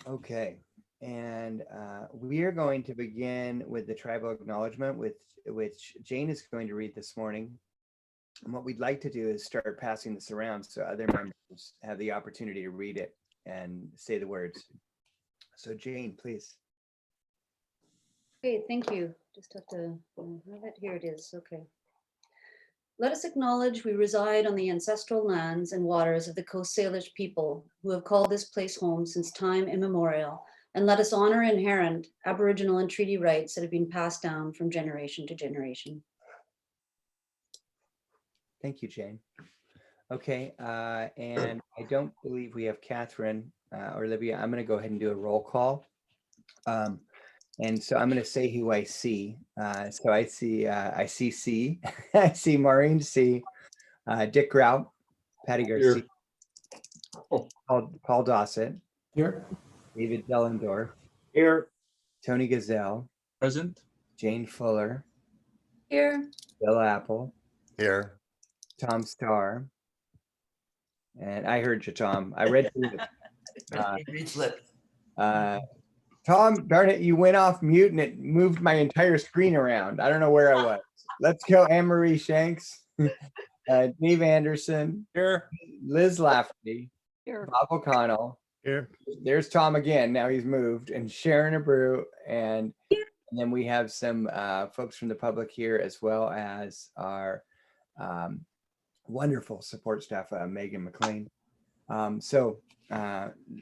Okay, and we are going to begin with the tribal acknowledgement, with which Jane is going to read this morning. And what we'd like to do is start passing this around so other members have the opportunity to read it and say the words. So Jane, please. Okay, thank you. Just have to have it. Here it is. Okay. Let us acknowledge we reside on the ancestral lands and waters of the Coast Salish people who have called this place home since time immemorial, and let us honor inherent Aboriginal and treaty rights that have been passed down from generation to generation. Thank you, Jane. Okay, and I don't believe we have Catherine or Olivia. I'm going to go ahead and do a roll call. And so I'm going to say who I see. So I see C. I see Maureen C. Dick Grout, Patty Garcia, Paul Dossett, Here. David Dellendorf, Here. Tony Gazelle, Present. Jane Fuller, Here. Bill Apple, Here. Tom Starr, and I heard you, Tom. I read through it. Tom, darn it, you went off mute and it moved my entire screen around. I don't know where I was. Let's go, Anne-Marie Shanks, Dave Anderson, Here. Liz Lafferty, Here. Bob O'Connell. Here. There's Tom again. Now he's moved, and Sharon Abreu, and then we have some folks from the public here, as well as our wonderful support staff, Megan McLean. So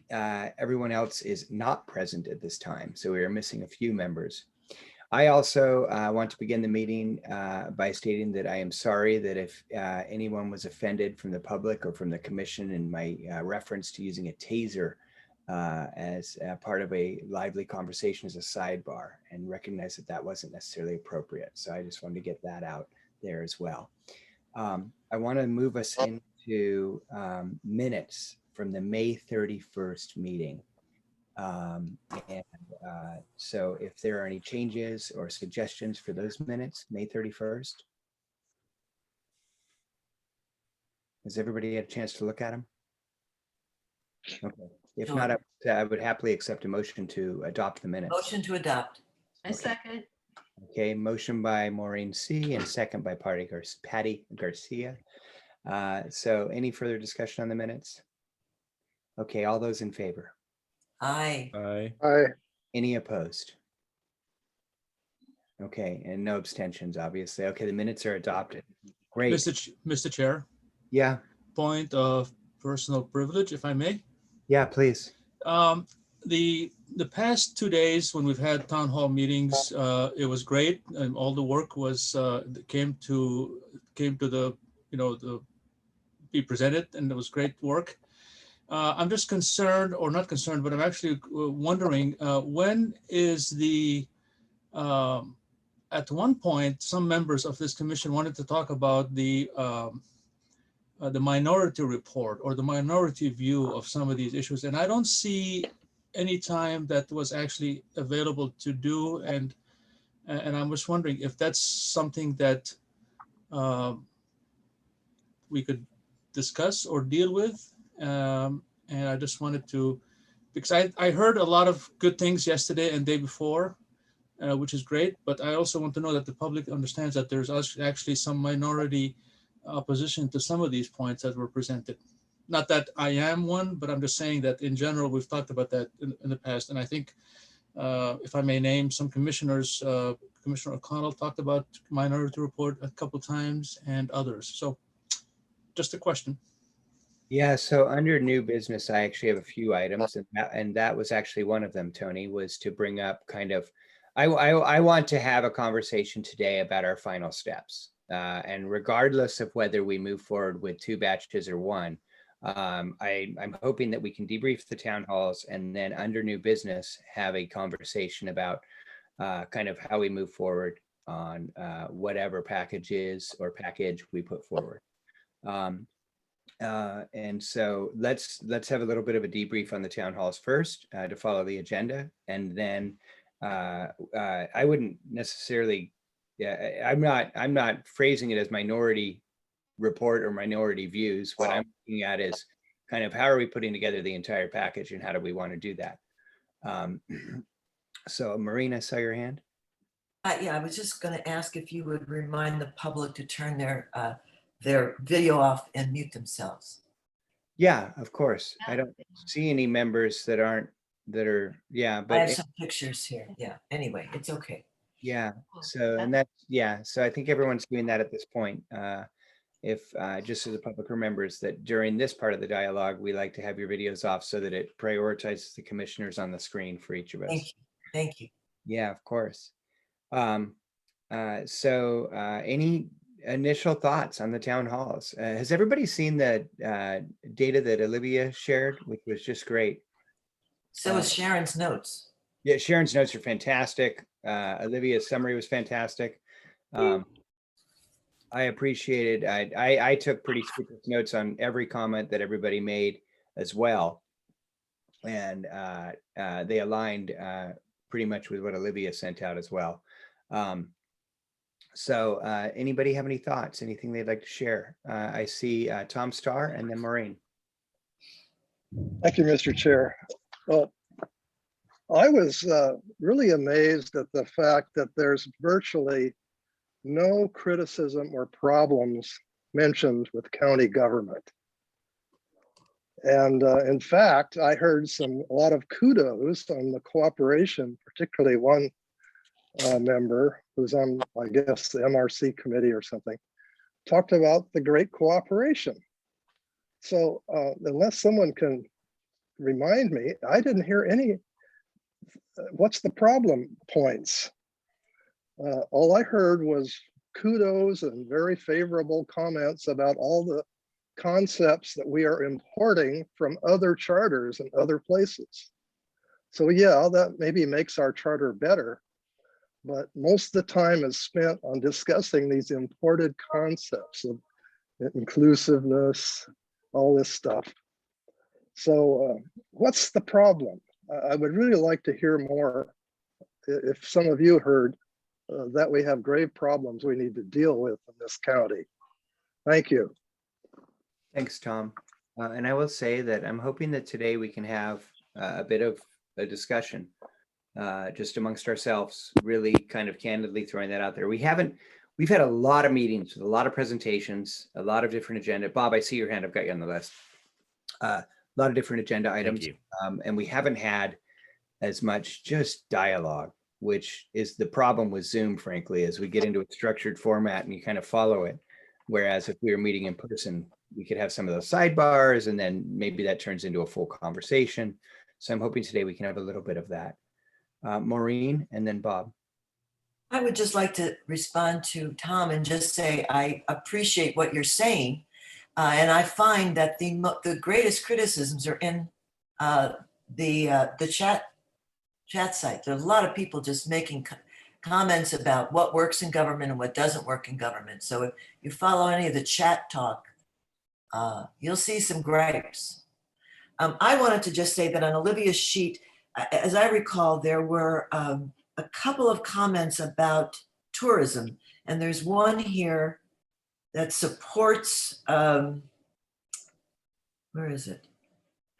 everyone else is not present at this time, so we are missing a few members. I also want to begin the meeting by stating that I am sorry that if anyone was offended from the public or from the commission in my reference to using a taser as part of a lively conversation as a sidebar, and recognize that that wasn't necessarily appropriate. So I just wanted to get that out there as well. I want to move us into minutes from the May 31st meeting. So if there are any changes or suggestions for those minutes, May 31st. Has everybody had a chance to look at them? Okay. If not, I would happily accept a motion to adopt the minutes. Motion to adopt. I second. Okay, motion by Maureen C. and second by Patty Garcia. So any further discussion on the minutes? Okay, all those in favor? Aye. Aye. Aye. Any opposed? Okay, and no abstentions, obviously. Okay, the minutes are adopted. Great. Mr. Chair, Yeah, point of personal privilege, if I may. yeah, please. The past 2 days when we've had town hall meetings, it was great, and all the work was came to the be presented, and it was great work. I'm just concerned, or not concerned, but I'm actually wondering when is the at one point some members of this commission wanted to talk about the minority report or the minority view of some of these issues, and I don't see any time that was actually available to do, and I'm just wondering if that's something that we could discuss or deal with. And I just wanted to, because I heard a lot of good things yesterday and day before, which is great, but I also want to know that the public understands that there's actually some minority opposition to some of these points that were presented. Not that I am one, but I'm just saying that in general, we've talked about that in the past. And I think if I may name some commissioners, Commissioner O'Connell talked about minority report a couple times and others. So just a question. Yeah, so under new business, I actually have a few items, and that was actually one of them, Tony, was to bring up kind of, I want to have a conversation today about our final steps. And regardless of whether we move forward with 2 batches or 1, I'm hoping that we can debrief the town halls and then under new business, have a conversation about kind of how we move forward on whatever package we put forward. And so let's have a little bit of a debrief on the town halls first to follow the agenda. And then I wouldn't necessarily, I'm not phrasing it as minority report or minority views. What I'm looking at is kind of how are we putting together the entire package and how do we want to do that? Um, so Marina, I saw your hand. Yeah, I was just going to ask if you would remind the public to turn their video off and mute themselves. Yeah, of course. I don't see any members that are, yeah, I have but some pictures here. Yeah, anyway, it's okay. yeah. So, and that's, yeah. So I think everyone's doing that at this point. If just so the public remembers that during this part of the dialogue, we like to have your videos off so that it prioritizes the commissioners on the screen for each of us. Thank you. Thank you. Yeah, of course. Any initial thoughts on the town halls? Has everybody seen the data that Olivia shared, which was just great? So is Sharon's notes. Yeah, Sharon's notes are fantastic. Olivia's summary was fantastic. I appreciated, I took pretty scrupulous notes on every comment that everybody made as well. And they aligned pretty much with what Olivia sent out as well. Anybody have any thoughts, anything they'd like to share? I see Tom Starr and then Maureen. Thank you, Mr. Chair. Well, I was really amazed at the fact that there's virtually no criticism or problems mentioned with county government. And in fact, I heard a lot of kudos on the cooperation, particularly one member who's on, I guess, the MRC committee or something, talked about the great cooperation. So unless someone can remind me, I didn't hear any, what's the problem points? All I heard was kudos and very favorable comments about all the concepts that we are importing from other charters and other places. So yeah, that maybe makes our charter better, but most of the time is spent on discussing these imported concepts of inclusiveness, all this stuff. So what's the problem? I would really like to hear more. If some of you heard that we have grave problems we need to deal with in this county. Thank you. Thanks, Tom. And I will say that I'm hoping that today we can have a bit of a discussion just amongst ourselves, really kind of candidly throwing that out there. We've had a lot of meetings with a lot of presentations, a lot of different agenda. Bob, I see your hand. I've got you on the list. A lot of different agenda items. And we haven't had as much just dialogue, which is the problem with Zoom, frankly, as we get into a structured format and you kind of follow it. Whereas if we were meeting in person, we could have some of those sidebars and then maybe that turns into a full conversation. So I'm hoping today we can have a little bit of that. Maureen and then Bob. I would just like to respond to Tom and just say, I appreciate what you're saying. And I find that the greatest criticisms are in the chat site. There's a lot of people just making comments about what works in government and what doesn't work in government. So if you follow any of the chat talk, you'll see some gripes. I wanted to just say that on Olivia's sheet, as I recall, there were a couple of comments about tourism, and there's one here that supports, where is it?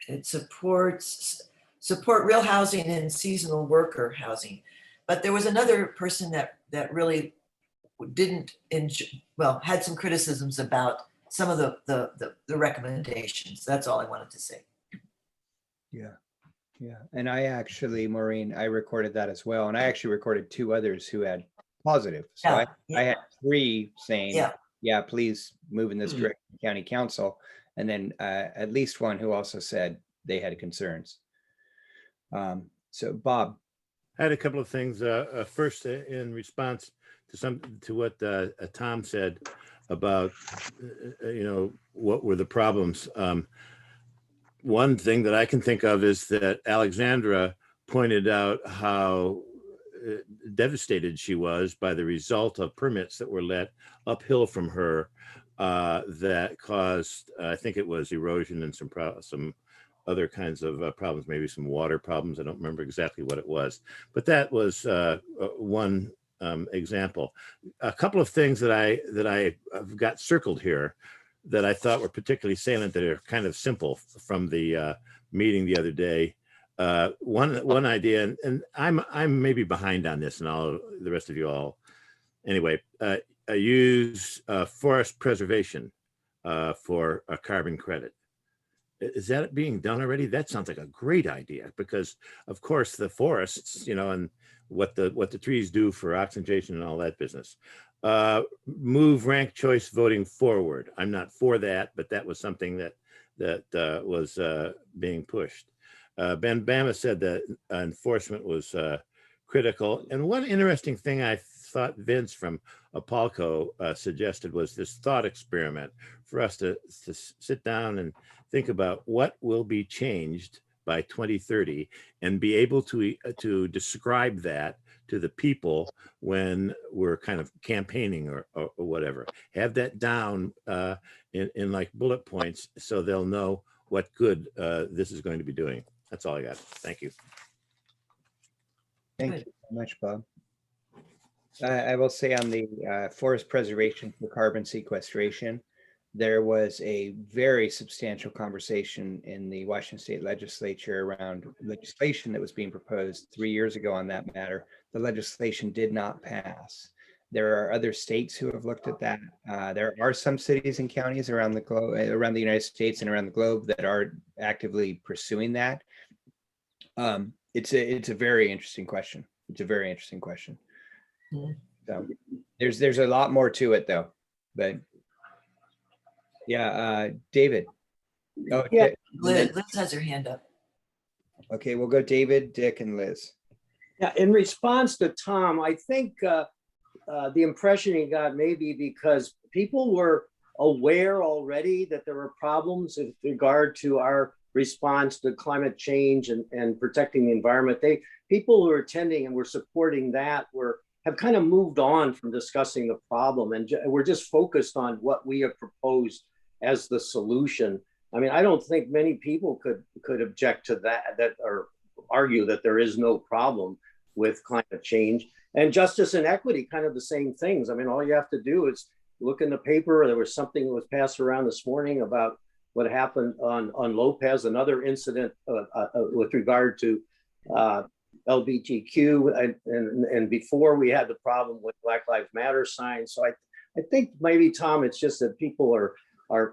It supports support real housing and seasonal worker housing. But there was another person that really didn't had some criticisms about some of the recommendations. That's all I wanted to say. Yeah. And I actually, Maureen, I recorded that as well. And I actually recorded two others who had positive. So I had three saying, yeah, please move in this direction, county council. And then at least one who also said they had concerns. So Bob. I had a couple of things. First, in response to what Tom said about, what were the problems. One thing that I can think of is that Alexandra pointed out how devastated she was by the result of permits that were let uphill from her that caused, I think it was erosion and some other kinds of problems, maybe some water problems. I don't remember exactly what it was, but that was one example. A couple of things that I've got circled here that I thought were particularly salient that are kind of simple from the meeting the other day. One idea, and I'm maybe behind on this, and all the rest of you all. Anyway, I use forest preservation for a carbon credit. Is that being done already? That sounds like a great idea, because of course the forests, and what the trees do for oxygenation and all that business. Move ranked choice voting forward. I'm not for that, but that was something that was being pushed. Ben Bama said that enforcement was critical. And one interesting thing I thought Vince from Apalco suggested was this thought experiment for us to sit down and think about what will be changed by 2030 and be able to describe that to the people when we're kind of campaigning or whatever. Have that down in like bullet points so they'll know what good this is going to be doing. That's all I got. Thank you. Thank you so much, Bob. I will say on the forest preservation for carbon sequestration, there was a very substantial conversation in the Washington State Legislature around legislation that was being proposed 3 years ago on that matter. The legislation did not pass. There are other states who have looked at that. There are some cities and counties around the globe, around the United States and around the globe, that are actively pursuing that. It's a very interesting question. It's a very interesting question. So there's a lot more to it though, but yeah, David. Oh, Yeah. Liz has her hand up. Okay, we'll go David, Dick, and Liz. Yeah, in response to Tom, I think the impression he got maybe because people were aware already that there were problems with regard to our response to climate change and protecting the environment. People who are attending and were supporting that have kind of moved on from discussing the problem, and we're just focused on what we have proposed as the solution. I mean, I don't think many people could object to that or argue that there is no problem with climate change. And justice and equity, kind of the same things. I mean, all you have to do is look in the paper. There was something that was passed around this morning about what happened on Lopez, another incident with regard to LGBTQ, and before we had the problem with Black Lives Matter signs. So I think maybe, Tom, it's just that people are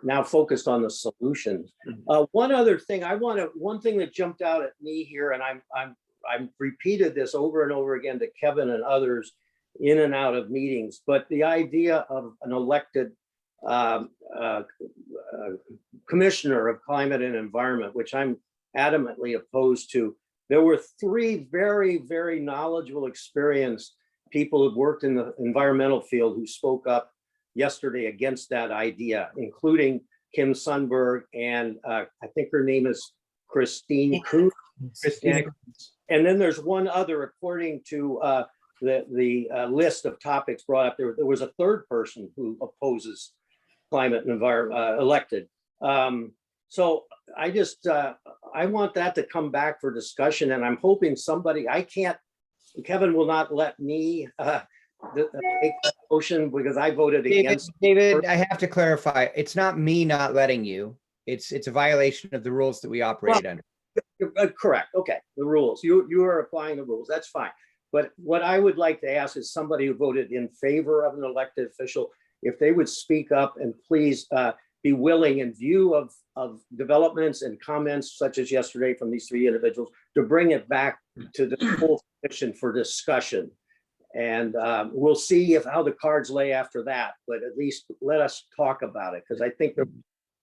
now focused on the solutions. One other thing, one thing that jumped out at me here, and I'm repeated this over and over again to Kevin and others in and out of meetings, but the idea of an elected commissioner of climate and environment, which I'm adamantly opposed to. There were 3 very, very knowledgeable, experienced people who've worked in the environmental field who spoke up yesterday against that idea, including Kim Sundberg and I think her name is Christine Kuhn. And then there's one other, according to the list of topics brought up, there was a 3rd person who opposes climate and environment elected. So I just, I want that to come back for discussion, and I'm hoping Kevin will not let me take that motion because I voted against. David, I have to clarify, it's not me not letting you. It's a violation of the rules that we operate under. Correct. Okay, the rules. You are applying the rules. That's fine. But what I would like to ask is somebody who voted in favor of an elected official, if they would speak up and please be willing, in view of developments and comments such as yesterday from these 3 individuals, to bring it back to the full commission for discussion. And we'll see how the cards lay after that, but at least let us talk about it, because I think there are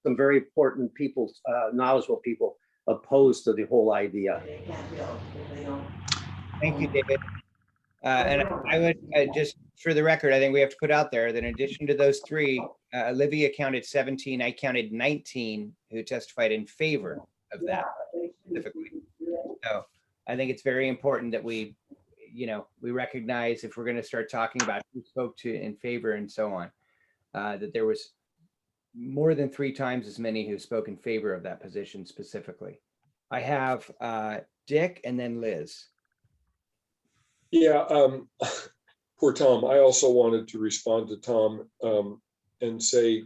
some very important people, knowledgeable people, opposed to the whole idea. Thank you, David. And I would just, for the record, I think we have to put out there that in addition to those 3, Olivia counted 17, I counted 19 who testified in favor of that specifically. So I think it's very important that we recognize, if we're going to start talking about who spoke to in favor and so on, that there was more than 3 times as many who spoke in favor of that position specifically. I have Dick and then Liz. Yeah, poor Tom. I also wanted to respond to Tom and say,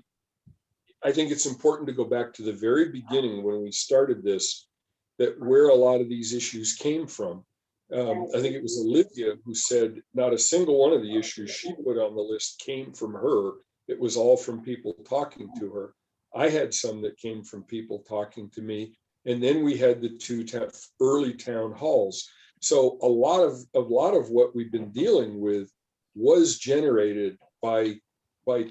I think it's important to go back to the very beginning when we started this, that where a lot of these issues came from. I think it was Olivia who said not a single one of the issues she put on the list came from her. It was all from people talking to her. I had some that came from people talking to me. And then we had the two early town halls. So a lot of what we've been dealing with was generated by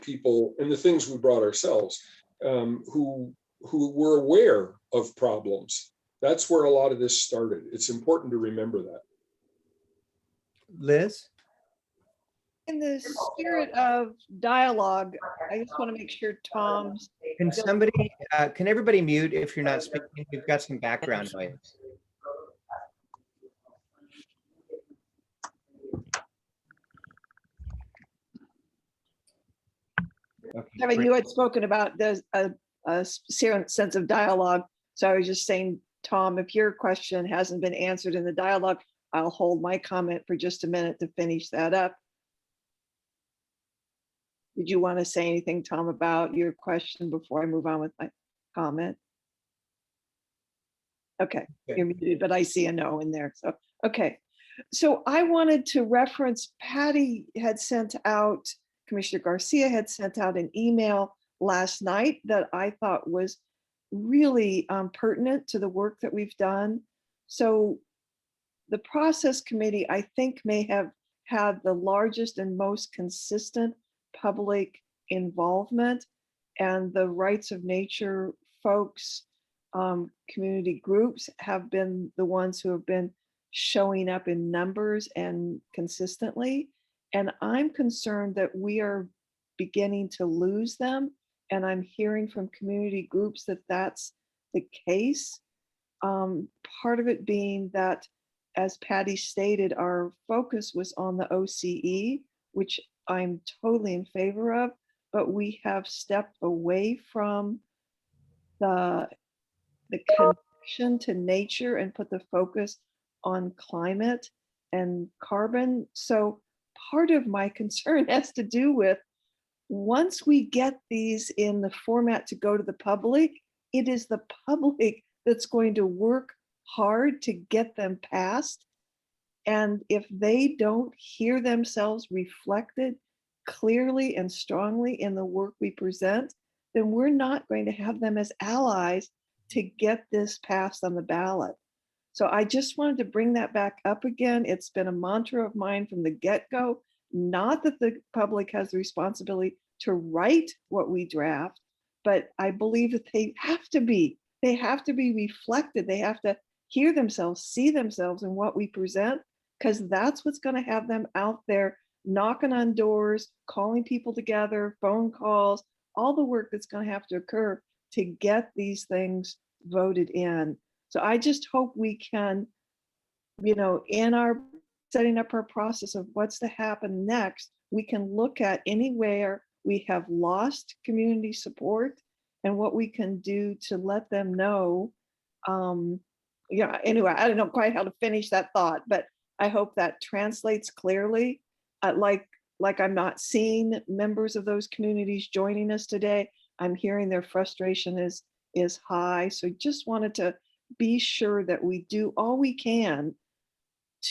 people and the things we brought ourselves, who were aware of problems. That's where a lot of this started. It's important to remember that. Liz? In the spirit of dialogue, I just want to make sure Tom's. Can somebody, can everybody mute if you're not speaking? We've got some background noise. Okay, Kevin, you had spoken about there's a sense of dialogue. So I was just saying, Tom, if your question hasn't been answered in the dialogue, I'll hold my comment for just a minute to finish that up. Did you want to say anything, Tom, about your question before I move on with my comment? Okay, you're muted, but I see a no in there. So, okay. So I wanted to reference Patty had sent out, Commissioner Garcia had sent out an email last night that I thought was really pertinent to the work that we've done. So the process committee, I think, may have had the largest and most consistent public involvement, and the rights of nature folks, community groups have been the ones who have been showing up in numbers and consistently. And I'm concerned that we are beginning to lose them. And I'm hearing from community groups that that's the case. Part of it being that, as Patty stated, our focus was on the OCE, which I'm totally in favor of, but we have stepped away from the connection to nature and put the focus on climate and carbon. So part of my concern has to do with, once we get these in the format to go to the public, it is the public that's going to work hard to get them passed. And if they don't hear themselves reflected clearly and strongly in the work we present, then we're not going to have them as allies to get this passed on the ballot. So I just wanted to bring that back up again. It's been a mantra of mine from the get-go, not that the public has the responsibility to write what we draft, but I believe that they have to be reflected. They have to hear themselves, see themselves in what we present, because that's what's going to have them out there knocking on doors, calling people together, phone calls, all the work that's going to have to occur to get these things voted in. So I just hope we can, in our setting up our process of what's to happen next, we can look at anywhere we have lost community support and what we can do to let them know. Anyway, I don't know quite how to finish that thought, but I hope that translates clearly. Like I'm not seeing members of those communities joining us today. I'm hearing their frustration is high. So just wanted to be sure that we do all we can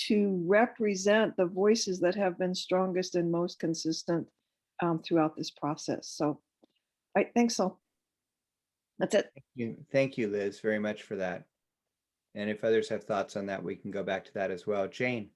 to represent the voices that have been strongest and most consistent throughout this process. So I think so. That's it. Thank you, Liz, very much for that. And if others have thoughts on that, we can go back to that as well. Jane.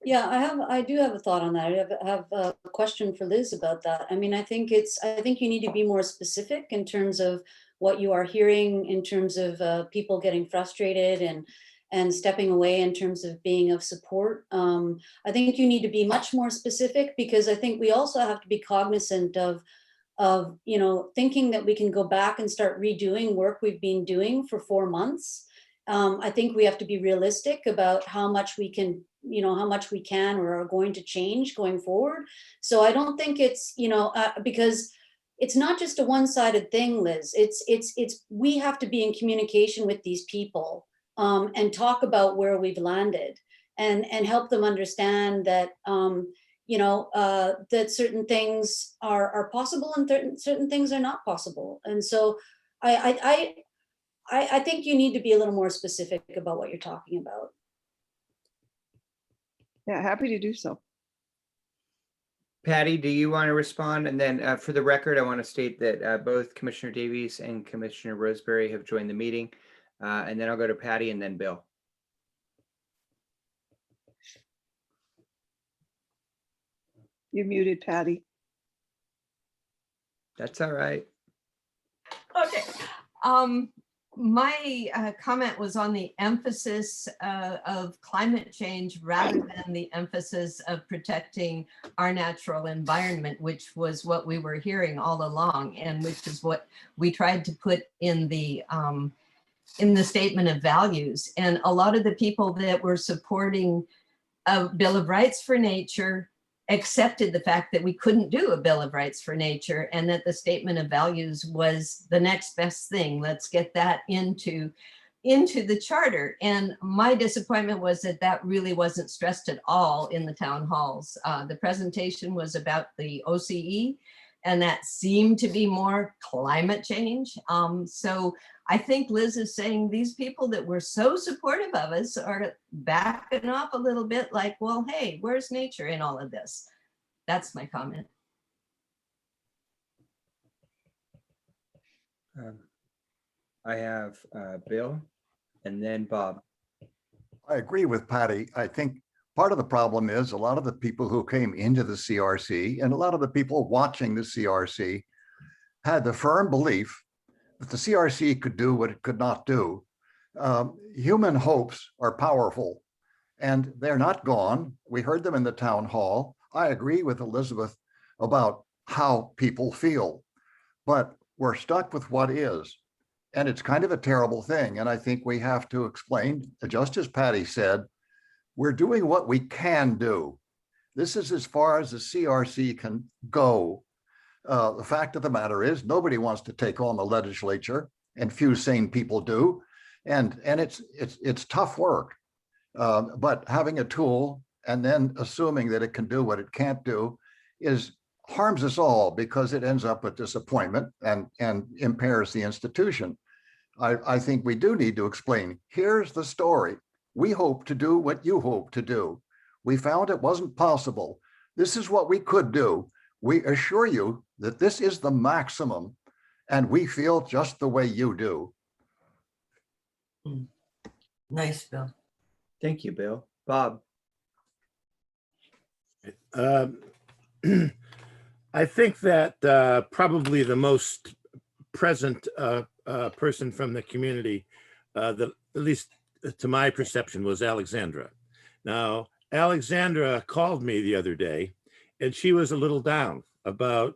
Yeah, I do have a thought on that. I have a question for Liz about that. I mean, I think you need to be more specific in terms of what you are hearing in terms of people getting frustrated and stepping away in terms of being of support. I think you need to be much more specific, because I think we also have to be cognizant of thinking that we can go back and start redoing work we've been doing for 4 months. I think we have to be realistic about how much we can or are going to change going forward. So I don't think it's, because it's not just a one-sided thing, Liz. We have to be in communication with these people and talk about where we've landed and help them understand that, that certain things are possible and certain things are not possible. And so I think you need to be a little more specific about what you're talking about. Yeah, happy to do so. Patty, do you want to respond? And then for the record, I want to state that both Commissioner Davies and Commissioner Roseberry have joined the meeting. And then I'll go to Patty and then Bill. You're muted, Patty. That's all right. Okay. My comment was on the emphasis of climate change rather than the emphasis of protecting our natural environment, which was what we were hearing all along, and which is what we tried to put in the statement of values. And a lot of the people that were supporting a Bill of Rights for nature accepted the fact that we couldn't do a Bill of Rights for nature and that the statement of values was the next best thing. Let's get that into the charter. And my disappointment was that that really wasn't stressed at all in the town halls. The presentation was about the OCE, and that seemed to be more climate change. So I think Liz is saying these people that were so supportive of us are backing off a little bit, like, well, hey, where's nature in all of this? That's my comment. I have Bill and then Bob. I agree with Patty. I think part of the problem is a lot of the people who came into the CRC and a lot of the people watching the CRC had the firm belief that the CRC could do what it could not do. Human hopes are powerful and they're not gone. We heard them in the town hall. I agree with Elizabeth about how people feel, but we're stuck with what is. And it's kind of a terrible thing. And I think we have to explain, just as Patty said, we're doing what we can do. This is as far as the CRC can go. The fact of the matter is nobody wants to take on the legislature, and few sane people do. And it's tough work. But having a tool and then assuming that it can do what it can't do harms us all, because it ends up with disappointment and impairs the institution. I think we do need to explain, here's the story. We hope to do what you hope to do. We found it wasn't possible. This is what we could do. We assure you that this is the maximum, and we feel just the way you do. Nice, Bill. Thank you, Bill. Bob. I think that probably the most present person from the community, at least to my perception, was Alexandra. Now, Alexandra called me the other day, and she was a little down about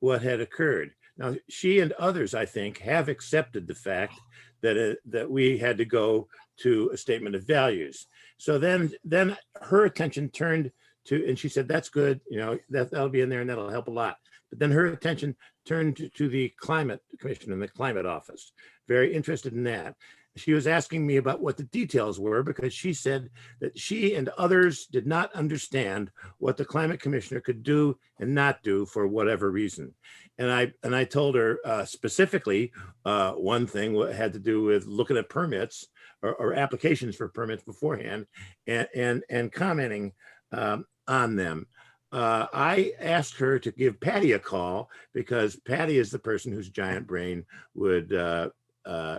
what had occurred. Now, she and others, I think, have accepted the fact that we had to go to a statement of values. So then her attention turned to, and she said, that's good, you know, that'll be in there and that'll help a lot. But then her attention turned to the Climate Commission and the Climate Office. Very interested in that. She was asking me about what the details were, because she said that she and others did not understand what the Climate Commissioner could do and not do for whatever reason. And I told her specifically one thing had to do with looking at permits or applications for permits beforehand and commenting on them. I asked her to give Patty a call, because Patty is the person whose giant brain would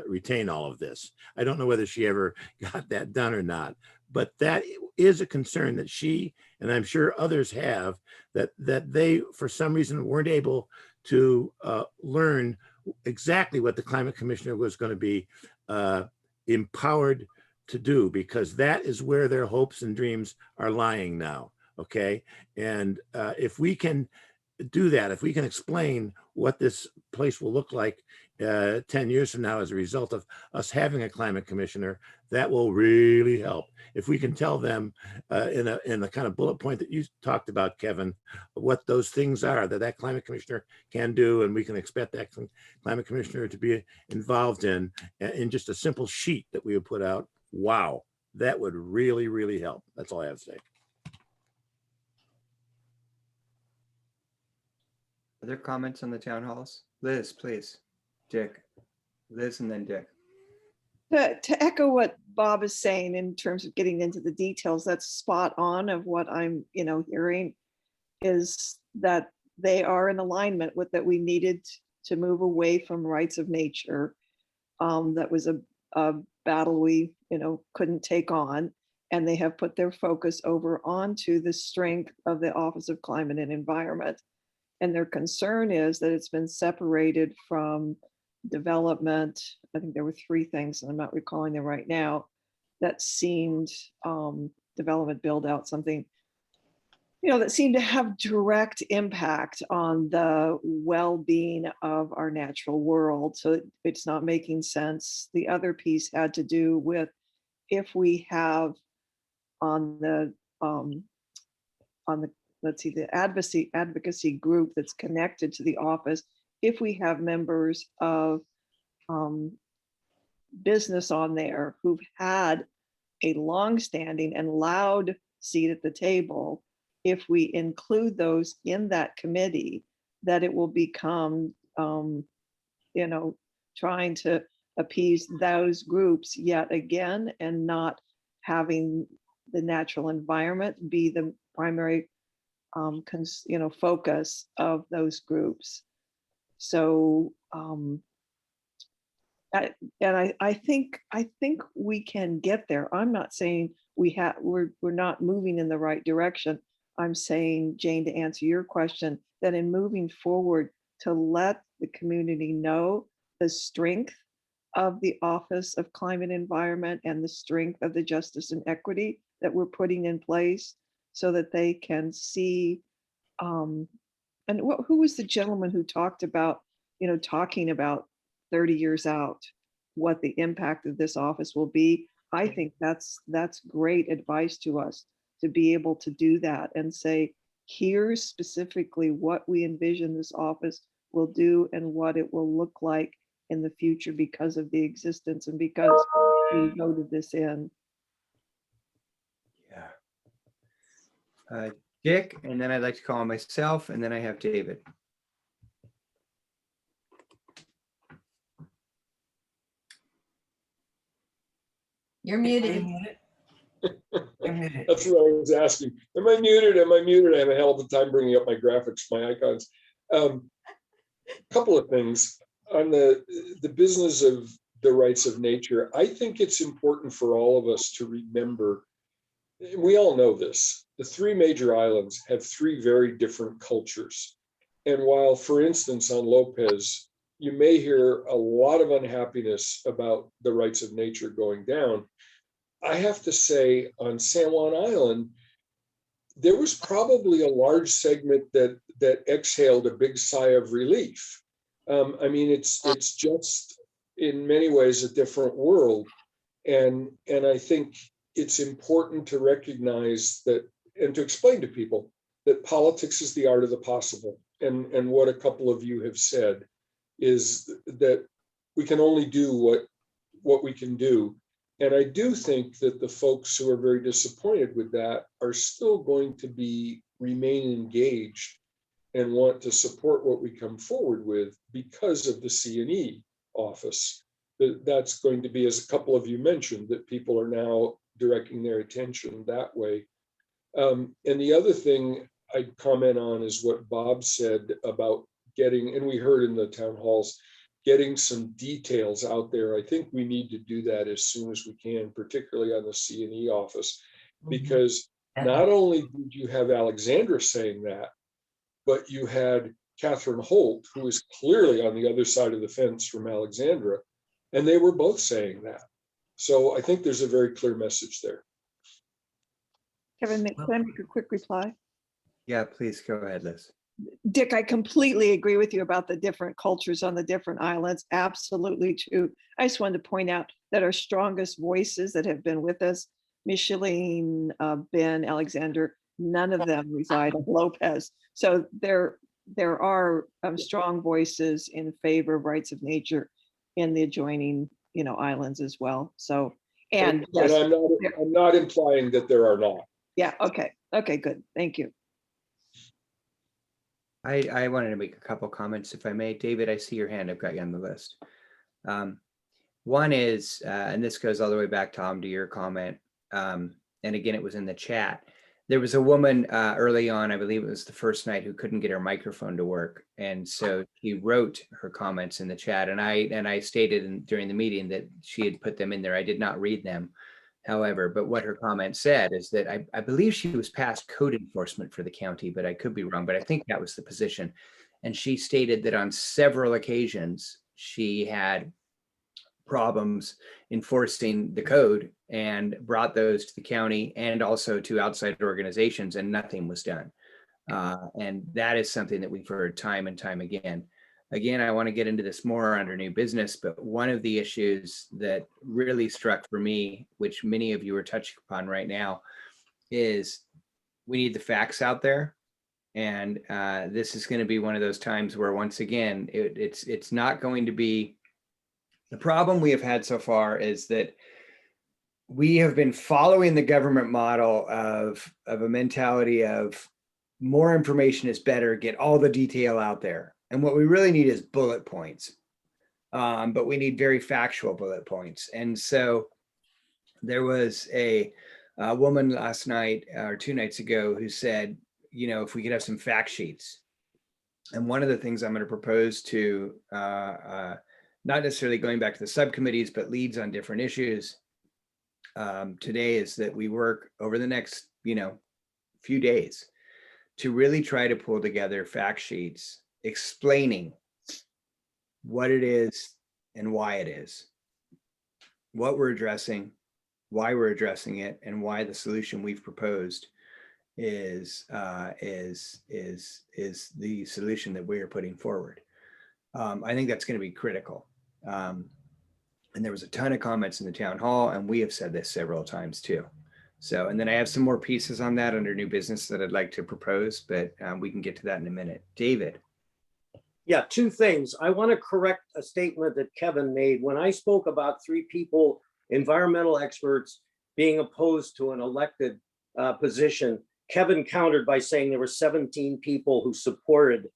retain all of this. I don't know whether she ever got that done or not, but that is a concern that she, and I'm sure others have, that they, for some reason, weren't able to learn exactly what the Climate Commissioner was going to be empowered to do, because that is where their hopes and dreams are lying now. Okay. And if we can do that, if we can explain what this place will look like 10 years from now as a result of us having a Climate Commissioner, that will really help. If we can tell them in the kind of bullet point that you talked about, Kevin, what those things are that Climate Commissioner can do, and we can expect that Climate Commissioner to be involved in just a simple sheet that we would put out, wow, that would really, really help. That's all I have to say. Other comments on the town halls? Liz, please. Dick. Liz and then Dick. To echo what Bob is saying in terms of getting into the details, that's spot on of what I'm, hearing is that they are in alignment with that we needed to move away from rights of nature. That was a battle we, couldn't take on. And they have put their focus over onto the strength of the Office of Climate and Environment. And their concern is that it's been separated from development. I think there were three things, and I'm not recalling them right now, that seemed development, build out, something, that seemed to have direct impact on the well-being of our natural world. So it's not making sense. The other piece had to do with if we have on the let's see, the advocacy group that's connected to the office, if we have members of business on there who've had a long-standing and loud seat at the table, if we include those in that committee, that it will become, trying to appease those groups yet again, and not having the natural environment be the primary focus of those groups. So I think we can get there. I'm not saying we're not moving in the right direction. I'm saying, Jane, to answer your question, that in moving forward, to let the community know the strength of the Office of Climate and Environment and the strength of the Justice and Equity that we're putting in place, so that they can see. And who was the gentleman who talked about, talking about 30 years out, what the impact of this office will be? I think that's great advice to us, to be able to do that and say, here's specifically what we envision this office will do and what it will look like in the future because of the existence and because we voted this in. Yeah. Dick, and then I'd like to call on myself, and then I have David. You're muted. You're muted. That's what I was asking. Am I muted? Am I muted? I have a hell of a time bringing up my graphics, my icons. Couple of things on the business of the rights of nature. I think it's important for all of us to remember, we all know this, the three major islands have three very different cultures. And while, for instance, on Lopez, you may hear a lot of unhappiness about the rights of nature going down, I have to say on San Juan Island, there was probably a large segment that exhaled a big sigh of relief. I mean, it's just in many ways a different world. And I think it's important to recognize that and to explain to people that politics is the art of the possible. And what a couple of you have said is that we can only do what we can do. And I do think that the folks who are very disappointed with that are still going to remain engaged and want to support what we come forward with because of the C&E office. That's going to be, as a couple of you mentioned, that people are now directing their attention that way. And the other thing I'd comment on is what Bob said about getting, and we heard in the town halls, getting some details out there. I think we need to do that as soon as we can, particularly on the C&E office, because not only did you have Alexandra saying that, but you had Catherine Holt, who is clearly on the other side of the fence from Alexandra, and they were both saying that. So I think there's a very clear message there. Kevin, can I make a quick reply? Yeah, please go ahead, Liz. Dick, I completely agree with you about the different cultures on the different islands. Absolutely true. I just wanted to point out that our strongest voices that have been with us, Micheline, Ben, Alexander, none of them reside in Lopez. So there are strong voices in favor of rights of nature in the adjoining, islands as well. So, and yes, I'm not implying that there are not. Yeah. Okay. Okay. Good. Thank you. I wanted to make a couple comments, if I may. David, I see your hand. I've got you on the list. One is, and this goes all the way back, Tom, to your comment. And again, it was in the chat. There was a woman early on, I believe it was the first night, who couldn't get her microphone to work. And so she wrote her comments in the chat. And I stated during the meeting that she had put them in there. I did not read them, however, but what her comment said is that I believe she was past code enforcement for the county, but I could be wrong, but I think that was the position. And she stated that on several occasions, she had problems enforcing the code and brought those to the county and also to outside organizations, and nothing was done. And that is something that we've heard time and time again. Again, I want to get into this more under new business, but one of the issues that really struck for me, which many of you are touching upon right now, is we need the facts out there. And this is going to be one of those times where, once again, it's not going to be. The problem we have had so far is that we have been following the government model of a mentality of more information is better, get all the detail out there. And what we really need is bullet points, but we need very factual bullet points. And so there was a woman last night or 2 nights ago who said, you know, if we could have some fact sheets. And one of the things I'm going to propose to not necessarily going back to the subcommittees, but leads on different issues today, is that we work over the next, few days to really try to pull together fact sheets explaining what it is and why it is, what we're addressing, why we're addressing it, and why the solution we've proposed is the solution that we are putting forward. I think that's going to be critical. And there was a ton of comments in the town hall, and we have said this several times too. So, and then I have some more pieces on that under new business that I'd like to propose, but we can get to that in a minute. David. Yeah, 2 things. I want to correct a statement that Kevin made. When I spoke about 3 people, environmental experts, being opposed to an elected position, Kevin countered by saying there were 17 people who supported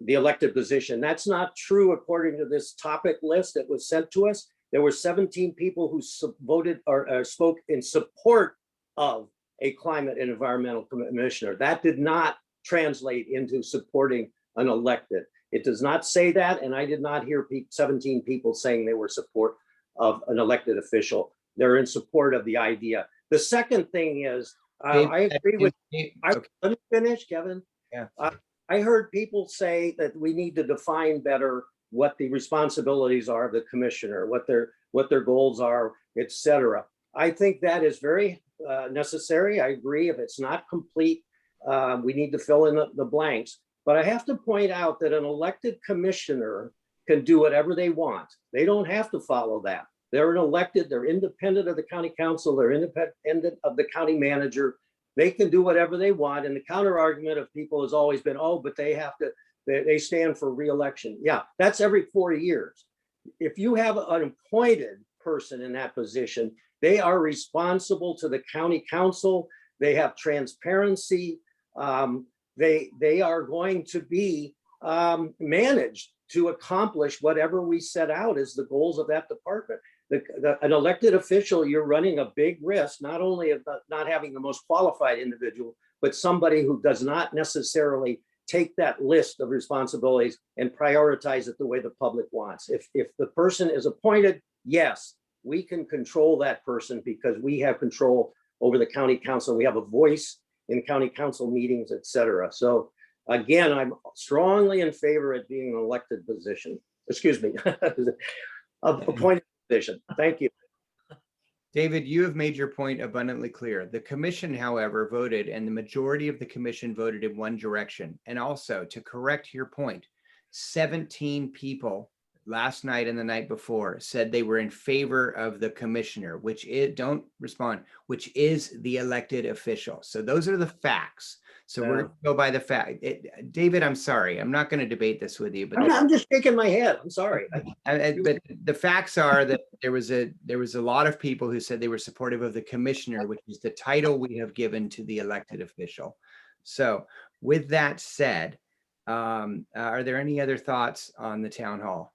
the elected position. That's not true according to this topic list that was sent to us. There were 17 people who voted or spoke in support of a climate and environmental commissioner. That did not translate into supporting an elected. It does not say that, and I did not hear 17 people saying they were support of an elected official. They're in support of the idea. The second thing is, I agree with. Okay. Let me finish, Kevin. Yeah. I heard people say that we need to define better what the responsibilities are of the commissioner, what their goals are, etc. I think that is very necessary. I agree. If it's not complete, we need to fill in the blanks. But I have to point out that an elected commissioner can do whatever they want. They don't have to follow that. They're an elected, they're independent of the county council, they're independent of the county manager. They can do whatever they want. And the counter argument of people has always been, oh, but they have to, they stand for re-election. Yeah, that's every 4 years. If you have an appointed person in that position, they are responsible to the county council. They have transparency. They are going to be managed to accomplish whatever we set out as the goals of that department. An elected official, you're running a big risk, not only of not having the most qualified individual, but somebody who does not necessarily take that list of responsibilities and prioritize it the way the public wants. If the person is appointed, yes, we can control that person because we have control over the county council. We have a voice in county council meetings, et cetera. So again, I'm strongly in favor of being an elected position. Excuse me, appointed position. Thank you. David, you have made your point abundantly clear. The commission, however, voted, and the majority of the commission voted in one direction. And also, to correct your point, 17 people last night and the night before said they were in favor of the commissioner, which is, don't respond, which is the elected official. So those are the facts. So we're going to go by the fact. David, I'm sorry, I'm not going to debate this with you, but I'm just shaking my head. I'm sorry. But the facts are that there was a lot of people who said they were supportive of the commissioner, which is the title we have given to the elected official. So with that said, are there any other thoughts on the town hall?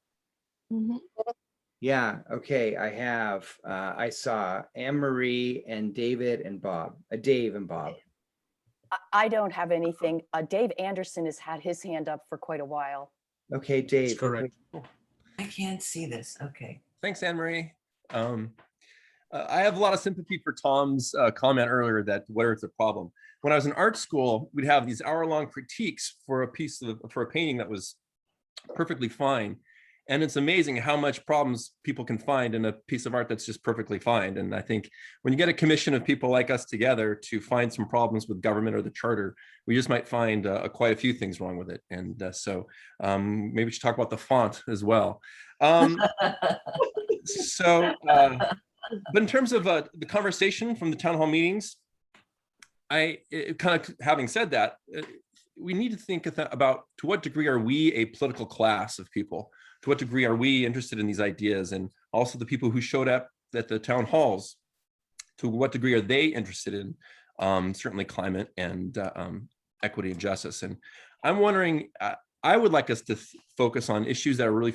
Yeah, okay, I saw Anne Marie and David and Bob, Dave and Bob. I don't have anything. Dave Anderson has had his hand up for quite a while. Okay, That's Dave. correct. I can't see this. Okay. Thanks, Anne Marie. I have a lot of sympathy for Tom's comment earlier that whether it's a problem. When I was in art school, we'd have these hour-long critiques for a painting that was perfectly fine. And it's amazing how much problems people can find in a piece of art that's just perfectly fine. And I think when you get a commission of people like us together to find some problems with government or the charter, we just might find quite a few things wrong with it. And so maybe we should talk about the font as well. But in terms of the conversation from the town hall meetings, having said that, we need to think about to what degree are we a political class of people? To what degree are we interested in these ideas? And also the people who showed up at the town halls, to what degree are they interested in certainly climate and equity and justice? And I'm wondering, I would like us to focus on issues that are really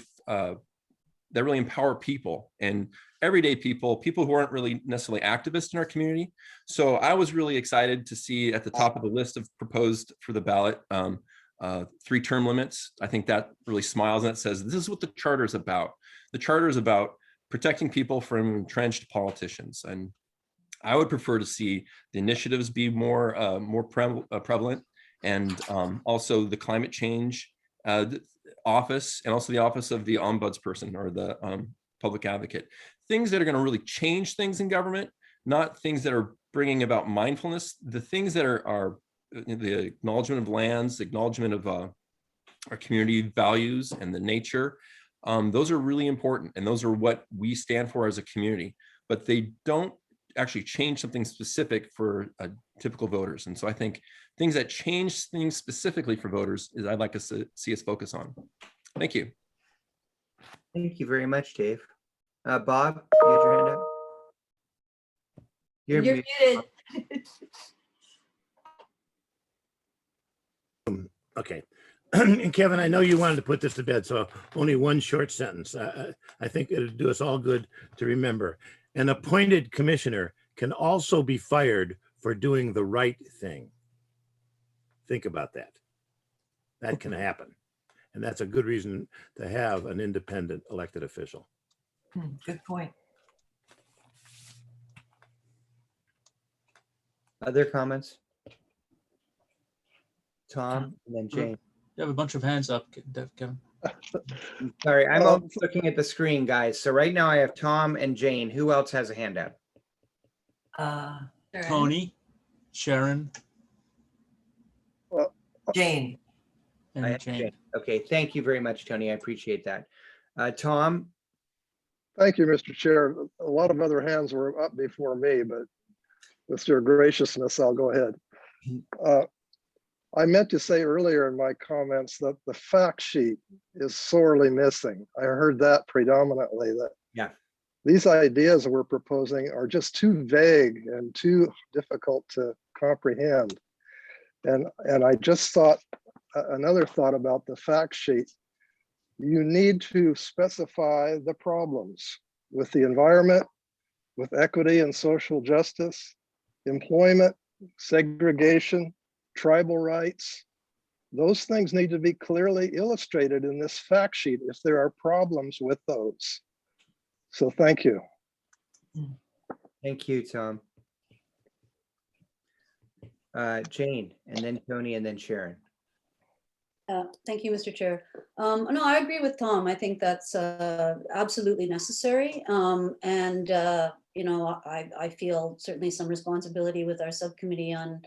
that really empower people and everyday people who aren't really necessarily activists in our community. So I was really excited to see at the top of the list of proposed for the ballot, 3 term limits. I think that really smiles and it says, this is what the charter is about. The charter is about protecting people from entrenched politicians. And I would prefer to see the initiatives be more prevalent, and also the climate change office, and also the office of the ombudsperson or the public advocate. Things that are going to really change things in government, not things that are bringing about mindfulness. The things that are the acknowledgement of lands, the acknowledgement of our community values and the nature. Those are really important, and those are what we stand for as a community, but they don't actually change something specific for typical voters. And so I think things that change things specifically for voters is I'd like to see us focus on. Thank you. Thank you very much, Dave. Bob, you had your hand up? You're muted. Okay. And Kevin, I know you wanted to put this to bed, so only one short sentence. I think it'll do us all good to remember. An appointed commissioner can also be fired for doing the right thing. Think about that. That can happen. And that's a good reason to have an independent elected official. Good point. Other comments? Tom and then Jane. You have a bunch of hands up, Kevin. Sorry, I'm also looking at the screen, guys. So right now I have Tom and Jane. Who else has a hand up? Tony, Sharon, Jane. I and have Jane. Jane. Okay, thank you very much, Tony. I appreciate that. Tom? Thank you, Mr. Chair. A lot of other hands were up before me, but with your graciousness, I'll go ahead. I meant to say earlier in my comments that the fact sheet is sorely missing. I heard that predominantly, that these ideas we're proposing are just too vague and too difficult to comprehend. And I just thought, another thought about the fact sheet, you need to specify the problems with the environment, with equity and social justice, employment, segregation, tribal rights. Those things need to be clearly illustrated in this fact sheet if there are problems with those. So thank you. Thank you, Tom. Jane, and then Tony, and then Sharon. Thank you, Mr. Chair. No, I agree with Tom. I think that's absolutely necessary. You know, I feel certainly some responsibility with our subcommittee on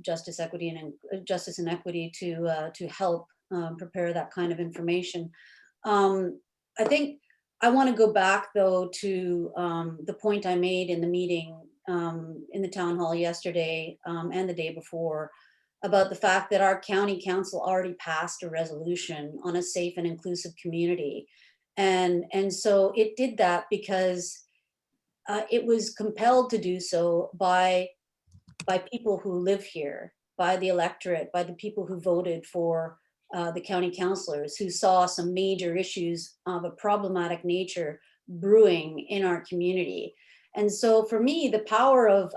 justice, equity, and equity to help prepare that kind of information. I think I want to go back though to the point I made in the meeting in the town hall yesterday and the day before about the fact that our county council already passed a resolution on a safe and inclusive community. And so it did that because it was compelled to do so by people who live here, by the electorate, by the people who voted for the county councilors who saw some major issues of a problematic nature brewing in our community. And so for me, the power of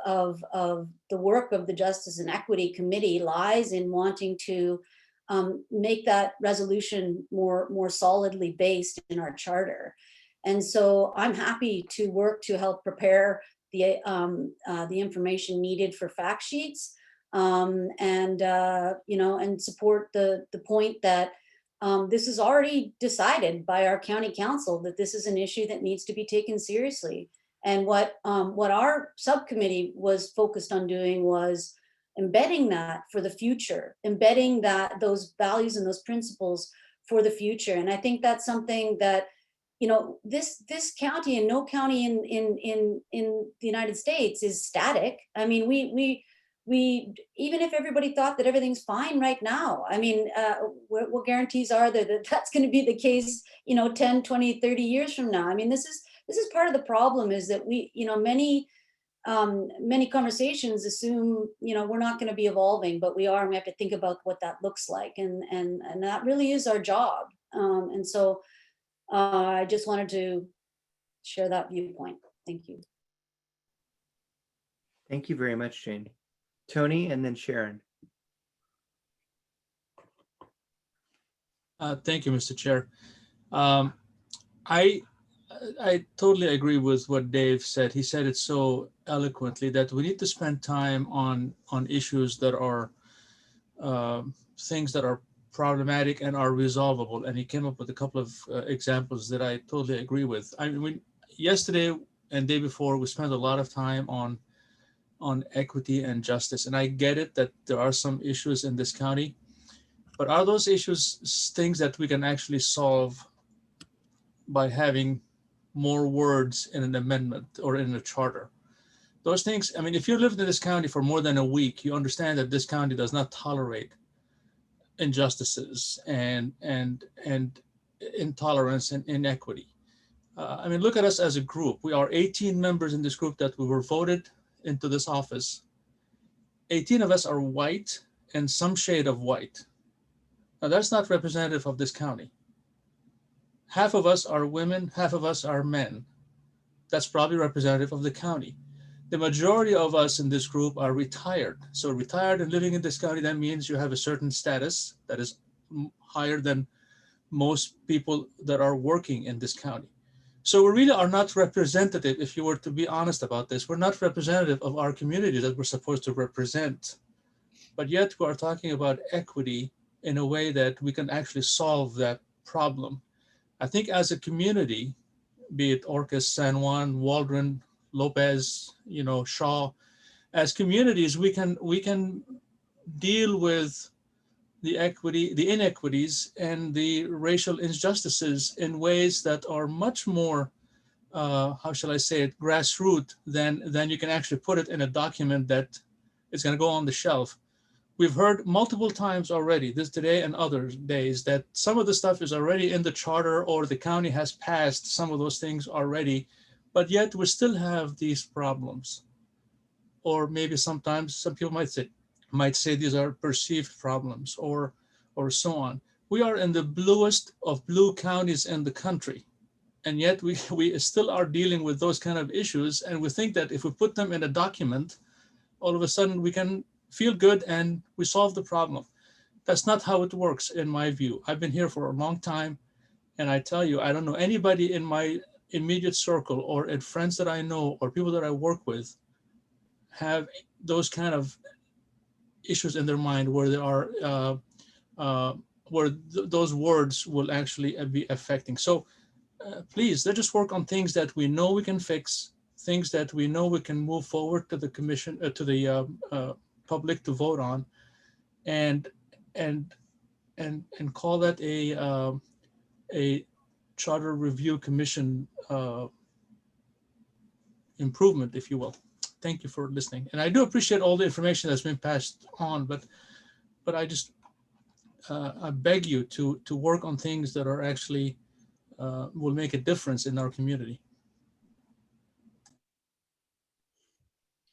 the work of the Justice and Equity Committee lies in wanting to make that resolution more solidly based in our charter. And so I'm happy to work to help prepare the information needed for fact sheets, and support the point that this is already decided by our county council, that this is an issue that needs to be taken seriously. And what our subcommittee was focused on doing was embedding that for the future, embedding those values and those principles for the future. And I think that's something that, this county and no county in the United States is static. I mean, we even if everybody thought that everything's fine right now, I mean, what guarantees are there that that's going to be the case, 10, 20, 30 years from now? I mean, this is part of the problem, is that we, many conversations assume, we're not going to be evolving, but we are, and we have to think about what that looks like. And that really is our job. And so I just wanted to share that viewpoint. Thank you. Thank you very much, Jane. Tony, and then Sharon. Thank you, Mr. Chair. I totally agree with what Dave said. He said it so eloquently that we need to spend time on issues that are things that are problematic and are resolvable. And he came up with a couple of examples that I totally agree with. I mean, yesterday and day before, we spent a lot of time on equity and justice. And I get it that there are some issues in this county, but are those issues things that we can actually solve by having more words in an amendment or in a charter? Those things, I mean, if you lived in this county for more than a week, you understand that this county does not tolerate injustices and intolerance and inequity. I mean, look at us as a group. We are 18 members in this group that we were voted into this office. 18 of us are white and some shade of white. Now, that's not representative of this county. Half of us are women, half of us are men. That's probably representative of the county. The majority of us in this group are retired. So retired and living in this county, that means you have a certain status that is higher than most people that are working in this county. So we really are not representative, if you were to be honest about this. We're not representative of our community that we're supposed to represent. But yet we are talking about equity in a way that we can actually solve that problem. I think as a community, be it Orcas, San Juan, Waldron, Lopez, Shaw, as communities, we can deal with the inequities and the racial injustices in ways that are much more, how shall I say it, grassroots than you can actually put it in a document that is going to go on the shelf. We've heard multiple times already, this today and other days, that some of the stuff is already in the charter or the county has passed some of those things already, but yet we still have these problems. Or maybe sometimes some people might say these are perceived problems or so on. We are in the bluest of blue counties in the country, and yet we still are dealing with those kind of issues, and we think that if we put them in a document, all of a sudden we can feel good and we solve the problem. That's not how it works in my view. I've been here for a long time, and I tell you, I don't know anybody in my immediate circle or in friends that I know or people that I work with have those kind of issues in their mind where there are those words will actually be affecting. So please, let's just work on things that we know we can fix, things that we know we can move forward to the commission, to the public to vote on, and call that a charter review commission improvement, if you will. Thank you for listening. And I do appreciate all the information that's been passed on, but I just I beg you to work on things that are actually will make a difference in our community.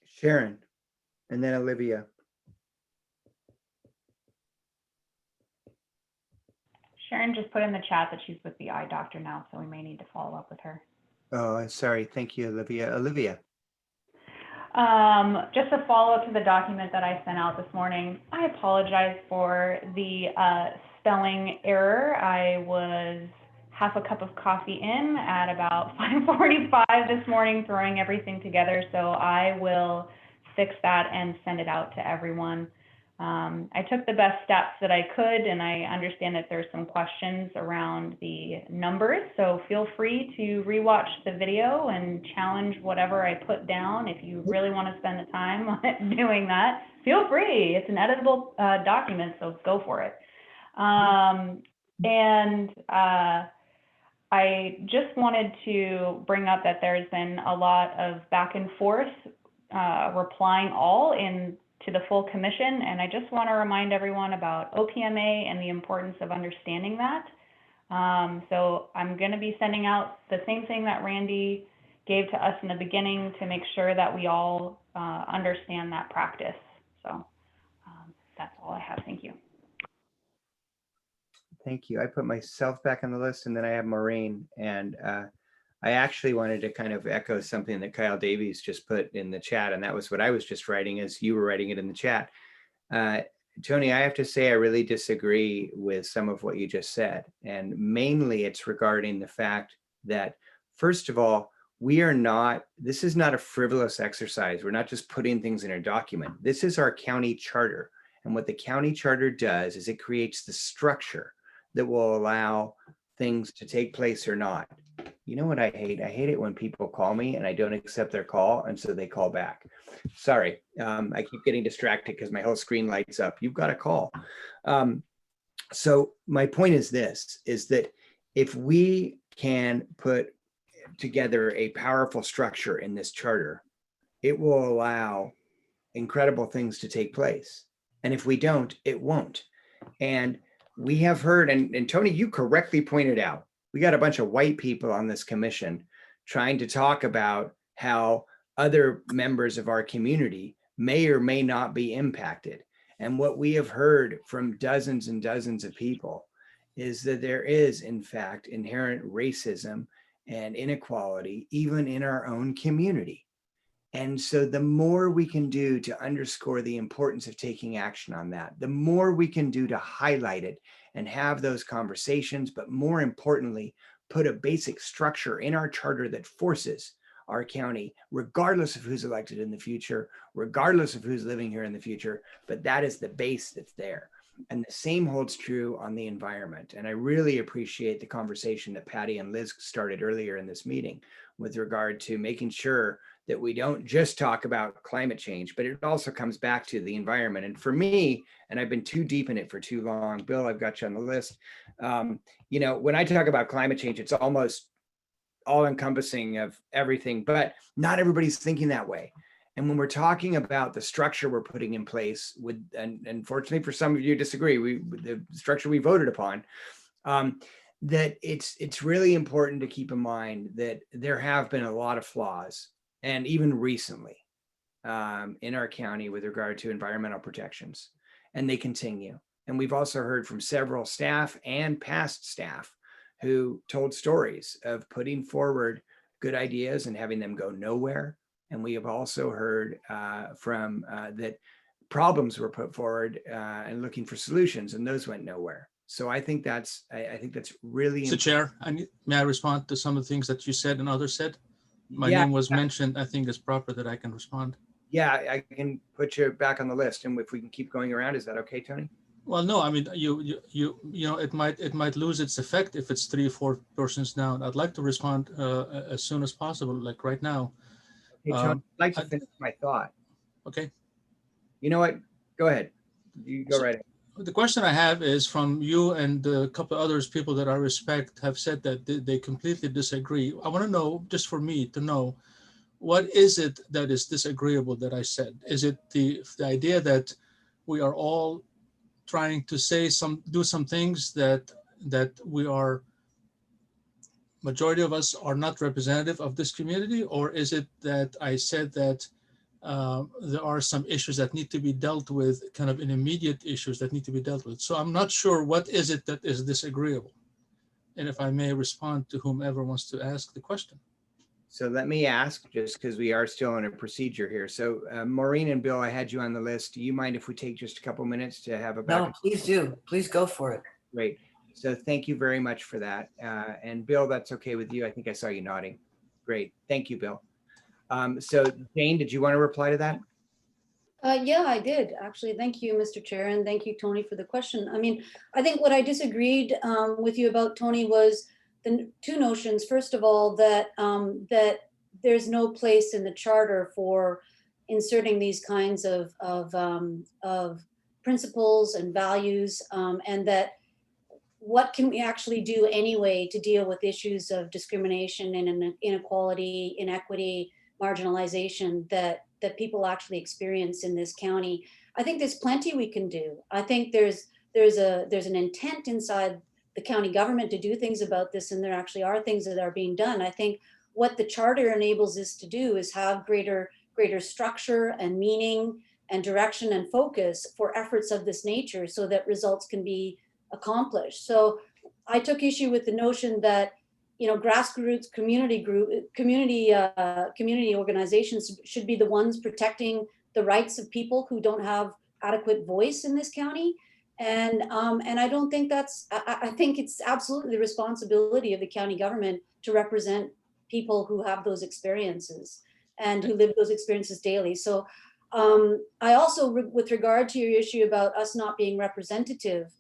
Sharon, and then Olivia. Sharon just put in the chat that she's with the eye doctor now, so we may need to follow up with her. Oh, sorry. Thank you, Olivia. Olivia. Just a follow-up to the document that I sent out this morning. I apologize for the spelling error. I was half a cup of coffee in at about 5:45 this morning, throwing everything together. So I will fix that and send it out to everyone. I took the best steps that I could, and I understand that there's some questions around the numbers. So feel free to rewatch the video and challenge whatever I put down. If you really want to spend the time doing that, feel free. It's an editable document, so go for it. I just wanted to bring up that there's been a lot of back and forth replying all to the full commission, and I just want to remind everyone about OPMA and the importance of understanding that. So I'm going to be sending out the same thing that Randy gave to us in the beginning to make sure that we all understand that practice. So that's all I have. Thank you. Thank you. I put myself back on the list, and then I have Maureen. And I actually wanted to kind of echo something that Kyle Davies just put in the chat, and that was what I was just writing as you were writing it in the chat. Tony, I have to say I really disagree with some of what you just said. And mainly it's regarding the fact that, first of all, this is not a frivolous exercise. We're not just putting things in a document. This is our county charter. And what the county charter does is it creates the structure that will allow things to take place or not. You know what I hate? I hate it when people call me and I don't accept their call, and so they call back. Sorry, I keep getting distracted because my whole screen lights up. You've got a call. So my point is this, is that if we can put together a powerful structure in this charter, it will allow incredible things to take place. And if we don't, it won't. And we have heard, and Tony, you correctly pointed out, we got a bunch of white people on this commission trying to talk about how other members of our community may or may not be impacted. And what we have heard from dozens and dozens of people is that there is, in fact, inherent racism and inequality, even in our own community. And so the more we can do to underscore the importance of taking action on that, the more we can do to highlight it and have those conversations, but more importantly, put a basic structure in our charter that forces our county, regardless of who's elected in the future, regardless of who's living here in the future, but that is the base that's there. And the same holds true on the environment. And I really appreciate the conversation that Patty and Liz started earlier in this meeting with regard to making sure that we don't just talk about climate change, but it also comes back to the environment. And for me, and I've been too deep in it for too long, Bill, I've got you on the list. You know, when I talk about climate change, it's almost all encompassing of everything, but not everybody's thinking that way. And when we're talking about the structure we're putting in place with, and fortunately for some of you disagree, the structure we voted upon, that it's really important to keep in mind that there have been a lot of flaws, and even recently in our county with regard to environmental protections, and they continue. And we've also heard from several staff and past staff who told stories of putting forward good ideas and having them go nowhere. And we have also heard from that problems were put forward and looking for solutions, and those went nowhere. So I think that's really important. Mr. Chair, may I respond to some of the things that you said and others said? My name was mentioned. I think it's proper that I can respond. Yeah, I can put you back on the list, and if we can keep going around, is that okay, Tony? Well, no, I mean, you know, it might lose its effect if it's 3 or 4 persons down. I'd like to respond as soon as possible, like right now. Hey, Tony, I'd like to finish my thought. Okay. You know what? Go ahead. You go right ahead. The question I have is from you and a couple of others, people that I respect have said that they completely disagree. I want to know, just for me to know, what is it that is disagreeable that I said? Is it the idea that we are all trying to do some things that we are, majority of us are not representative of this community? Or is it that I said that there are some issues that need to be dealt with, kind of immediate issues that need to be dealt with. So I'm not sure what is it that is disagreeable. And if I may respond to whomever wants to ask the question. So let me ask, just because we are still in a procedure here. So Maureen and Bill, I had you on the list. Do you mind if we take just a couple minutes to have a back? No, please do. Please go for it. Great. So thank you very much for that. And Bill, that's okay with you? I think I saw you nodding. Great. Thank you, Bill. So Jane, did you want to reply to that? Yeah, I did actually. Thank you, Mr. Chair, and thank you, Tony, for the question. I mean, I think what I disagreed with you about, Tony, was the two notions. First of all, that that there's no place in the charter for inserting these kinds of principles and values, and that what can we actually do anyway to deal with issues of discrimination and inequality, inequity, marginalization that people actually experience in this county. I think there's plenty we can do. I think there's an intent inside the county government to do things about this, and there actually are things that are being done. I think what the charter enables us to do is have greater structure and meaning and direction and focus for efforts of this nature so that results can be accomplished. So I took issue with the notion that, you know, grassroots community organizations should be the ones protecting the rights of people who don't have adequate voice in this county. And I don't think that's, I think it's absolutely the responsibility of the county government to represent people who have those experiences and who live those experiences daily. So I also, with regard to your issue about us not being representative,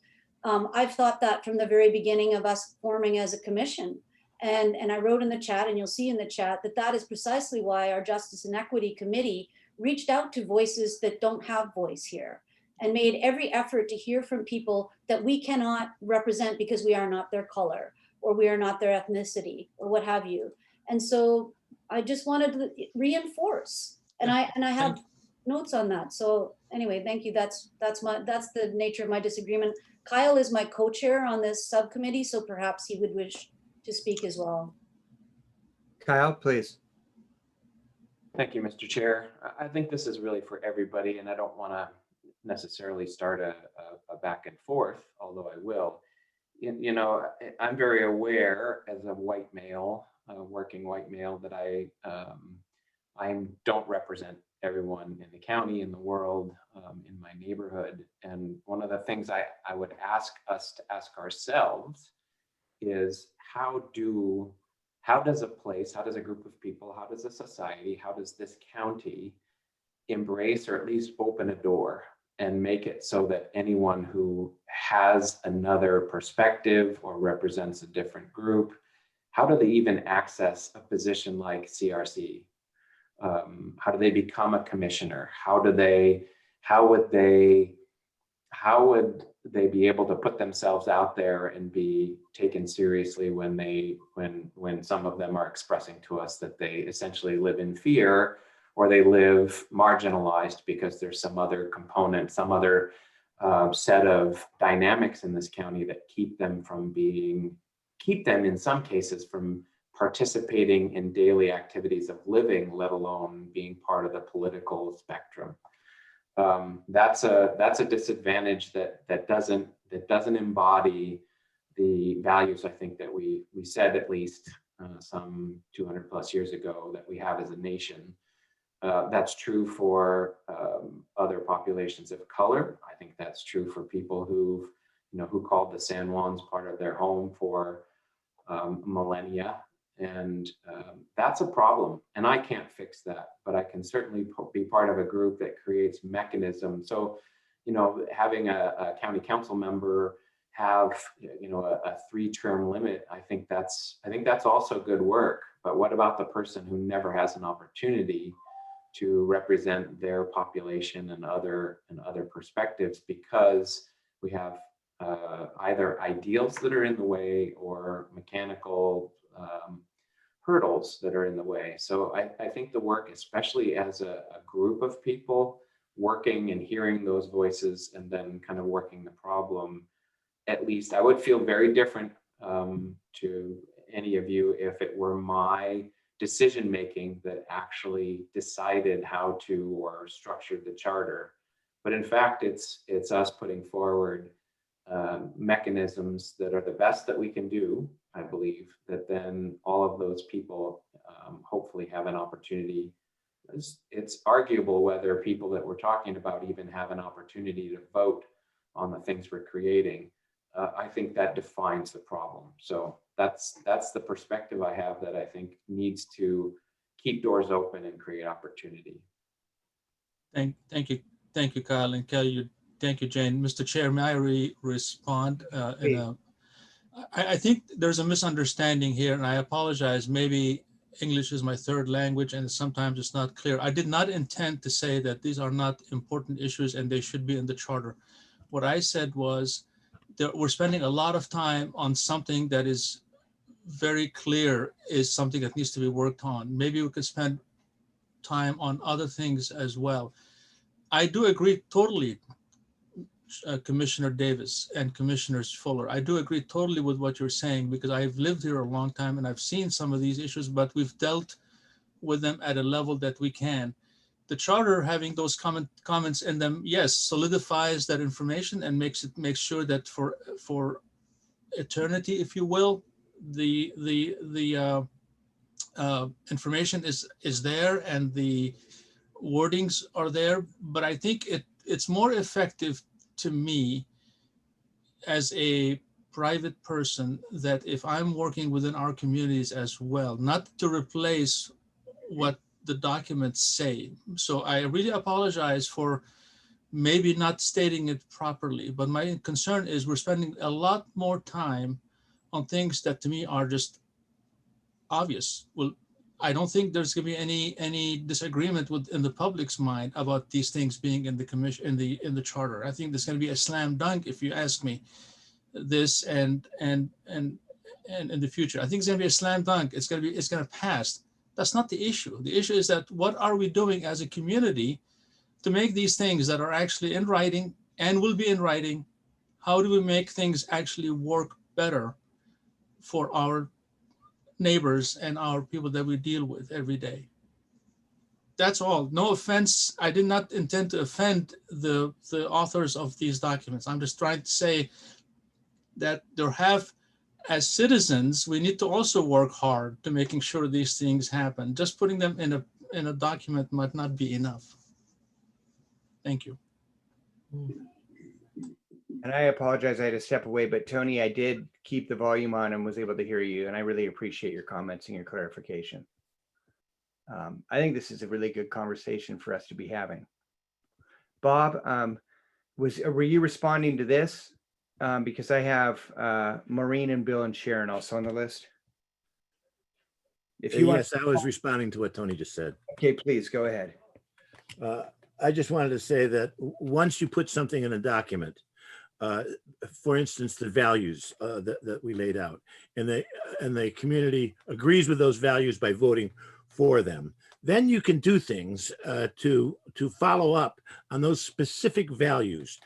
I've thought that from the very beginning of us forming as a commission. And I wrote in the chat, and you'll see in the chat, that that is precisely why our Justice and Equity Committee reached out to voices that don't have voice here and made every effort to hear from people that we cannot represent because we are not their color or we are not their ethnicity or what have you. And so I just wanted to reinforce, and I have notes on that. So anyway, thank you. That's the nature of my disagreement. Kyle is my co-chair on this subcommittee, so perhaps he would wish to speak as well. Kyle, please. Thank you, Mr. Chair. I think this is really for everybody, and I don't want to necessarily start a back and forth, although I will. You know, I'm very aware as a white male, working white male, that I don't represent everyone in the county, in the world, in my neighborhood. And one of the things I would ask us to ask ourselves is how does a place, how does a group of people, how does a society, how does this county embrace or at least open a door and make it so that anyone who has another perspective or represents a different group, how do they even access a position like CRC? How do they become a commissioner? How would they be able to put themselves out there and be taken seriously when some of them are expressing to us that they essentially live in fear, or they live marginalized because there's some other component, some other set of dynamics in this county that keep them in some cases from participating in daily activities of living, let alone being part of the political spectrum. That's a disadvantage that doesn't embody the values, I think, that we said at least some 200 plus years ago that we have as a nation. That's true for other populations of color. I think that's true for people who called the San Juans part of their home for millennia. And that's a problem, and I can't fix that, but I can certainly be part of a group that creates mechanisms. So, having a county council member have, a 3-term limit, I think that's also good work. But what about the person who never has an opportunity to represent their population and other perspectives, because we have either ideals that are in the way or mechanical hurdles that are in the way. So I think the work, especially as a group of people working and hearing those voices and then kind of working the problem, at least I would feel very different to any of you if it were my decision-making that actually decided how to or structured the charter. But in fact, it's us putting forward mechanisms that are the best that we can do, I believe, that then all of those people hopefully have an opportunity. It's arguable whether people that we're talking about even have an opportunity to vote on the things we're creating. I think that defines the problem. So that's the perspective I have, that I think needs to keep doors open and create opportunity. Thank you, Kyle, and Kelly. Thank you, Jane. Mr. Chair, may I respond? I think there's a misunderstanding here, and I apologize. Maybe English is my third language, and sometimes it's not clear. I did not intend to say that these are not important issues and they should be in the charter. What I said was that we're spending a lot of time on something that is very clear is something that needs to be worked on. Maybe we could spend time on other things as well. I do agree totally, Commissioner Davis and Commissioners Fuller. I do agree totally with what you're saying, because I've lived here a long time and I've seen some of these issues, but we've dealt with them at a level that we can. The charter having those comments in them, yes, solidifies that information and makes sure that for eternity, if you will, the information is there and the wordings are there. But I think it's more effective to me as a private person, that if I'm working within our communities as well, not to replace what the documents say. So I really apologize for maybe not stating it properly, but my concern is we're spending a lot more time on things that to me are just obvious. Well, I don't think there's going to be any disagreement in the public's mind about these things being in the commission, in the charter. I think there's going to be a slam dunk, if you ask me, this and in the future. I think it's going to be a slam dunk. It's going to pass. That's not the issue. The issue is that what are we doing as a community to make these things that are actually in writing and will be in writing? How do we make things actually work better for our neighbors and our people that we deal with every day? That's all. No offense. I did not intend to offend the authors of these documents. I'm just trying to say that as citizens, we need to also work hard to making sure these things happen. Just putting them in a document might not be enough. Thank you. And I apologize, I had to step away, but Tony, I did keep the volume on and was able to hear you, and I really appreciate your comments and your clarification. I think this is a really good conversation for us to be having. Bob, were you responding to this? Because I have Maureen and Bill and Sharon also on the list. If you Yes, I was responding to what Tony just said. Okay, please go ahead. I just wanted to say that once you put something in a document, for instance, the values that we laid out, and the community agrees with those values by voting for them, then you can do things to follow up on those specific values.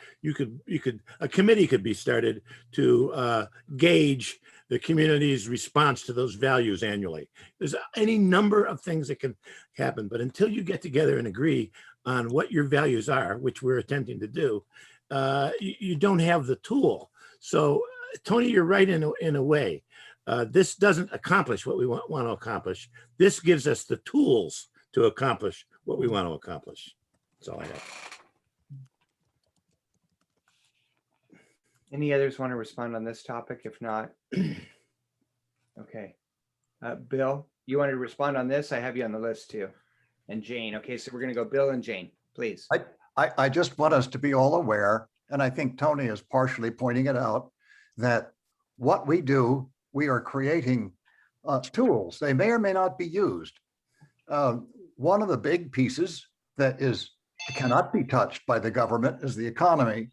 A committee could be started to gauge the community's response to those values annually. There's any number of things that can happen, but until you get together and agree on what your values are, which we're attempting to do, you don't have the tool. So Tony, you're right in a way. This doesn't accomplish what we want to accomplish. This gives us the tools to accomplish what we want to accomplish. That's all I have. Any others want to respond on this topic? If not, okay. Bill, you wanted to respond on this? I have you on the list too. And Jane. Okay, so we're going to go Bill and Jane, please. I just want us to be all aware, and I think Tony is partially pointing it out, that what we do, we are creating tools. They may or may not be used. One of the big pieces that cannot be touched by the government is the economy.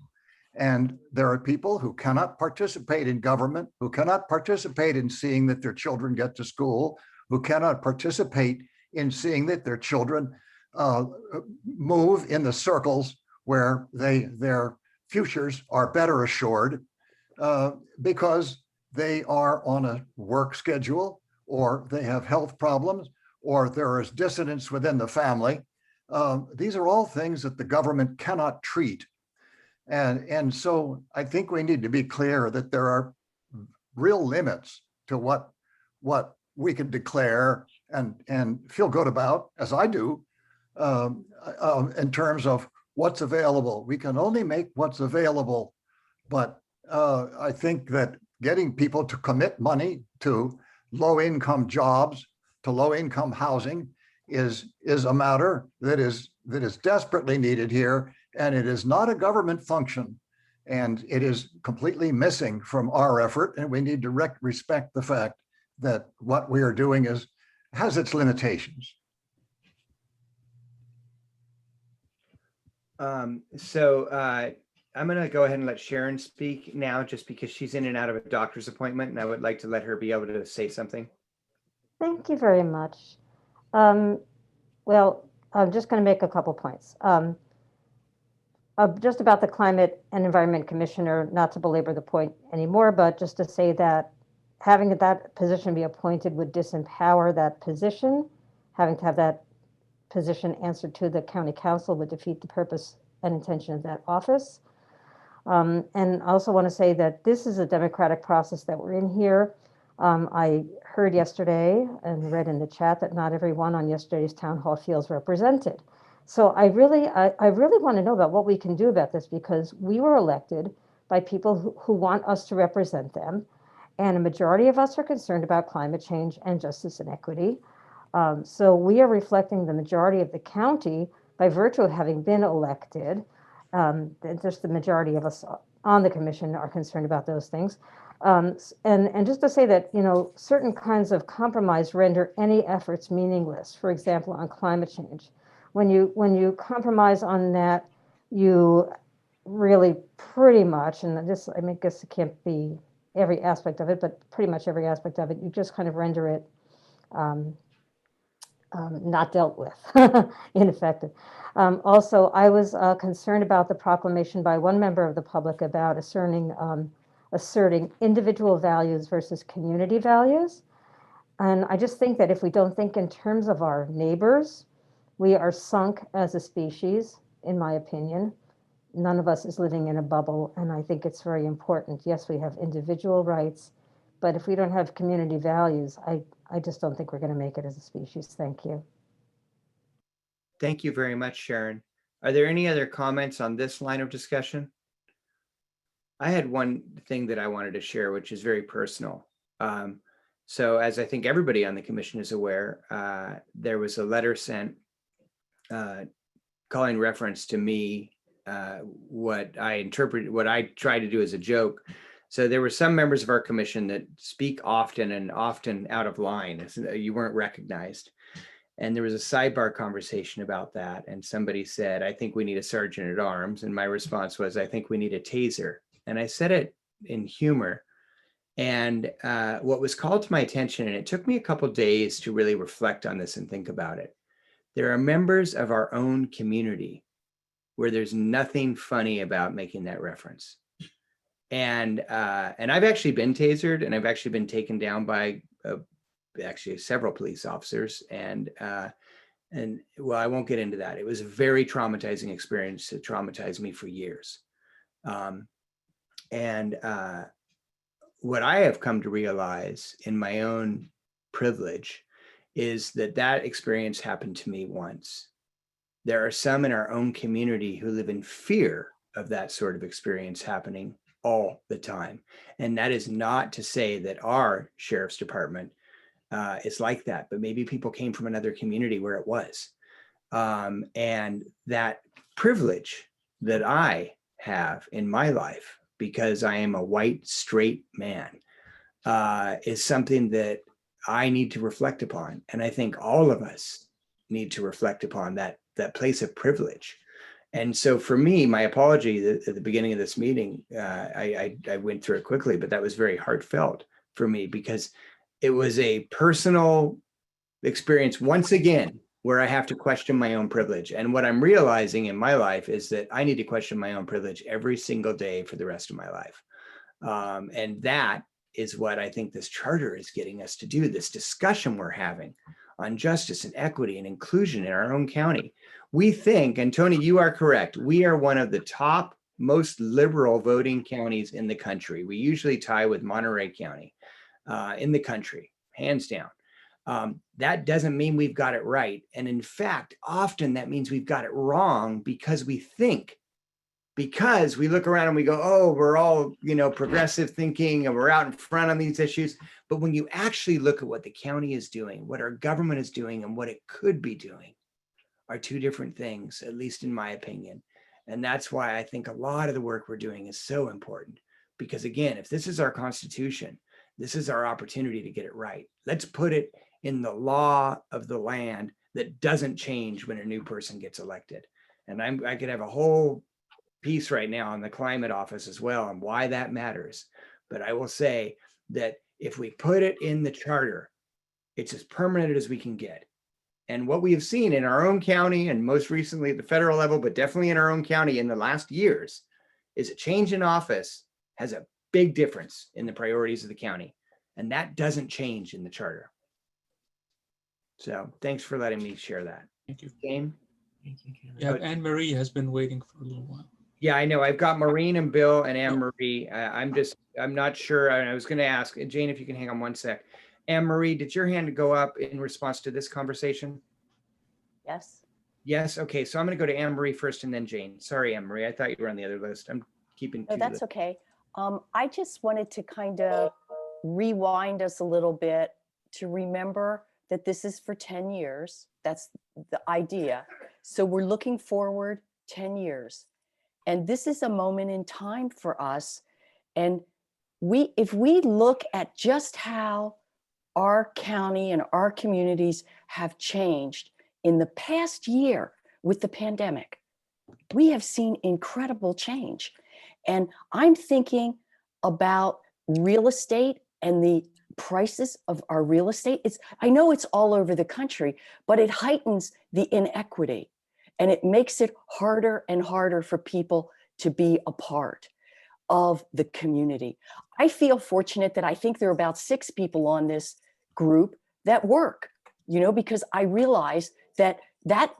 And there are people who cannot participate in government, who cannot participate in seeing that their children get to school, who cannot participate in seeing that their children move in the circles where their futures are better assured, because they are on a work schedule, or they have health problems, or there is dissidence within the family. These are all things that the government cannot treat. And so I think we need to be clear that there are real limits to what we can declare and feel good about, as I do, in terms of what's available. We can only make what's available, but I think that getting people to commit money to low-income jobs, to low-income housing is a matter that is desperately needed here, and it is not a government function, and it is completely missing from our effort, and we need to respect the fact that what we are doing has its limitations. I'm going to go ahead and let Sharon speak now, just because she's in and out of a doctor's appointment, and I would like to let her be able to say something. Thank you very much. Well, I'm just going to make a couple points. Just about the Climate and Environment Commissioner, not to belabor the point anymore, but just to say that having that position be appointed would disempower that position. Having to have that position answered to the county council would defeat the purpose and intention of that office. And I also want to say that this is a democratic process that we're in here. I heard yesterday and read in the chat that not everyone on yesterday's town hall feels represented. So I really want to know about what we can do about this, because we were elected by people who want us to represent them. And a majority of us are concerned about climate change and justice and equity. So we are reflecting the majority of the county by virtue of having been elected. Just the majority of us on the commission are concerned about those things. And just to say that, certain kinds of compromise render any efforts meaningless. For example, on climate change, when you compromise on that, you really pretty much, and this, I guess it can't be every aspect of it, but pretty much every aspect of it, you just kind of render it not dealt with, ineffective. Also, I was concerned about the proclamation by one member of the public about asserting individual values versus community values. And I just think that if we don't think in terms of our neighbors, we are sunk as a species, in my opinion. None of us is living in a bubble, and I think it's very important. Yes, we have individual rights, but if we don't have community values, I just don't think we're going to make it as a species. Thank you. Thank you very much, Sharon. Are there any other comments on this line of discussion? I had one thing that I wanted to share, which is very personal. So as I think everybody on the commission is aware, there was a letter sent calling reference to me, what I try to do as a joke. So there were some members of our commission that speak often and often out of line. You weren't recognized. And there was a sidebar conversation about that. And somebody said, I think we need a sergeant at arms. And my response was, I think we need a taser. And I said it in humor. And what was called to my attention, and it took me a couple of days to really reflect on this and think about it. There are members of our own community where there's nothing funny about making that reference. And I've actually been tasered, and I've actually been taken down by actually several police officers. And well, I won't get into that. It was a very traumatizing experience. It traumatized me for years. What I have come to realize in my own privilege is that experience happened to me once. There are some in our own community who live in fear of that sort of experience happening all the time. And that is not to say that our sheriff's department is like that, but maybe people came from another community where it was. And that privilege that I have in my life, because I am a white, straight man, is something that I need to reflect upon. And I think all of us need to reflect upon that place of privilege. And so for me, my apology at the beginning of this meeting, I went through it quickly, but that was very heartfelt for me, because it was a personal experience once again, where I have to question my own privilege. And what I'm realizing in my life is that I need to question my own privilege every single day for the rest of my life. And that is what I think this charter is getting us to do, this discussion we're having on justice and equity and inclusion in our own county. We think, and Tony, you are correct, we are one of the top most liberal voting counties in the country. We usually tie with Monterey County in the country, hands down. That doesn't mean we've got it right. And in fact, often that means we've got it wrong because we look around and we go, oh, we're all, progressive thinking and we're out in front on these issues. But when you actually look at what the county is doing, what our government is doing, and what it could be doing are two different things, at least in my opinion. And that's why I think a lot of the work we're doing is so important. Because again, if this is our Constitution, this is our opportunity to get it right. Let's put it in the law of the land that doesn't change when a new person gets elected. And I could have a whole piece right now on the climate office as well and why that matters. But I will say that if we put it in the charter, it's as permanent as we can get. And what we have seen in our own county and most recently at the federal level, but definitely in our own county in the last years, is a change in office has a big difference in the priorities of the county. And that doesn't change in the charter. So thanks for letting me share that. Thank you. Jane? Yeah, Anne Marie has been waiting for a little while. Yeah, I know. I've got Maureen and Bill and Anne Marie. I'm not sure. I was going to ask Jane if you can hang on one sec. Anne Marie, did your hand go up in response to this conversation? Yes. Yes. Okay. So I'm going to go to Anne Marie first and then Jane. Sorry, Anne Marie. I thought you were on the other list. I'm keeping. No, that's okay. I just wanted to kind of rewind us a little bit to remember that this is for 10 years. That's the idea. So we're looking forward 10 years. And this is a moment in time for us. And if we look at just how our county and our communities have changed in the past year with the pandemic, we have seen incredible change. And I'm thinking about real estate and the prices of our real estate. I know it's all over the country, but it heightens the inequity and it makes it harder and harder for people to be a part of the community. I feel fortunate that I think there are about 6 people on this group that work, because I realize that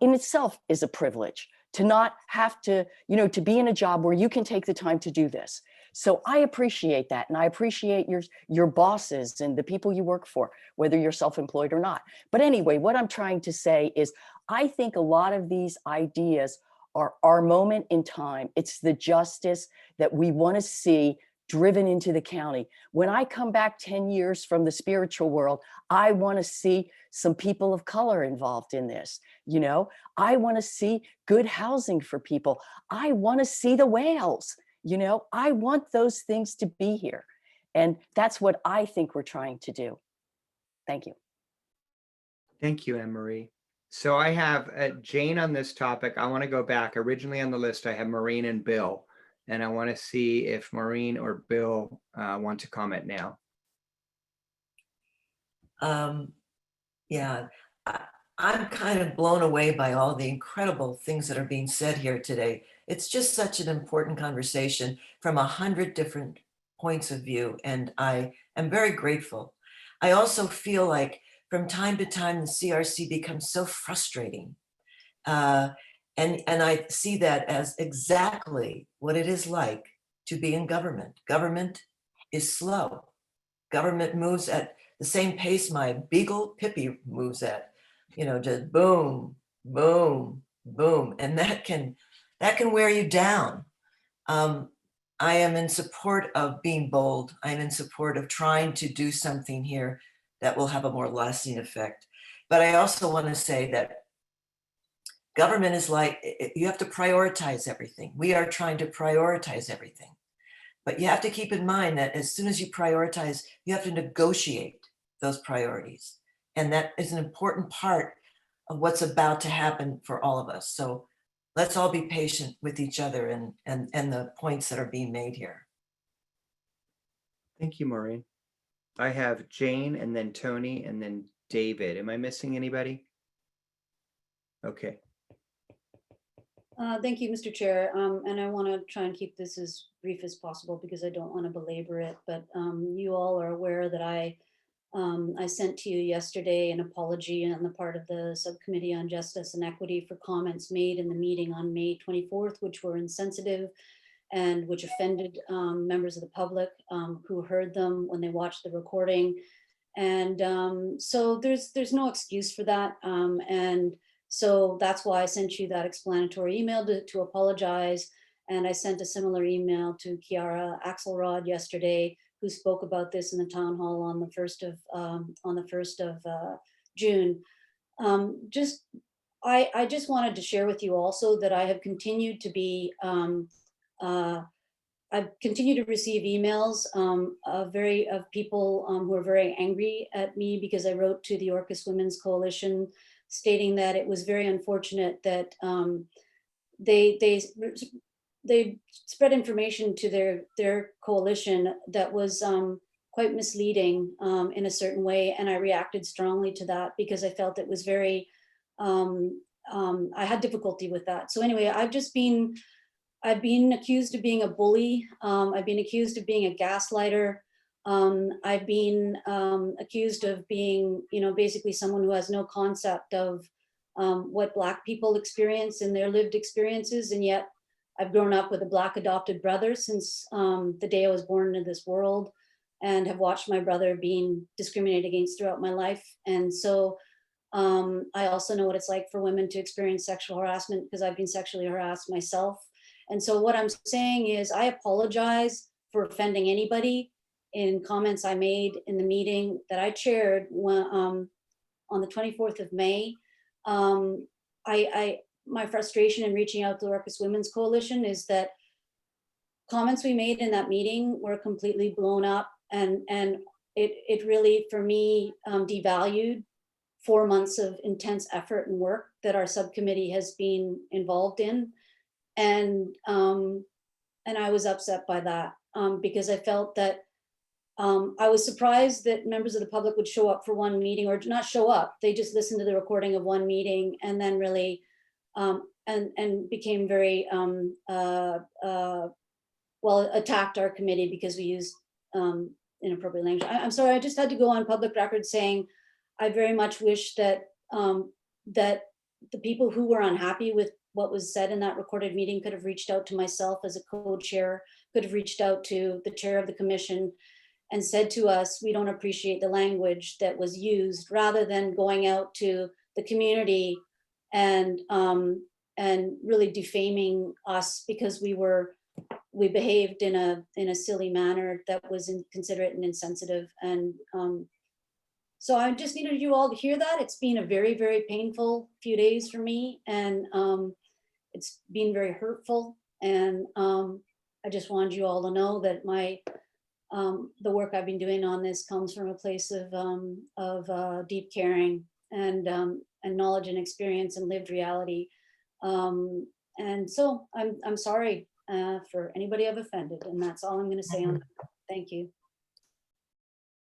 in itself is a privilege to not have to, to be in a job where you can take the time to do this. So I appreciate that. And I appreciate your bosses and the people you work for, whether you're self-employed or not. But anyway, what I'm trying to say is I think a lot of these ideas are our moment in time. It's the justice that we want to see driven into the county. When I come back 10 years from the spiritual world, I want to see some people of color involved in this. I want to see good housing for people. I want to see the whales. I want those things to be here. And that's what I think we're trying to do. Thank you. Thank you, Anne Marie. So I have Jane on this topic. I want to go back. Originally on the list, I have Maureen and Bill. And I want to see if Maureen or Bill want to comment now. Yeah, I'm kind of blown away by all the incredible things that are being said here today. It's just such an important conversation from 100 different points of view, and I am very grateful. I also feel like from time to time, the CRC becomes so frustrating. And I see that as exactly what it is like to be in government. Government is slow. Government moves at the same pace my beagle Pippi moves at, just boom, boom, boom. And that can wear you down. I am in support of being bold. I'm in support of trying to do something here that will have a more lasting effect. But I also want to say that government is like, you have to prioritize everything. We are trying to prioritize everything. But you have to keep in mind that as soon as you prioritize, you have to negotiate those priorities. And that is an important part of what's about to happen for all of us. So let's all be patient with each other and the points that are being made here. Thank you, Maureen. I have Jane and then Tony and then David. Am I missing anybody? Okay. Thank you, Mr. Chair. And I want to try and keep this as brief as possible because I don't want to belabor it. But you all are aware that I I sent to you yesterday an apology on the part of the Subcommittee on Justice and Equity for comments made in the meeting on May 24th, which were insensitive and which offended members of the public who heard them when they watched the recording. And so there's no excuse for that. And so that's why I sent you that explanatory email to apologize. And I sent a similar email to Kiara Axelrod yesterday, who spoke about this in the town hall on the 1st of June. I just wanted to share with you also that I have continued to be I've continued to receive emails of people who are very angry at me because I wrote to the Orcas Women's Coalition stating that it was very unfortunate that they spread information to their coalition that was quite misleading in a certain way, and I reacted strongly to that because I felt it was very I had difficulty with that. So anyway, I've been accused of being a bully. I've been accused of being a gaslighter. I've been accused of being, basically someone who has no concept of what Black people experience in their lived experiences. And yet I've grown up with a Black adopted brother since the day I was born into this world, and have watched my brother being discriminated against throughout my life. And so I also know what it's like for women to experience sexual harassment because I've been sexually harassed myself. And so what I'm saying is I apologize for offending anybody in comments I made in the meeting that I chaired on the 24th of May. My frustration in reaching out to the Orcas Women's Coalition is that comments we made in that meeting were completely blown up, and it really, for me, devalued 4 months of intense effort and work that our subcommittee has been involved in. And I was upset by that because I felt that I was surprised that members of the public would show up for one meeting, or not show up. They just listened to the recording of one meeting and then really and became very attacked our committee because we used inappropriate language. I'm sorry, I just had to go on public record saying I very much wish that that the people who were unhappy with what was said in that recorded meeting could have reached out to myself as a co-chair, could have reached out to the chair of the commission and said to us, we don't appreciate the language that was used, rather than going out to the community and really defaming us because we behaved in a silly manner that was inconsiderate and insensitive. And so I just needed you all to hear that. It's been a very, very painful few days for me, and it's been very hurtful. And I just wanted you all to know that the work I've been doing on this comes from a place of deep caring and knowledge and experience and lived reality. And so I'm sorry for anybody I've offended, and that's all I'm going to say on that. Thank you.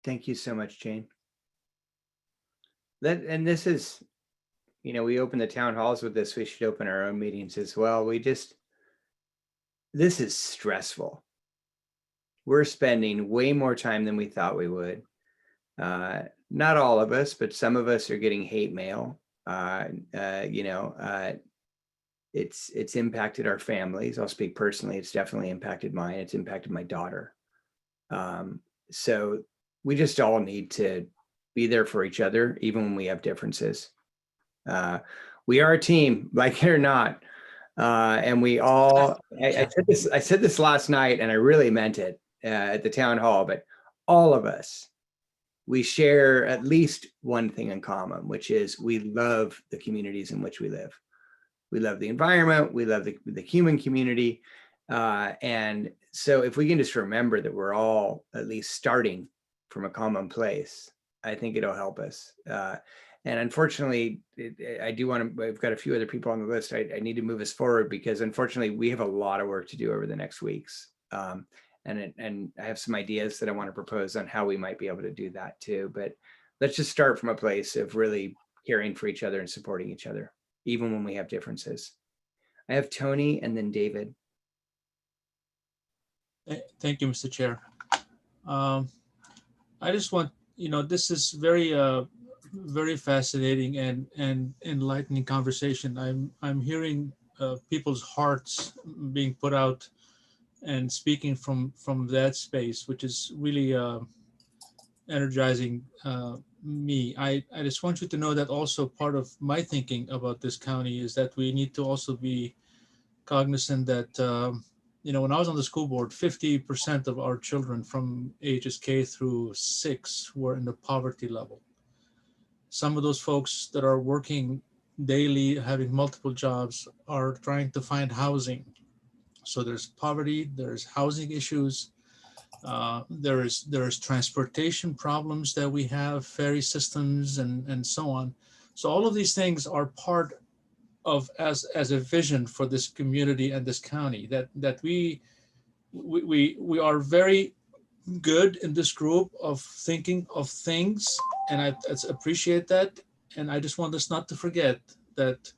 Thank you so much, Jane. And this is, we open the town halls with this. We should open our own meetings as well. This is stressful. We're spending way more time than we thought we would. Not all of us, but some of us are getting hate mail. It's impacted our families. I'll speak personally. It's definitely impacted mine. It's impacted my daughter. So we just all need to be there for each other, even when we have differences. We are a team, like it or not. And we all, I said this last night, and I really meant it at the town hall, but all of us, we share at least one thing in common, which is we love the communities in which we live. We love the environment. We love the human community. And so if we can just remember that we're all at least starting from a common place, I think it'll help us. And unfortunately, I've got a few other people on the list. I need to move us forward because unfortunately we have a lot of work to do over the next weeks. And I have some ideas that I want to propose on how we might be able to do that too. But let's just start from a place of really caring for each other and supporting each other, even when we have differences. I have Tony and then David. Thank you, Mr. Chair. I just want, this is very fascinating and enlightening conversation. I'm hearing people's hearts being put out and speaking from that space, which is really energizing me. I just want you to know that also part of my thinking about this county is that we need to also be cognizant that when I was on the school board, 50% of our children from ages K through 6 were in the poverty level. Some of those folks that are working daily, having multiple jobs, are trying to find housing. So there's poverty, there's housing issues, there's transportation problems that we have, ferry systems and so on. So all of these things are part of as a vision for this community and this county, that we are very good in this group of thinking of things, and I appreciate that. And I just want us not to forget that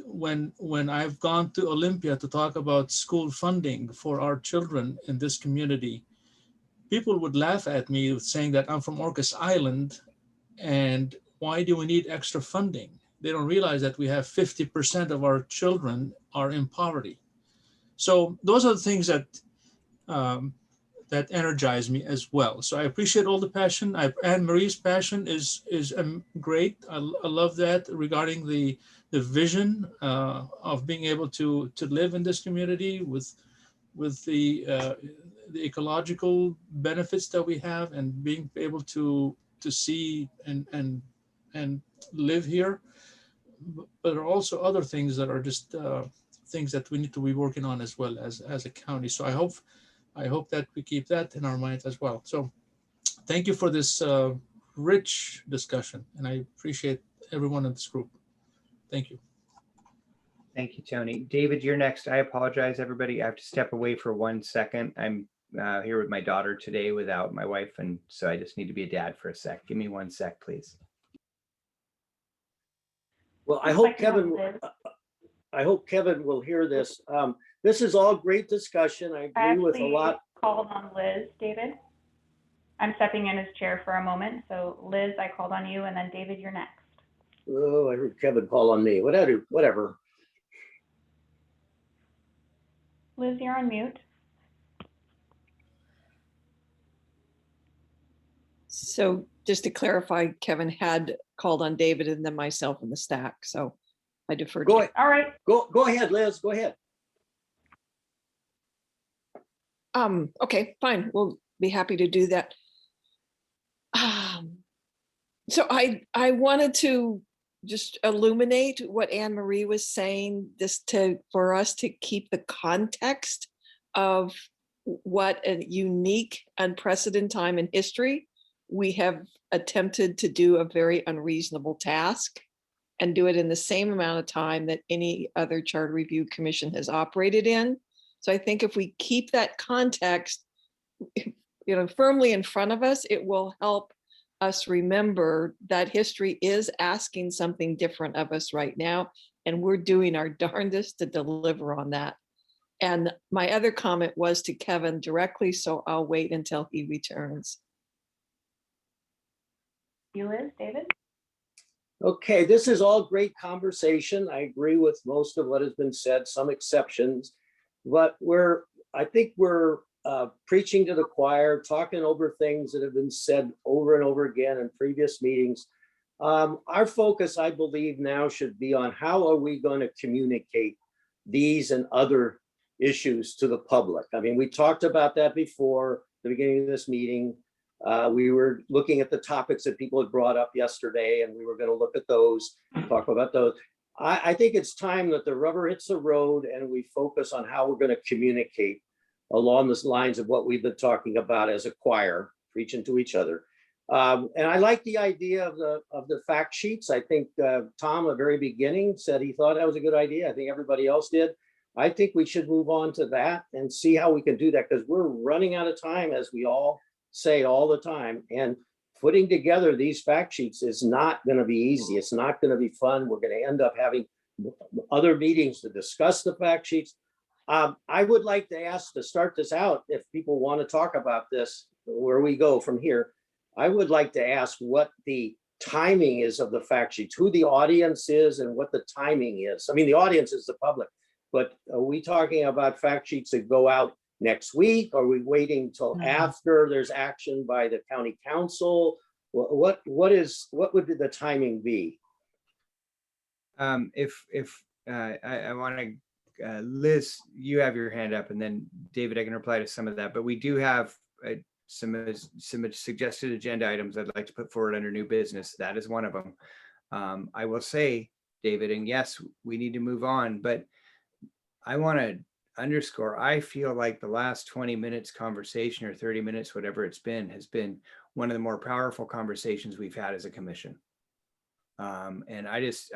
when I've gone to Olympia to talk about school funding for our children in this community, people would laugh at me saying that I'm from Orcas Island and why do we need extra funding? They don't realize that we have 50% of our children are in poverty. So those are the things that that energize me as well. So I appreciate all the passion. Anne Marie's passion is great. I love that regarding the vision of being able to live in this community with the ecological benefits that we have and being able to see and live here. But there are also other things that are just things that we need to be working on as well as a county. So I hope that we keep that in our minds as well. So thank you for this rich discussion, and I appreciate everyone in this group. Thank you. Thank you, Tony. David, you're next. I apologize, everybody. I have to step away for 1 second. I'm here with my daughter today without my wife, and so I just need to be a dad for a sec. Give me 1 sec, please. Well, I hope Kevin will hear this. This is all great discussion. I agree with a lot. Called on Liz, David. I'm stepping in as chair for a moment. So Liz, I called on you, and then David, you're next. Oh, I heard Kevin call on me. Whatever. Liz, you're on mute. So just to clarify, Kevin had called on David and then myself in the stack. So I deferred. Go ahead. All right. Go ahead, Liz. Go ahead. Okay, fine. We'll be happy to do that. So I wanted to just illuminate what Anne Marie was saying, for us to keep the context of what a unique, unprecedented time in history. We have attempted to do a very unreasonable task and do it in the same amount of time that any other charter review commission has operated in. So I think if we keep that context, firmly in front of us, it will help us remember that history is asking something different of us right now, and we're doing our darndest to deliver on that. And my other comment was to Kevin directly, so I'll wait until he returns. You, Liz, David? Okay, this is all great conversation. I agree with most of what has been said, some exceptions, but I think we're preaching to the choir, talking over things that have been said over and over again in previous meetings. Our focus, I believe, now should be on how are we going to communicate these and other issues to the public. I mean, we talked about that before the beginning of this meeting. We were looking at the topics that people had brought up yesterday, and we were going to look at those, talk about those. I think it's time that the rubber hits the road and we focus on how we're going to communicate along the lines of what we've been talking about as a choir, preaching to each other. And I like the idea of the fact sheets. I think Tom, at the very beginning, said he thought that was a good idea. I think everybody else did. I think we should move on to that and see how we can do that, because we're running out of time, as we all say all the time. And putting together these fact sheets is not going to be easy. It's not going to be fun. We're going to end up having other meetings to discuss the fact sheets. I would like to ask to start this out, if people want to talk about this, where we go from here. I would like to ask what the timing is of the fact sheets, who the audience is and what the timing is. I mean, the audience is the public, but are we talking about fact sheets that go out next week? Are we waiting till after there's action by the county council? What would the timing be? I want to, Liz, you have your hand up, and then David, I can reply to some of that, but we do have some suggested agenda items I'd like to put forward under new business. That is one of them. I will say, David, and yes, we need to move on, but I want to underscore, I feel like the last 20 minutes conversation or 30 minutes, whatever it's been, has been one of the more powerful conversations we've had as a commission. And I just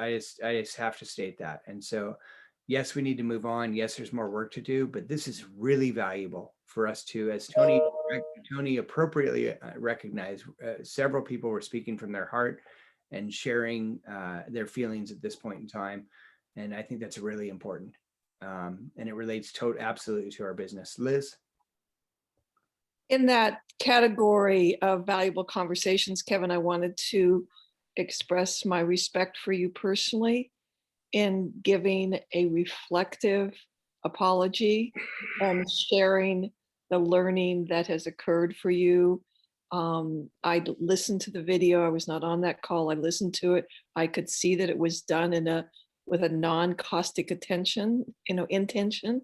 have to state that. And so, yes, we need to move on. Yes, there's more work to do, but this is really valuable for us to, as Tony appropriately recognized, several people were speaking from their heart and sharing their feelings at this point in time. And I think that's really important. And it relates absolutely to our business. Liz? In that category of valuable conversations, Kevin, I wanted to express my respect for you personally in giving a reflective apology and sharing the learning that has occurred for you. I listened to the video. I was not on that call. I listened to it. I could see that it was done with a non-caustic intention.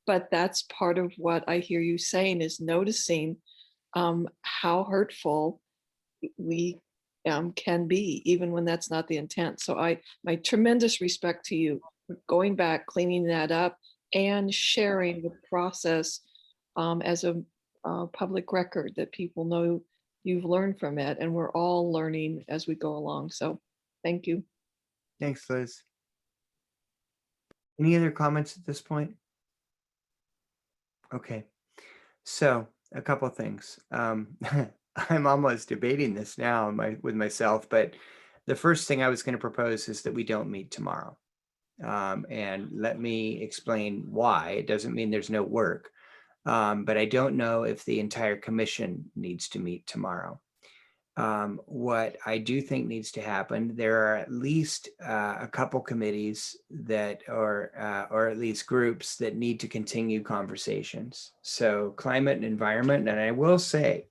But that's part of what I hear you saying, is noticing how hurtful we can be, even when that's not the intent. So my tremendous respect to you for going back, cleaning that up, and sharing the process as a public record, that people know you've learned from it, and we're all learning as we go along. So thank you. Thanks, Liz. Any other comments at this point? Okay, so a couple of things. I'm almost debating this now with myself, but the first thing I was going to propose is that we don't meet tomorrow. And let me explain why. It doesn't mean there's no work, but I don't know if the entire commission needs to meet tomorrow. What I do think needs to happen, there are at least a couple committees that, or at least groups that need to continue conversations. So climate and environment, and I will say,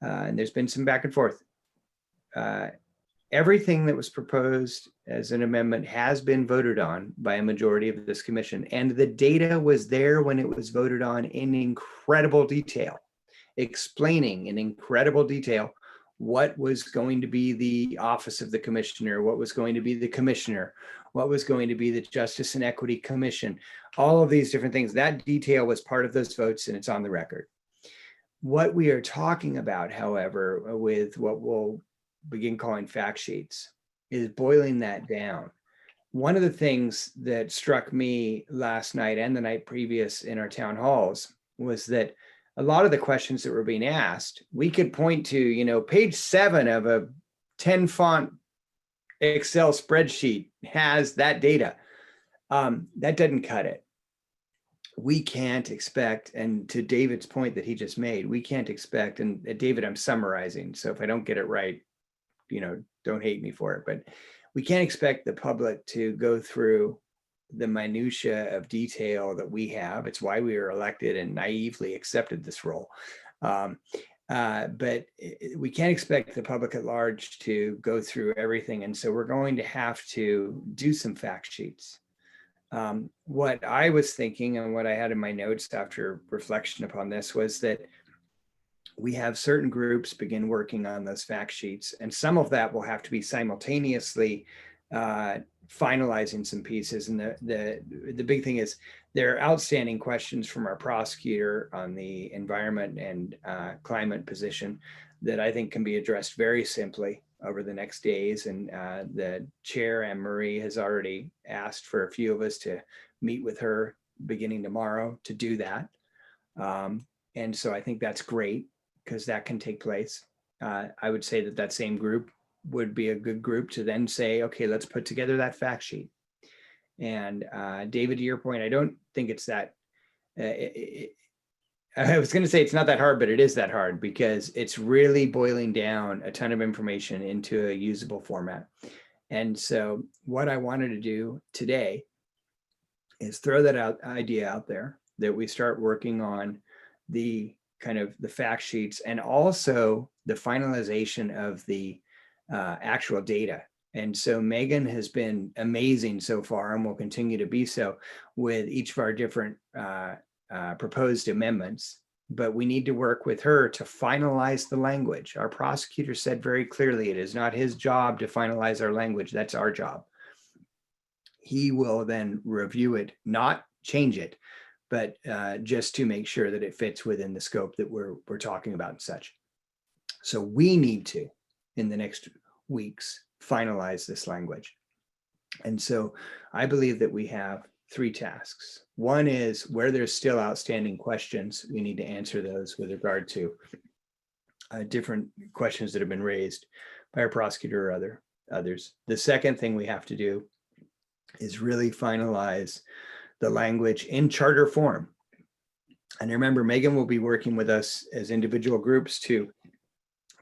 and there's been some back and forth, everything that was proposed as an amendment has been voted on by a majority of this commission. And the data was there when it was voted on in incredible detail, explaining in incredible detail what was going to be the office of the commissioner, what was going to be the commissioner, what was going to be the Justice and Equity Commission, all of these different things. That detail was part of those votes, and it's on the record. What we are talking about, however, with what we'll begin calling fact sheets, is boiling that down. One of the things that struck me last night and the night previous in our town halls was that a lot of the questions that were being asked, we could point to, page 7 of a 10 font Excel spreadsheet has that data. That doesn't cut it. We can't expect, and to David's point that he just made, we can't expect, and David, I'm summarizing, so if I don't get it right, don't hate me for it, but we can't expect the public to go through the minutia of detail that we have. It's why we were elected and naively accepted this role. But we can't expect the public at large to go through everything. And so we're going to have to do some fact sheets. What I was thinking and what I had in my notes after reflection upon this was that we have certain groups begin working on those fact sheets, and some of that will have to be simultaneously finalizing some pieces. And the big thing is there are outstanding questions from our prosecutor on the environment and climate position that I think can be addressed very simply over the next days. And the chair, Anne Marie, has already asked for a few of us to meet with her beginning tomorrow to do that. And so I think that's great, because that can take place. I would say that same group would be a good group to then say, okay, let's put together that fact sheet. And David, to your point, I don't think it's that, I was going to say it's not that hard, but it is that hard because it's really boiling down a ton of information into a usable format. And so what I wanted to do today is throw that idea out there that we start working on the kind of the fact sheets and also the finalization of the actual data. And so Megan has been amazing so far and will continue to be so with each of our different proposed amendments. But we need to work with her to finalize the language. Our prosecutor said very clearly it is not his job to finalize our language. That's our job. He will then review it, not change it, but just to make sure that it fits within the scope that we're talking about and such. So we need to, in the next weeks, finalize this language. And so I believe that we have 3 tasks. One is where there's still outstanding questions, we need to answer those with regard to different questions that have been raised by our prosecutor or others. The second thing we have to do is really finalize the language in charter form. And remember, Megan will be working with us as individual groups to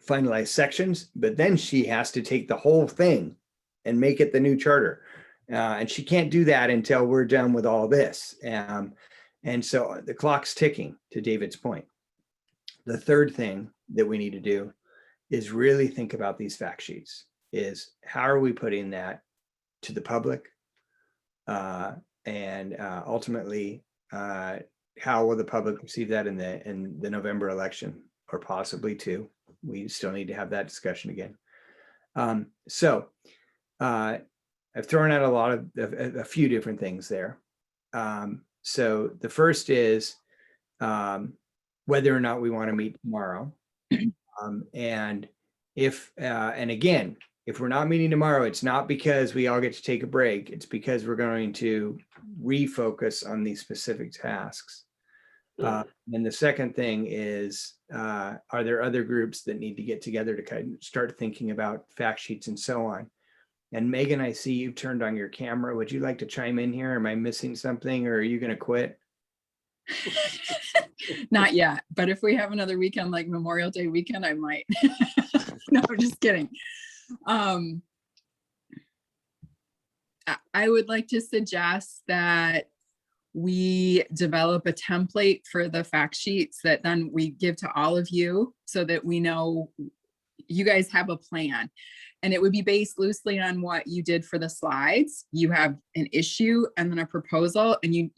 finalize sections, but then she has to take the whole thing and make it the new charter. And she can't do that until we're done with all this. And so the clock's ticking, to David's point. The third thing that we need to do is really think about these fact sheets, is how are we putting that to the public? And ultimately, how will the public receive that in the November election, or possibly 2? We still need to have that discussion again. So I've thrown out a few different things there. So the first is whether or not we want to meet tomorrow. And again, if we're not meeting tomorrow, it's not because we all get to take a break. It's because we're going to refocus on these specific tasks. And the second thing is, are there other groups that need to get together to kind of start thinking about fact sheets and so on? And Megan, I see you turned on your camera. Would you like to chime in here? Am I missing something, or are you going to quit? Not yet, but if we have another weekend like Memorial Day weekend, I might. No, I'm just kidding. I would like to suggest that we develop a template for the fact sheets that then we give to all of you so that we know you guys have a plan. And it would be based loosely on what you did for the slides. You have an issue and then a proposal, and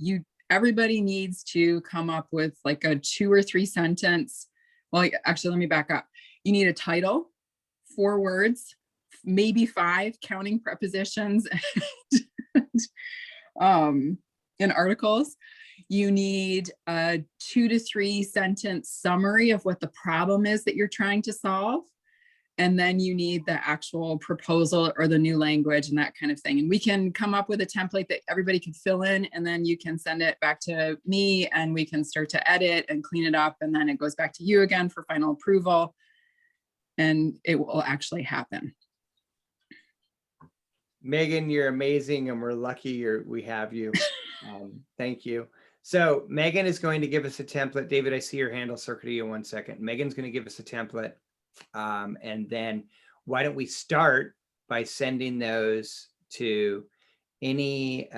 everybody needs to come up with like a 2 or 3 sentence. Well, actually, let me back up. You need a title, 4 words, maybe 5, counting prepositions and articles. You need a 2 to 3 sentence summary of what the problem is that you're trying to solve. And then you need the actual proposal or the new language and that kind of thing. And we can come up with a template that everybody can fill in, and then you can send it back to me and we can start to edit and clean it up. And then it goes back to you again for final approval, and it will actually happen. Megan, you're amazing, and we're lucky we have you. Thank you. So Megan is going to give us a template. David, I see your hand. I'll circle to you in 1 second. Megan's going to give us a template. And then why don't we start by sending those to any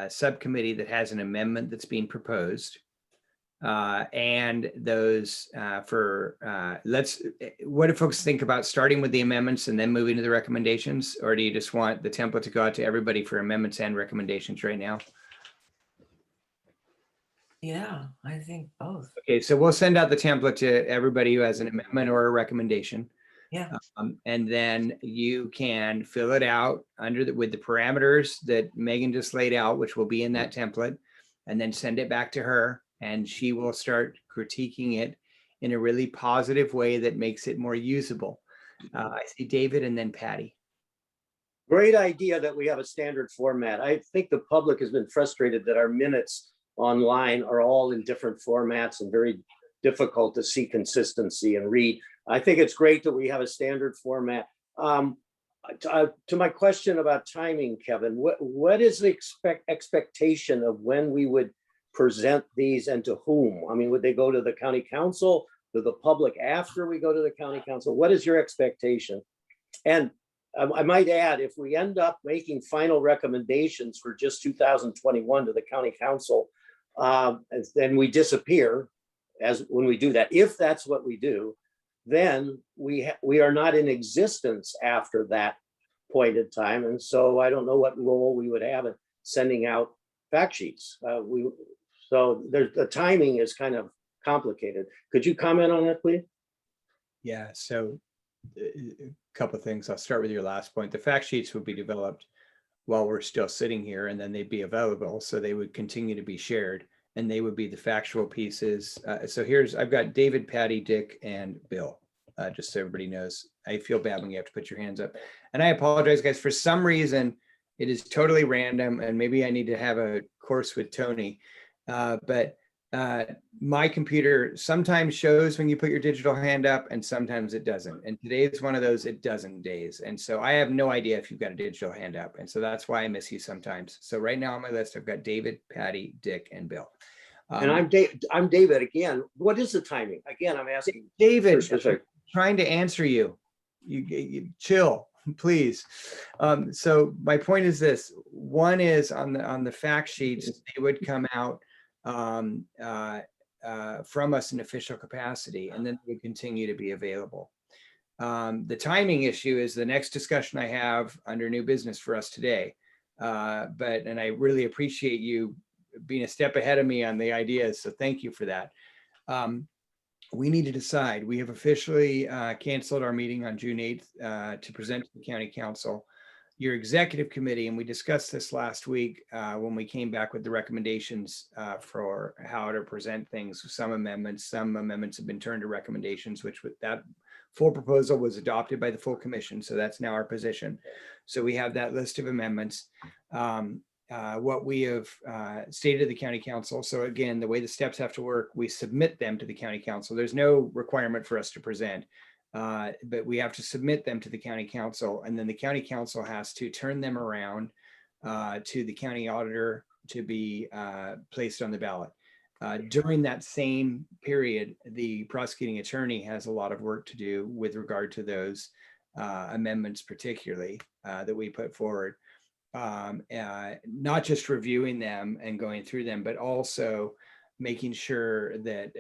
subcommittee that has an amendment that's being proposed, and those what do folks think about starting with the amendments and then moving to the recommendations? Or do you just want the template to go out to everybody for amendments and recommendations right now? Yeah, I think both. Okay, so we'll send out the template to everybody who has an amendment or a recommendation. Yeah. And then you can fill it out with the parameters that Megan just laid out, which will be in that template, and then send it back to her, and she will start critiquing it in a really positive way that makes it more usable. I see David and then Patty. Great idea that we have a standard format. I think the public has been frustrated that our minutes online are all in different formats and very difficult to see consistency and read. I think it's great that we have a standard format. To my question about timing, Kevin, what is the expectation of when we would present these and to whom? I mean, would they go to the county council, to the public after we go to the county council? What is your expectation? And I might add, if we end up making final recommendations for just 2021 to the county council, then we disappear as when we do that. If that's what we do, then we are not in existence after that point in time. And so I don't know what role we would have in sending out fact sheets. So the timing is kind of complicated. Could you comment on that, please? Yeah, so a couple of things. I'll start with your last point. The fact sheets would be developed while we're still sitting here, and then they'd be available. So they would continue to be shared, and they would be the factual pieces. So I've got David, Patty, Dick, and Bill, just so everybody knows. I feel bad when you have to put your hands up. And I apologize, guys. For some reason, it is totally random, and maybe I need to have a course with Tony. But my computer sometimes shows when you put your digital hand up, and sometimes it doesn't. And today is one of those it doesn't days. And so I have no idea if you've got a digital hand up. And so that's why I miss you sometimes. So right now on my list, I've got David, Patty, Dick, and Bill. And I'm David again. What is the timing? Again, I'm asking David, trying to answer you. You chill, please. So my point is this: one is on the fact sheets, they would come out from us in official capacity, and then they would continue to be available. The timing issue is the next discussion I have under new business for us today. And I really appreciate you being a step ahead of me on the ideas, so thank you for that. We need to decide. We have officially canceled our meeting on June 8th to present to the county council. Your executive committee, and we discussed this last week when we came back with the recommendations for how to present things. Some amendments have been turned to recommendations, which with that full proposal was adopted by the full commission. So that's now our position. So we have that list of amendments. What we have stated to the county council. So again, the way the steps have to work, we submit them to the county council. There's no requirement for us to present. But we have to submit them to the county council, and then the county council has to turn them around to the county auditor to be placed on the ballot. During that same period, the prosecuting attorney has a lot of work to do with regard to those amendments, particularly that we put forward. Not just reviewing them and going through them, but also making sure that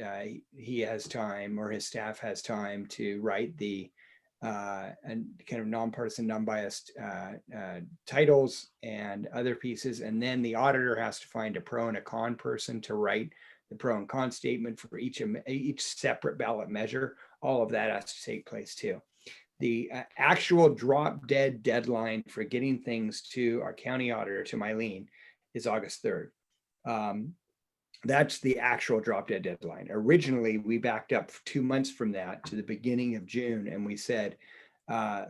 he has time, or his staff has time, to write the and kind of nonpartisan, non-biased titles and other pieces. And then the auditor has to find a pro and a con person to write the pro and con statement for each separate ballot measure. All of that has to take place too. The actual drop dead deadline for getting things to our county auditor, to Mylene, is August 3rd. That's the actual drop dead deadline. Originally, we backed up 2 months from that to the beginning of June, and we said,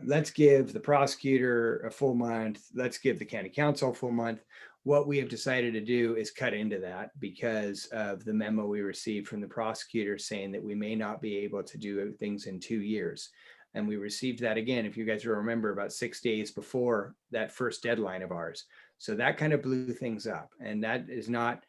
let's give the prosecutor a full month. Let's give the county council a full month. What we have decided to do is cut into that because of the memo we received from the prosecutor saying that we may not be able to do things in 2 years. And we received that again, if you guys will remember, about 6 days before that first deadline of ours. So that kind of blew things up. And that is not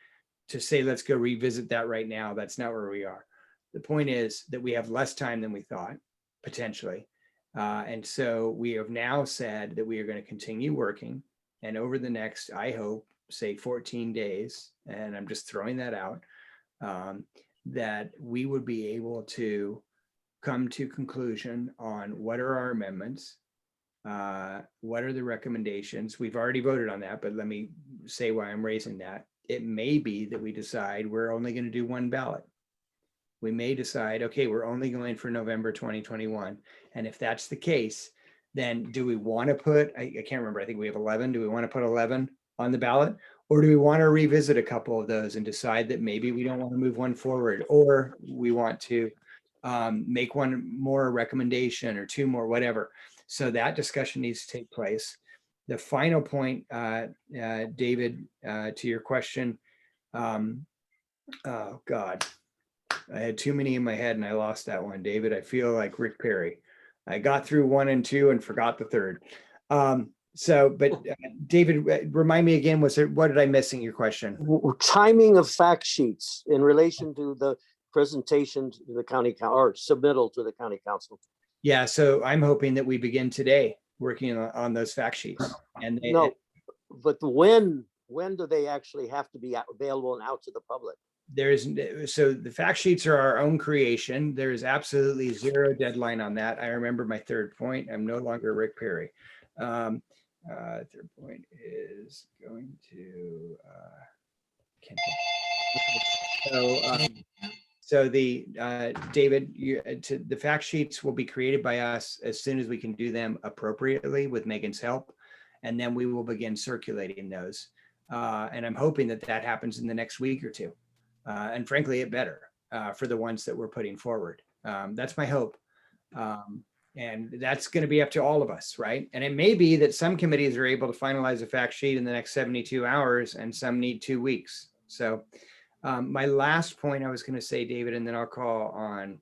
to say, let's go revisit that right now. That's not where we are. The point is that we have less time than we thought, potentially. And so we have now said that we are going to continue working. And over the next, I hope, say 14 days, and I'm just throwing that out, that we would be able to come to conclusion on what are our amendments, what are the recommendations. We've already voted on that, but let me say why I'm raising that. It may be that we decide we're only going to do one ballot. We may decide, okay, we're only going for November 2021. And if that's the case, then do we want to put, I can't remember, I think we have 11. Do we want to put 11 on the ballot? Or do we want to revisit a couple of those and decide that maybe we don't want to move one forward, or we want to make one more recommendation or two more, whatever. So that discussion needs to take place. The final point, David, to your question, oh God, I had too many in my head and I lost that one, David. I feel like Rick Perry. I got through 1 and 2 and forgot the third. So, but David, remind me again, what did I miss in your question? Timing of fact sheets in relation to the presentation to the county or submittal to the county council. Yeah, so I'm hoping that we begin today working on those fact sheets. And No, but when do they actually have to be available and out to the public? So the fact sheets are our own creation. There is absolutely zero deadline on that. I remember my third point. I'm no longer Rick Perry. Third point is going to so the David, the fact sheets will be created by us as soon as we can do them appropriately with Megan's help, and then we will begin circulating those. And I'm hoping that that happens in the next week or two. And frankly, it better for the ones that we're putting forward. That's my hope. And that's going to be up to all of us, right? And it may be that some committees are able to finalize a fact sheet in the next 72 hours and some need 2 weeks. So my last point I was going to say, David, and then I'll call on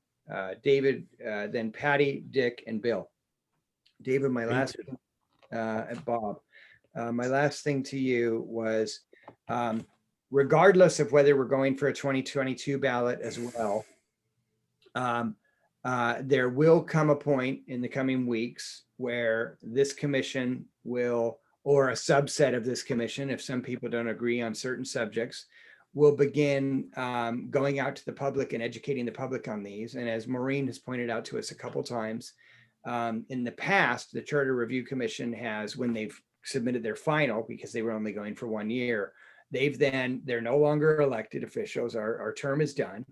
David, then Patty, Dick, and Bill. David, my last, and Bob, my last thing to you was, regardless of whether we're going for a 2022 ballot as well, there will come a point in the coming weeks where this commission will, or a subset of this commission, if some people don't agree on certain subjects, will begin going out to the public and educating the public on these. And as Maureen has pointed out to us a couple times, in the past, the Charter Review Commission has, when they've submitted their final, because they were only going for 1 year, they're no longer elected officials. Our term is done.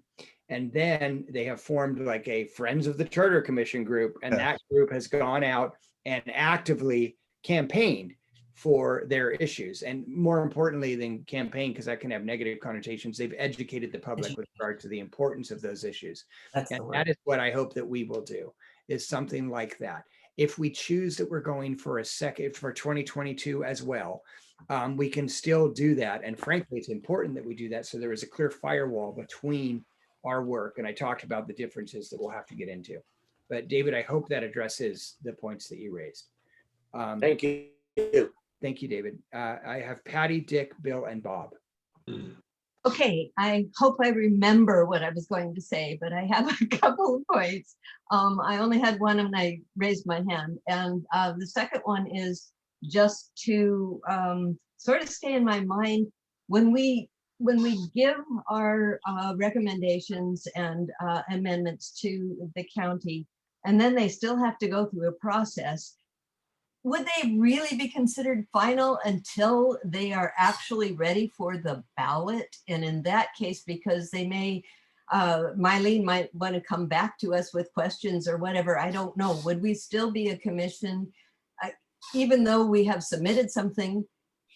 And then they have formed like a Friends of the Charter Commission group. And that group has gone out and actively campaigned for their issues. And more importantly than campaign, because that can have negative connotations, they've educated the public with regard to the importance of those issues. And that is what I hope that we will do, is something like that. If we choose that we're going for for 2022 as well, we can still do that. And frankly, it's important that we do that so there is a clear firewall between our work. And I talked about the differences that we'll have to get into. But David, I hope that addresses the points that you raised. Thank you. Thank you, David. I have Patty, Dick, Bill, and Bob. Okay, I hope I remember what I was going to say, but I have a couple of points. I only had one and I raised my hand. And the second one is just to sort of stay in my mind when we give our recommendations and amendments to the county, and then they still have to go through a process. Would they really be considered final until they are actually ready for the ballot? And in that case, because they may, Mylene might want to come back to us with questions or whatever, I don't know. Would we still be a commission? Even though we have submitted something,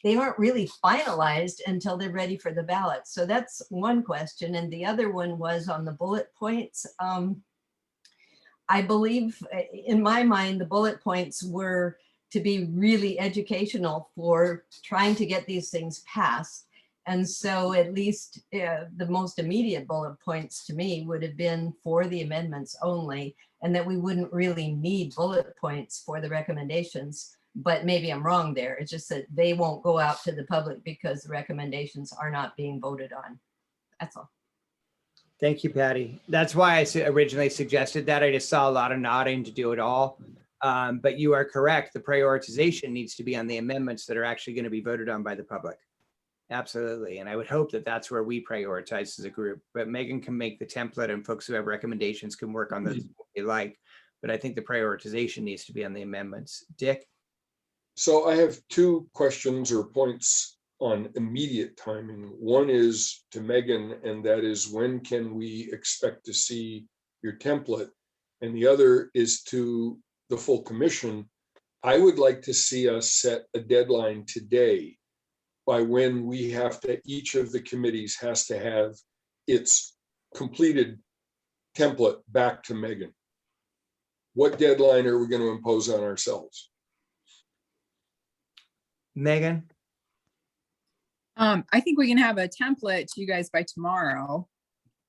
they aren't really finalized until they're ready for the ballot. So that's one question. And the other one was on the bullet points. I believe in my mind, the bullet points were to be really educational for trying to get these things passed. And so at least the most immediate bullet points to me would have been for the amendments only, and that we wouldn't really need bullet points for the recommendations. But maybe I'm wrong there. It's just that they won't go out to the public because the recommendations are not being voted on. That's all. Thank you, Patty. That's why I originally suggested that. I just saw a lot of nodding to do it all. But you are correct. The prioritization needs to be on the amendments that are actually going to be voted on by the public. Absolutely. And I would hope that that's where we prioritize as a group. But Megan can make the template and folks who have recommendations can work on those if they like. But I think the prioritization needs to be on the amendments. Dick? So I have 2 questions or points on immediate timing. One is to Megan, and that is, when can we expect to see your template? And the other is to the full commission. I would like to see us set a deadline today by when we have to, each of the committees has to have its completed template back to Megan. What deadline are we going to impose on ourselves? Megan? I think we can have a template to you guys by tomorrow.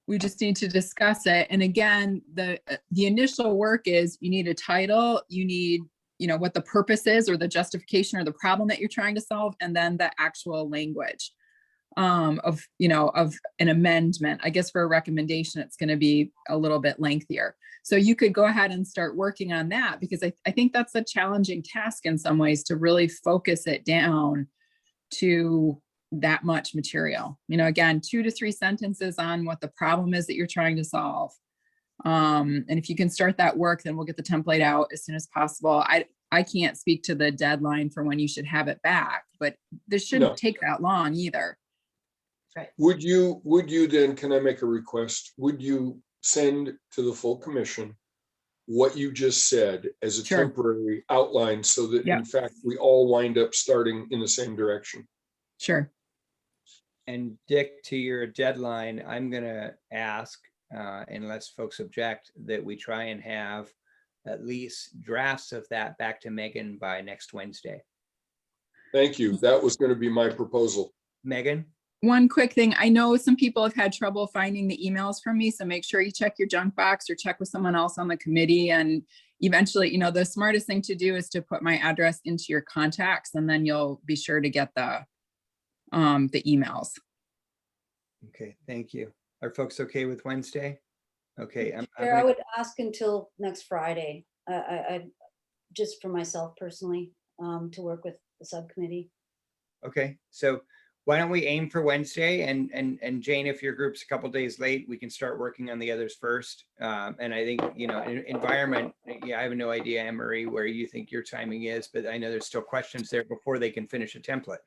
We just need to discuss it. And again, the initial work is you need a title, you need what the purpose is or the justification or the problem that you're trying to solve, and then the actual language of an amendment. I guess for a recommendation, it's going to be a little bit lengthier. So you could go ahead and start working on that, because I think that's a challenging task in some ways, to really focus it down to that much material. Again, 2 to 3 sentences on what the problem is that you're trying to solve. And if you can start that work, then we'll get the template out as soon as possible. I can't speak to the deadline for when you should have it back, but this shouldn't take that long either. Right. Would you then, can I make a request? Would you send to the full commission what you just said as a temporary outline, so that in fact we all wind up starting in the same direction? Sure. And Dick, to your deadline, I'm going to ask, unless folks object, that we try and have at least drafts of that back to Megan by next Wednesday. Thank you. That was going to be my proposal. Megan? One quick thing. I know some people have had trouble finding the emails from me, so make sure you check your junk box or check with someone else on the committee. And eventually, the smartest thing to do is to put my address into your contacts, and then you'll be sure to get the emails. Okay, thank you. Are folks okay with Wednesday? Okay. I would ask until next Friday. I just for myself personally, to work with the subcommittee. Okay, so why don't we aim for Wednesday, and Jane, if your group's a couple days late, we can start working on the others first. And I think, environment, I have no idea, Anne-Marie, where you think your timing is, but I know there's still questions there before they can finish a template.